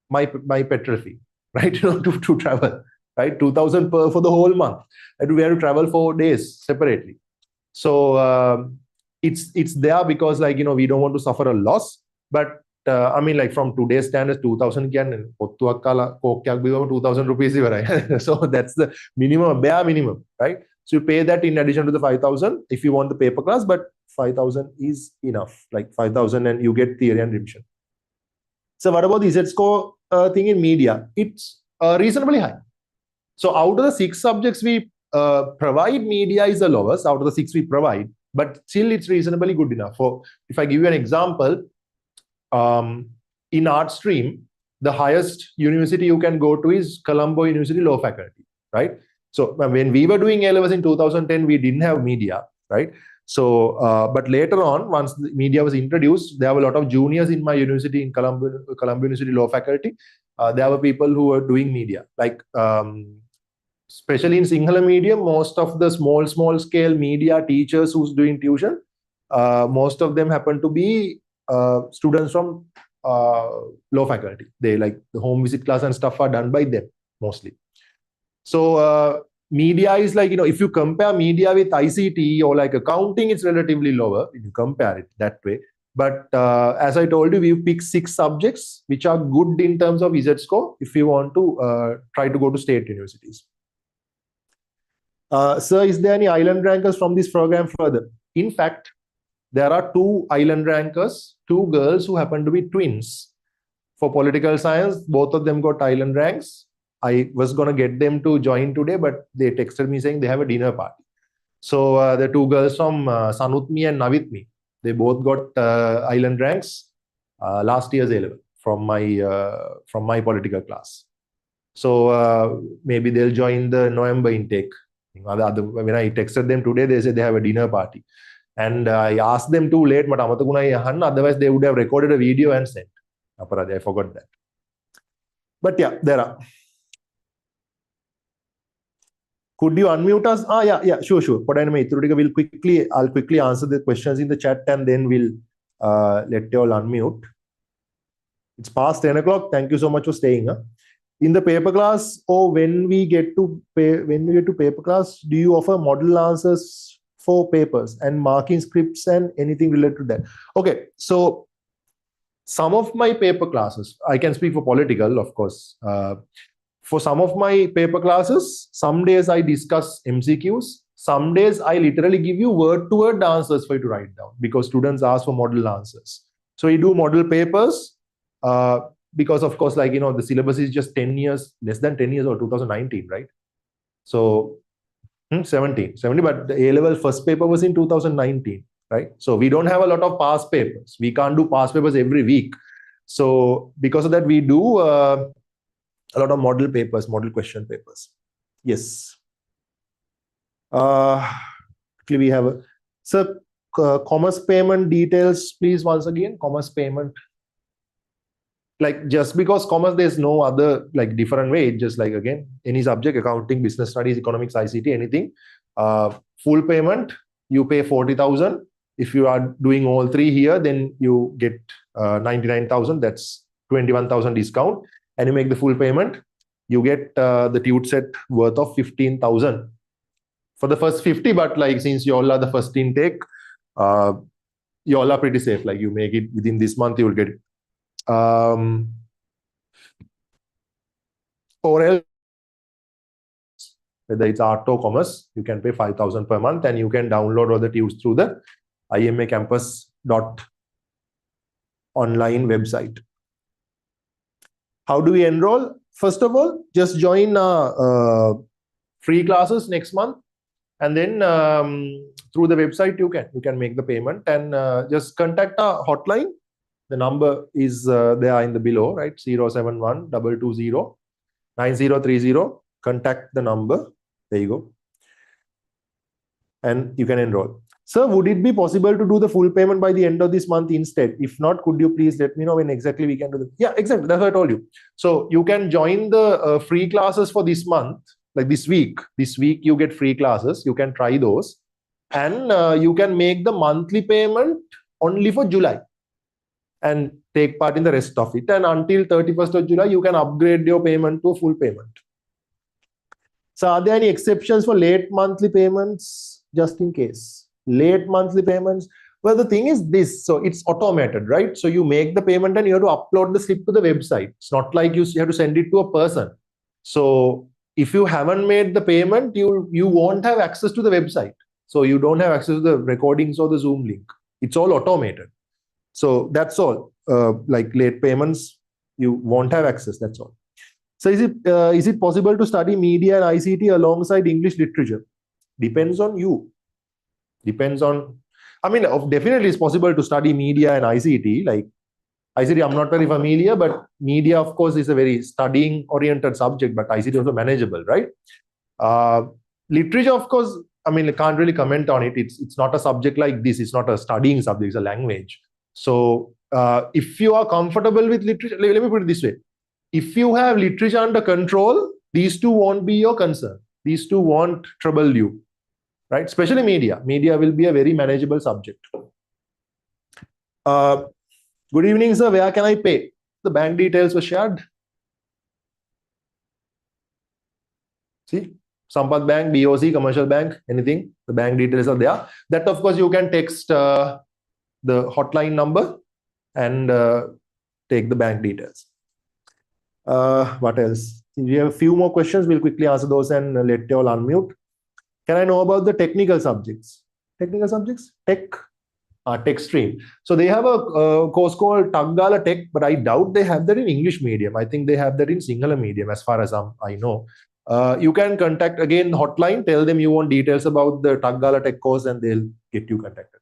my petrol fee, right? You know, to travel, right? 2,000 per for the whole month. And we have to travel 4 days separately. So it's there because, like, you know, we don't want to suffer a loss. But I mean, like from today's standards, 2,000 can 2,000 rupees. So that's the minimum, bare minimum, right? So you pay that in addition to the 5,000 if you want the paper class, but 5,000 is enough, like 5,000, and you get theory and revision. So what about the Z score thing in media? It's reasonably high. So out of the 6 subjects we provide, media is the lowest out of the 6 we provide, but still it's reasonably good enough. For if I give you an example, in art stream, the highest university you can go to is Colombo University Law Faculty, right? So when we were doing A-levels in 2010, we didn't have media, right? So, but later on, once the media was introduced, there were a lot of juniors in my university, in Colombo University Law Faculty. There were people who were doing media, like especially in Sinhala medium, most of the small scale media teachers who's doing tuition, most of them happen to be students from law faculty. They, like, the home visit class and stuff are done by them mostly. So media is like, you know, if you compare media with ICT or like accounting, it's relatively lower if you compare it that way. But as I told you, we pick 6 subjects which are good in terms of Z score if you want to try to go to state universities. Sir, is there any island rankers from this program further? In fact, there are 2 island rankers, 2 girls who happen to be twins. For political science, both of them got island ranks. I was going to get them to join today, but they texted me saying they have a dinner party. So the 2 girls from Sanutmi and Navitmi, they both got island ranks last year's A-level from my political class. So maybe they'll join the November intake. When I texted them today, they said they have a dinner party. And I asked them too late, but otherwise they would have recorded a video and sent. I forgot that. But yeah, there are. Could you unmute us? Yeah, sure. I'll quickly answer the questions in the chat, and then we'll let you all unmute. It's past 10 o'clock. Thank you so much for staying. In the paper class, or when we get to paper class, do you offer model answers for papers and marking scripts and anything related to that? Okay, so some of my paper classes, I can speak for political, of course. For some of my paper classes, some days I discuss MCQs, some days I literally give you word-to-word answers for you to write down because students ask for model answers. So we do model papers because, of course, like, you know, the syllabus is just 10 years, less than 10 years, or 2019, right? So 17, but the A-level first paper was in 2019, right? So we don't have a lot of past papers. We can't do past papers every week. So because of that, we do a lot of model papers, model question papers. Yes. We have sir, commerce payment details, please, once again. Commerce payment. Like, just because commerce, there's no other like different way. Just like, again, any subject, accounting, business studies, economics, ICT, anything. Full payment, you pay 40,000. If you are doing all 3 here, then you get 99,000. That's 21,000 discount, and you make the full payment. You get the tute set worth of 15,000 for the first 50. But like, since you all are the first intake, you all are pretty safe. Like, you make it within this month, you will get it. Or else, whether it's art or commerce, you can pay 5,000 per month and you can download all the tunes through the imacampus.online website. How do we enroll? First of all, just join free classes next month, and then through the website you can make the payment, and just contact our hotline. The number is there in the below, right? 071 220 9030. Contact the number. There you go. And you can enroll. Sir, would it be possible to do the full payment by the end of this month instead? If not, could you please let me know when exactly we can do that? Yeah, exactly. That's what I told you. So you can join the free classes for this month, like this week. This week you get free classes. You can try those. And you can make the monthly payment only for July and take part in the rest of it. And until 31st of July, you can upgrade your payment to a full payment. So are there any exceptions for late monthly payments, just in case? Late monthly payments? Well, the thing is this, so it's automated, right? So you make the payment and you have to upload the slip to the website. It's not like you have to send it to a person. So if you haven't made the payment, you won't have access to the website. So you don't have access to the recordings or the Zoom link. It's all automated. So that's all. Like late payments, you won't have access, that's all. So is it possible to study media and ICT alongside English literature? Depends on you. Depends on, I mean, definitely it's possible to study media and ICT. Like ICT, I'm not very familiar, but media, of course, is a very studying-oriented subject, but ICT is also manageable, right? Literature, of course, I mean, I can't really comment on it. It's not a subject like this. It's not a studying subject. It's a language. So if you are comfortable with literature, let me put it this way. If you have literature under control, these two won't be your concern. These two won't trouble you, right? Especially media. Media will be a very manageable subject. Good evening, sir. Where can I pay? The bank details were shared. See, Sampath Bank, BOC, Commercial Bank, anything. The bank details are there. That, of course, you can text the hotline number and take the bank details. What else? We have a few more questions. We'll quickly answer those and let you all unmute. Can I know about the technical subjects? Technical subjects? Tech stream. So they have a course called Taggala Tech, but I doubt they have that in English medium. I think they have that in Sinhala medium, as far as I know. You can contact again hotline, tell them you want details about the Taggala Tech course, and they'll get you contacted.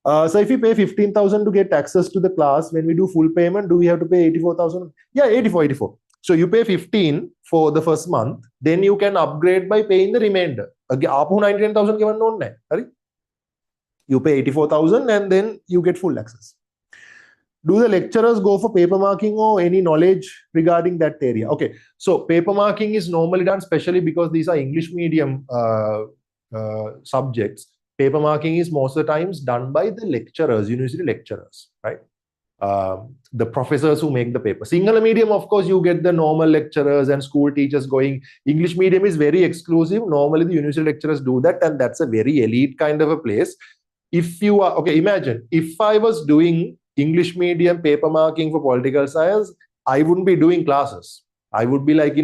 So if you pay 15,000 to get access to the class, when we do full payment, do we have to pay 84,000? Yeah, 84. So you pay 15 for the first month, then you can upgrade by paying the remainder. Again, 99,000 you pay 84,000 and then you get full access. Do the lecturers go for paper marking or any knowledge regarding that area? Okay, so paper marking is normally done, especially because these are English medium subjects. Paper marking is most of the times done by the lecturers, university lecturers, right? The professors who make the paper. Sinhala medium, of course, you get the normal lecturers and school teachers going. English medium is very exclusive. Normally, the university lecturers do that, and that's a very elite kind of a place. If you are, okay, imagine if I was doing English medium paper marking for political science, I wouldn't be doing classes. I would be like,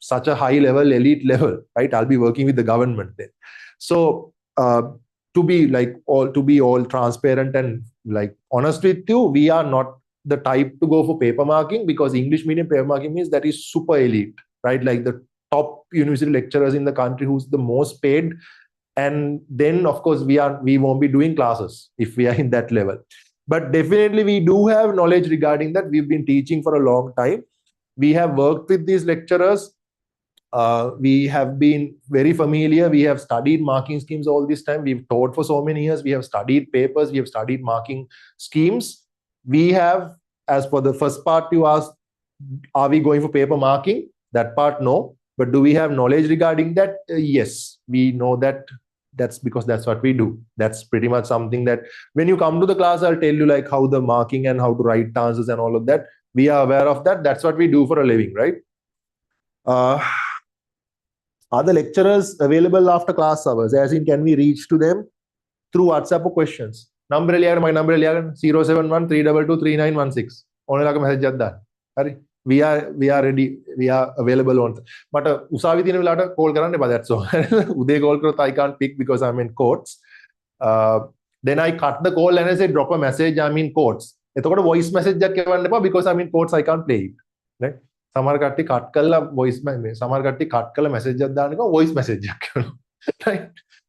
such a high level, elite level, right? I'll be working with the government then. So, to be all transparent and like honest with you, we are not the type to go for paper marking, because English medium paper marking means that is super elite, right? Like the top university lecturers in the country who's the most paid. And then of course we won't be doing classes if we are in that level. But definitely we do have knowledge regarding that. We've been teaching for a long time. We have worked with these lecturers. We have been very familiar. We have studied marking schemes all this time. We've taught for so many years. We have studied papers. We have studied marking schemes. We have, as for the first part you asked, are we going for paper marking? That part, no. But do we have knowledge regarding that? Yes, we know that. That's because that's what we do. That's pretty much something that when you come to the class, I'll tell you like how the marking and how to write answers and all of that. We are aware of that. That's what we do for a living, right? Are the lecturers available after class hours? As in, can we reach to them through WhatsApp or questions? Number my number 071 322 3916. ඕනලක message එකක් දාන්න. හරි. We are ready. We are available on. මට උසාවි තියෙන වෙලාවට call කරන්න එපා. That's all. උදේ call කරොත් I can't pick because I'm in courts. Then I cut the call and I say drop a message. I'm in courts. එතකොට voice message එකක් එවන්න එපා because I'm in courts. I can't play it. Right? සමහර කට්ටිය cut කරලා voice සමහර කට්ටිය cut කරලා message එකක් දාන්න එක voice message එකක් කරනවා. Right?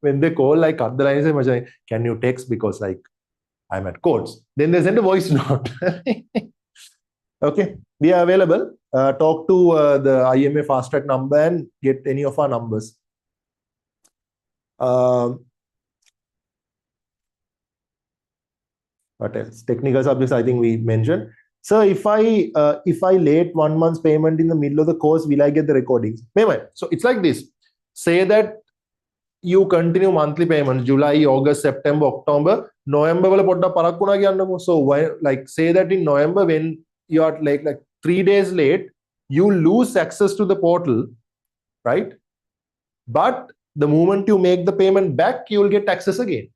When they call, like cut the line and say, "Machan, can you text because like I'm at courts?" Then they send a voice note. Okay, we are available. Talk to the IMA fast track number and get any of our numbers. What else? Technical subjects, I think we mentioned. So if I late 1 month's payment in the middle of the course, will I get the recordings? Payment. So it's like this. Say that you continue monthly payments, July, August, September, October, November. So like say that in November, when you are like 3 days late, you lose access to the portal, right? But the moment you make the payment back, you will get access again.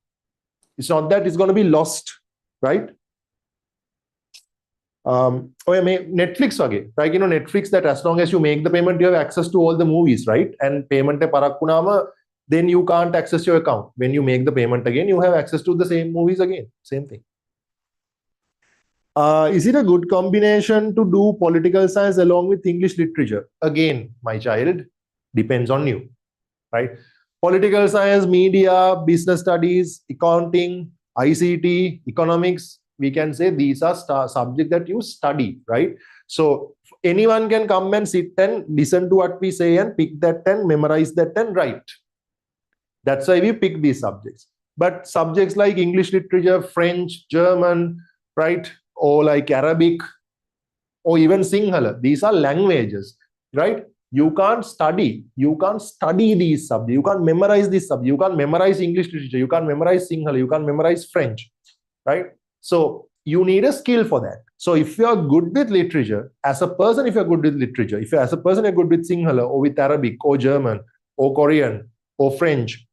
It's not that it's going to be lost, right? Netflix again, like Netflix, that as long as you make the payment, you have access to all the movies, right? And payment parakkunama, then you can't access your account. When you make the payment again, you have access to the same movies again. Same thing. Is it a good combination to do political science along with English literature? Again, my child, depends on you, right? Political science, media, business studies, accounting, ICT, economics, we can say these are subjects that you study, right? So anyone can come and sit and listen to what we say and pick that and memorize that and write. That's why we pick these subjects. But subjects like English literature, French, German, right? Or like Arabic, or even Sinhala, these are languages, right? You can't study these subjects. You can't memorize these subjects. You can't memorize English literature. You can't memorize Sinhala. You can't memorize French, right? So you need a skill for that. So if you are good with literature, as a person, if you're good with literature, if as a person you're good with Sinhala or with Arabic or German or Korean or French,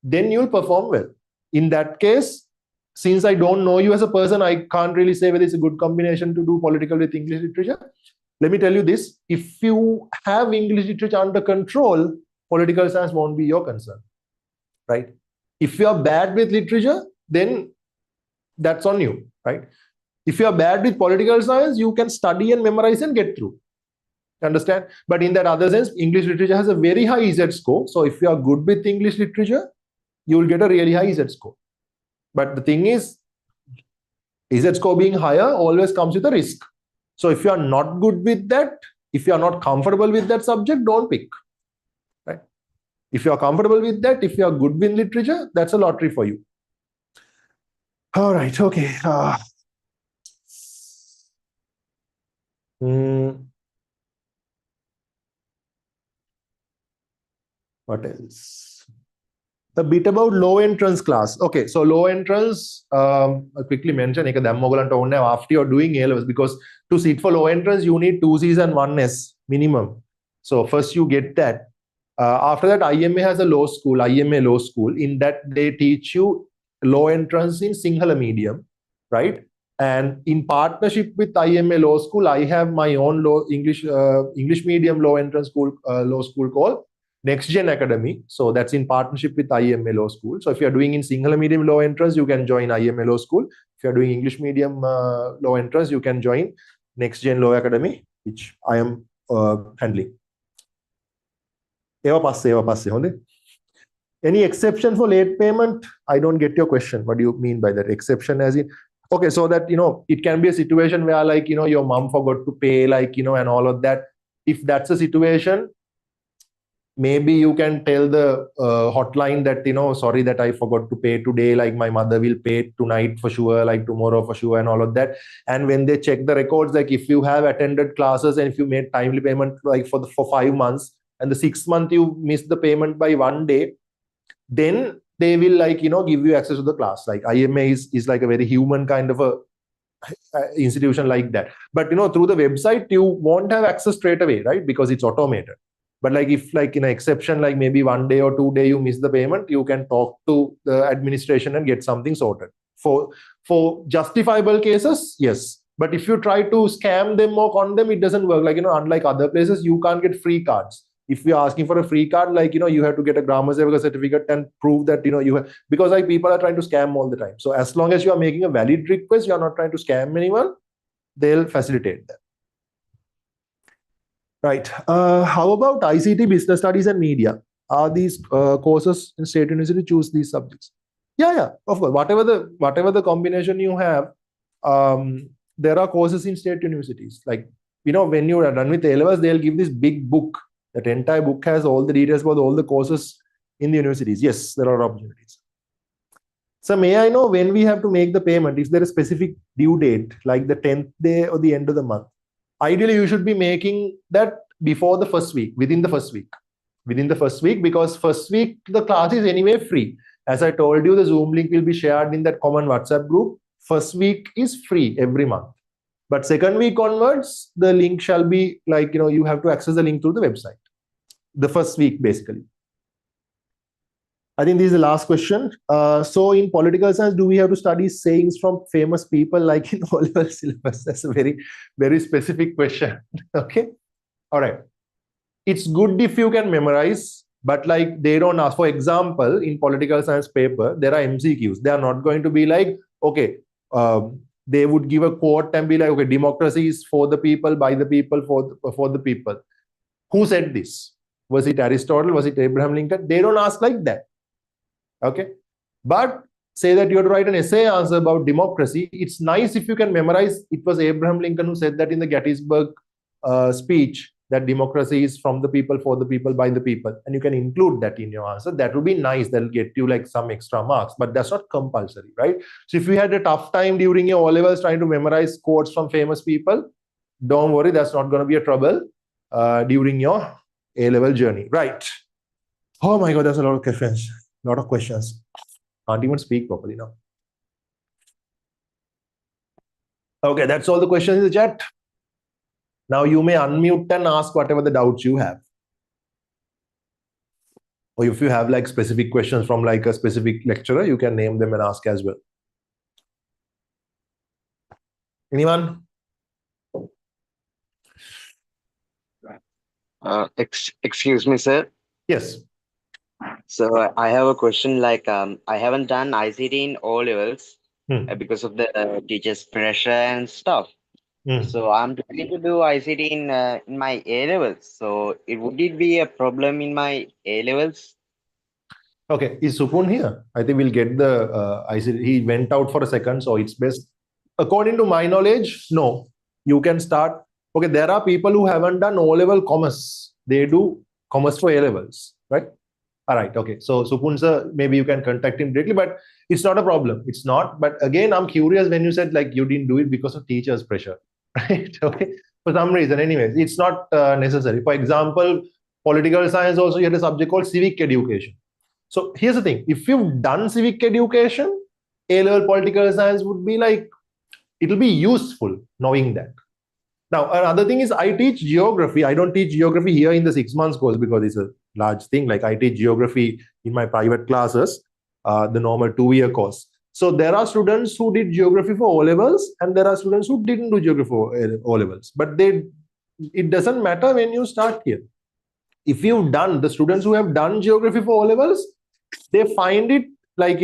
then you'll perform well. In that case, since I don't know you as a person, I can't really say whether it's a good combination to do political with English literature. Let me tell you this, if you have English literature under control, political science won't be your concern, right? If you're bad with literature, then that's on you, right? If you're bad with political science, you can study and memorize and get through. Understand? But in that other sense, English literature has a very high Z score. So if you are good with English literature, you will get a really high Z score. But the thing is, Z score being higher always comes with a risk. So if you are not good with that, if you are not comfortable with that subject, don't pick, right? If you are comfortable with that, if you are good with literature, that's a lottery for you. All right, okay. What else? A bit about low entrance class. Okay, so low entrance, I'll quickly mention after you're doing A levels, because to sit for low entrance, you need 2 Cs and 1 S minimum. So first you get that. After that, IMA has a law school, IMA law school. In that, they teach you low entrance in Sinhala medium, right? And in partnership with IMA law school, I have my own English medium law entrance school, law school called Next Gen Academy. So that's in partnership with IMA Law School. So if you're doing in Sinhala medium law entrance, you can join IMA Law School. If you're doing English medium law entrance, you can join Next Gen Law Academy, which I am handling. Any exception for late payment? I don't get your question. What do you mean by that? Exception as in, okay, so that, it can be a situation where like, your mom forgot to pay, like, and all of that. If that's a situation, maybe you can tell the hotline that, sorry that I forgot to pay today, like my mother will pay tonight for sure, like tomorrow for sure and all of that. And when they check the records, like if you have attended classes and if you made timely payment like for 5 months and the 6th month you missed the payment by 1 day, then they will like, give you access to the class. Like IMA is like a very human kind of a institution like that. But, through the website, you won't have access straight away, right? Because it's automated. But like if like in an exception, like maybe 1 day or 2 days you miss the payment, you can talk to the administration and get something sorted. For justifiable cases, yes. But if you try to scam them or con them, it doesn't work. Like, unlike other places, you can't get free cards. If you're asking for a free card, like, you have to get a grammar Sevaka certificate and prove that, you have, because like people are trying to scam all the time. So as long as you are making a valid request, you are not trying to scam anyone, they'll facilitate that. Right. How about ICT, business studies, and media? Are these courses in State University choose these subjects? Yeah, of course. Whatever the combination you have, there are courses in State universities. Like, when you are done with A-levels, they'll give this big book. That entire book has all the details about all the courses in the universities. Yes, there are opportunities. So may I know when we have to make the payment? Is there a specific due date, like the 10th day or the end of the month? Ideally, you should be making that before the first week, within the first week. Because first week, the class is anyway free. As I told you, the Zoom link will be shared in that common WhatsApp group. First week is free every month. But second week onwards, the link shall be like, you have to access the link through the website. The first week, basically. I think this is the last question. So in political science, do we have to study sayings from famous people like in all-level syllabus? That's a very, very specific question. Okay. All right. It's good if you can memorize, but like they don't ask. For example, in political science paper, there are MCQs. They are not going to be like, okay, they would give a quote and be like, okay, democracy is for the people, by the people, for the people. Who said this? Was it Aristotle? Was it Abraham Lincoln? They don't ask like that. Okay. But say that you have to write an essay answer about democracy. It's nice if you can memorize. It was Abraham Lincoln who said that in the Gettysburg speech, that democracy is from the people, for the people, by the people. And you can include that in your answer. That would be nice. That'll get you like some extra marks, but that's not compulsory, right? So if you had a tough time during your O-levels trying to memorize quotes from famous people, don't worry, that's not going to be a trouble during your A-level journey, right? Oh my God, there's a lot of questions. Can't even speak properly now. Okay, that's all the questions in the chat. Now you may unmute and ask whatever the doubts you have. Or if you have like specific questions from like a specific lecturer, you can name them and ask as well. Anyone? Excuse me, sir. Yes. So I have a question. Like, I haven't done ICT in O levels because of the teachers' pressure and stuff. So I'm planning to do ICT in my A levels. So would it be a problem in my A levels? Okay, is Supun here? I think we'll get the ICT. He went out for a second, so it's best. According to my knowledge, no. You can start. Okay, there are people who haven't done O-level commerce. They do commerce for A-levels, right? All right, okay. So Supun sir, maybe you can contact him directly, but it's not a problem. It's not. But again, I'm curious when you said like you didn't do it because of teachers' pressure, right? Okay, for some reason. Anyways, it's not necessary. For example, political science also you had a subject called civic education. So here's the thing: if you've done civic education, A-level political science would be like, it'll be useful knowing that. Now, another thing is I teach geography. I don't teach geography here in the 6 months course because it's a large thing. Like I teach geography in my private classes, the normal 2-year course. So there are students who did geography for O-levels and there are students who didn't do geography for O-levels. But it doesn't matter when you start here. If you've done, the students who have done geography for O-levels, they find it like,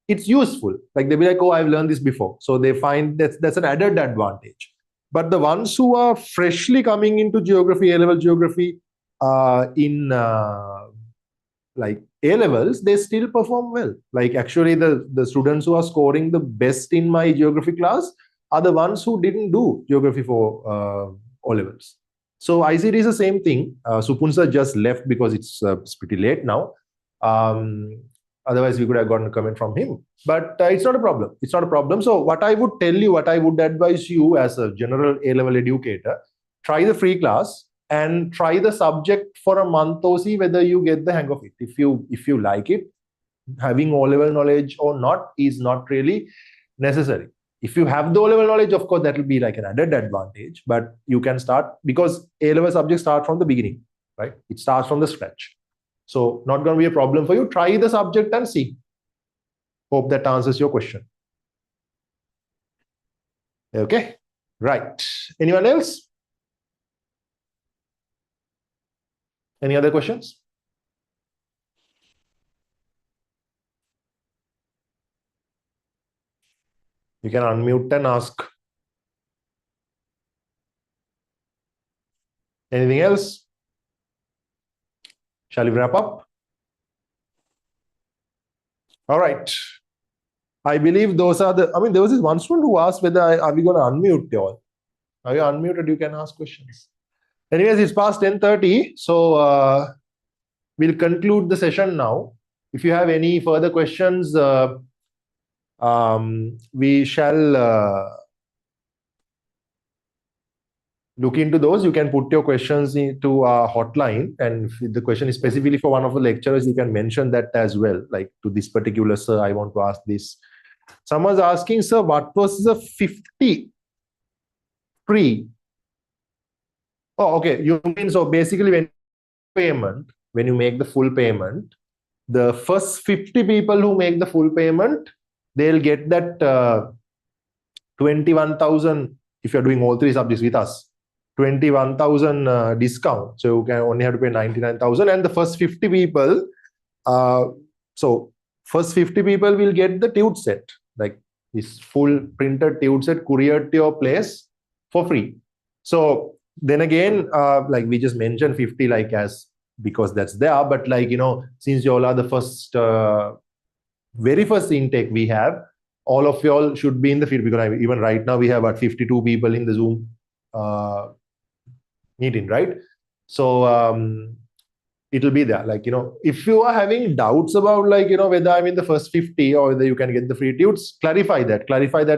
it's useful. Like they'll be like, oh, I've learned this before. So they find that's an added advantage. But the ones who are freshly coming into geography, A-level geography, in like A-levels, they still perform well. Like actually the students who are scoring the best in my geography class are the ones who didn't do geography for O-levels. So ICT is the same thing. Supun sir just left because it's pretty late now. Otherwise, we could have gotten a comment from him. But it's not a problem. It's not a problem. So what I would tell you, what I would advise you as a general A-level educator, try the free class and try the subject for a month or see whether you get the hang of it. If you like it, having O-level knowledge or not is not really necessary. If you have the O-level knowledge, of course, that will be like an added advantage. But you can start because A-level subjects start from the beginning, right? It starts from the scratch. So not going to be a problem for you. Try the subject and see. Hope that answers your question. Okay. Right. Anyone else? Any other questions? You can unmute and ask. Anything else? Shall we wrap up? All right. I believe those are the, there was this one student who asked whether are we going to unmute you all. Are you unmuted? You can ask questions. Anyways, it's past 10:30. So we'll conclude the session now. If you have any further questions, we shall look into those. You can put your questions into our hotline, and if the question is specifically for one of the lecturers, you can mention that as well, like to this particular sir, I want to ask this. Someone's asking, sir, what was the 50 free? Oh, okay. You mean, so basically when you make the full payment, the first 50 people who make the full payment, they'll get that 21,000 if you're doing all three subjects with us. 21,000 discount. So you can only have to pay 99,000. And the first 50 people, first 50 people will get the tute set, like this full printed tute set couriered to your place for free. So then again, like we just mentioned 50 like as because that's there, but like, since you all are the first, very first intake we have, all of y'all should be in the field, because even right now we have about 52 people in the Zoom meeting, right? So it'll be there. Like, if you are having doubts about like, whether I'm in the first 50 or whether you can get the free tutes, clarify that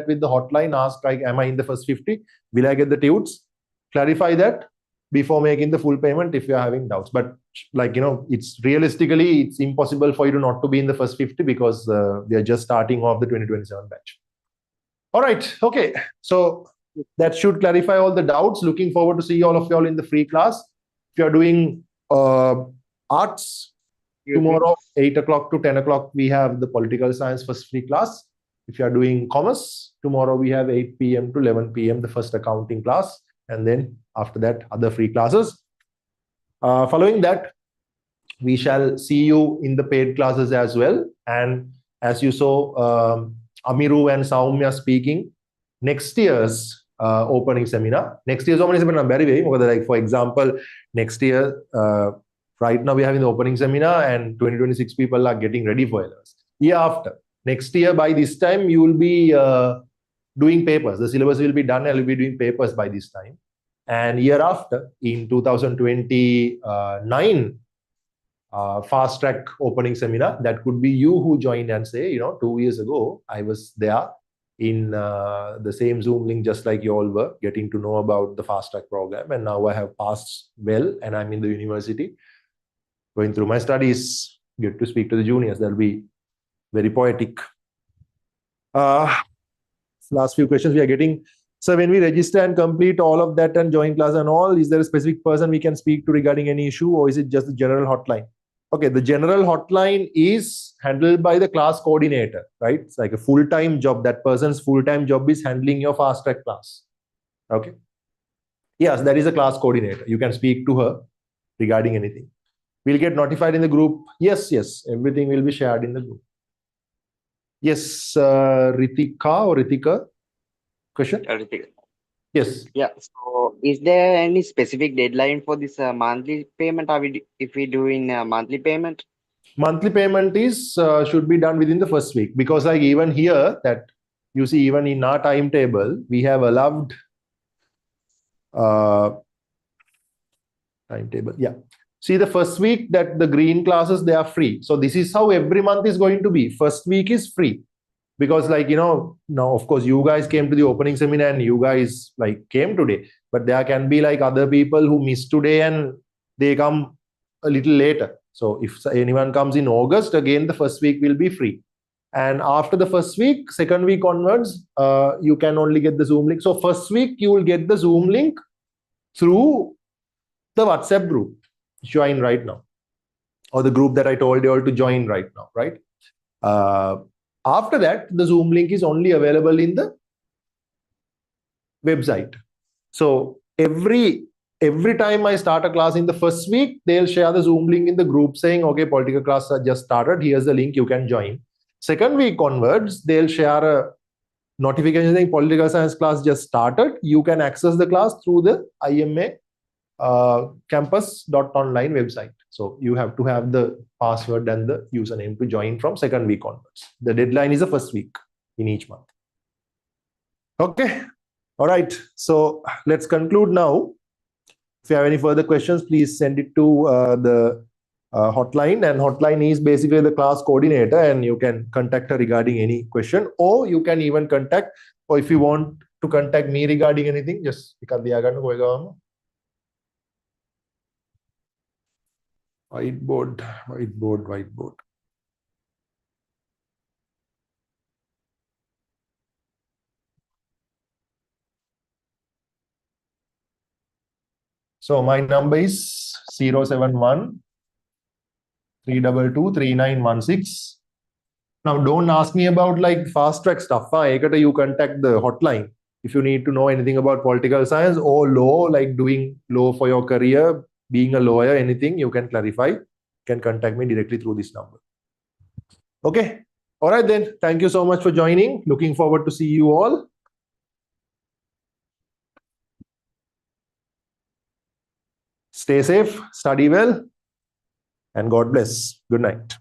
with the hotline. Ask like, am I in the first 50? Will I get the tutes? Clarify that before making the full payment if you're having doubts. But like, it's realistically, it's impossible for you to not to be in the first 50 because we are just starting off the 2027 batch. All right. Okay. So that should clarify all the doubts. Looking forward to see all of y'all in the free class. If you're doing arts, tomorrow 8 o'clock to 10 o'clock, we have the political science first free class. If you are doing commerce, tomorrow we have 8 p.m. to 11 p.m. the first accounting class. And then after that, other free classes. Following that, we shall see you in the paid classes as well. And as you saw, Amiru and Saumya speaking, next year's opening seminar. Next year's opening seminar, very, very, like for example, next year, right now we're having the opening seminar and 2026 people are getting ready for LS. Year after, next year by this time, you will be doing papers. The syllabus will be done and you'll be doing papers by this time. And year after, in 2029, fast track opening seminar, that could be you who joined and say, 2 years ago, I was there in the same Zoom link, just like you all were, getting to know about the fast track program. And now I have passed well and I'm in the university, going through my studies, get to speak to the juniors. That'll be very poetic. Last few questions we are getting. So when we register and complete all of that and join class and all, is there a specific person we can speak to regarding any issue, or is it just the general hotline? Okay, the general hotline is handled by the class coordinator, right? It's like a full-time job. That person's full-time job is handling your fast track class. Okay. Yes, that is a class coordinator. You can speak to her regarding anything. We'll get notified in the group. Yes, everything will be shared in the group. Yes, Ritika or Ritika, question? Ritika. Yes. Yeah. So, is there any specific deadline for this monthly payment? If we do in monthly payment? Monthly payment is should be done within the first week, because like even here that you see, even in our timetable, we have allowed timetable. Yeah. See, the first week that the green classes, they are free. So this is how every month is going to be. First week is free. Because like, now, of course, you guys came to the opening seminar and you guys like came today. But there can be like other people who missed today and they come a little later. So if anyone comes in August, again, the first week will be free. And after the first week, second week onwards, you can only get the Zoom link. So first week, you will get the Zoom link through the WhatsApp group which you are in right now, or the group that I told you all to join right now, right? After that, the Zoom link is only available in the website. So every time I start a class in the first week, they'll share the Zoom link in the group saying, okay, political class has just started. Here's the link, you can join. Second week onwards, they'll share a notification saying political science class just started. You can access the class through the IMA campus.online website. So you have to have the password and the username to join from second week onwards. The deadline is the first week in each month. Okay. All right. So let's conclude now. If you have any further questions, please send it to the hotline, and hotline is basically the class coordinator, and you can contact her regarding any question, or you can even contact, or if you want to contact me regarding anything, just whiteboard. So my number is 071 322 3916. Now, don't ask me about like fast track stuff. You contact the hotline if you need to know anything about political science or law, like doing law for your career, being a lawyer, anything you can clarify. You can contact me directly through this number. Okay. All right then. Thank you so much for joining. Looking forward to see you all. Stay safe, study well, and God bless. Good night.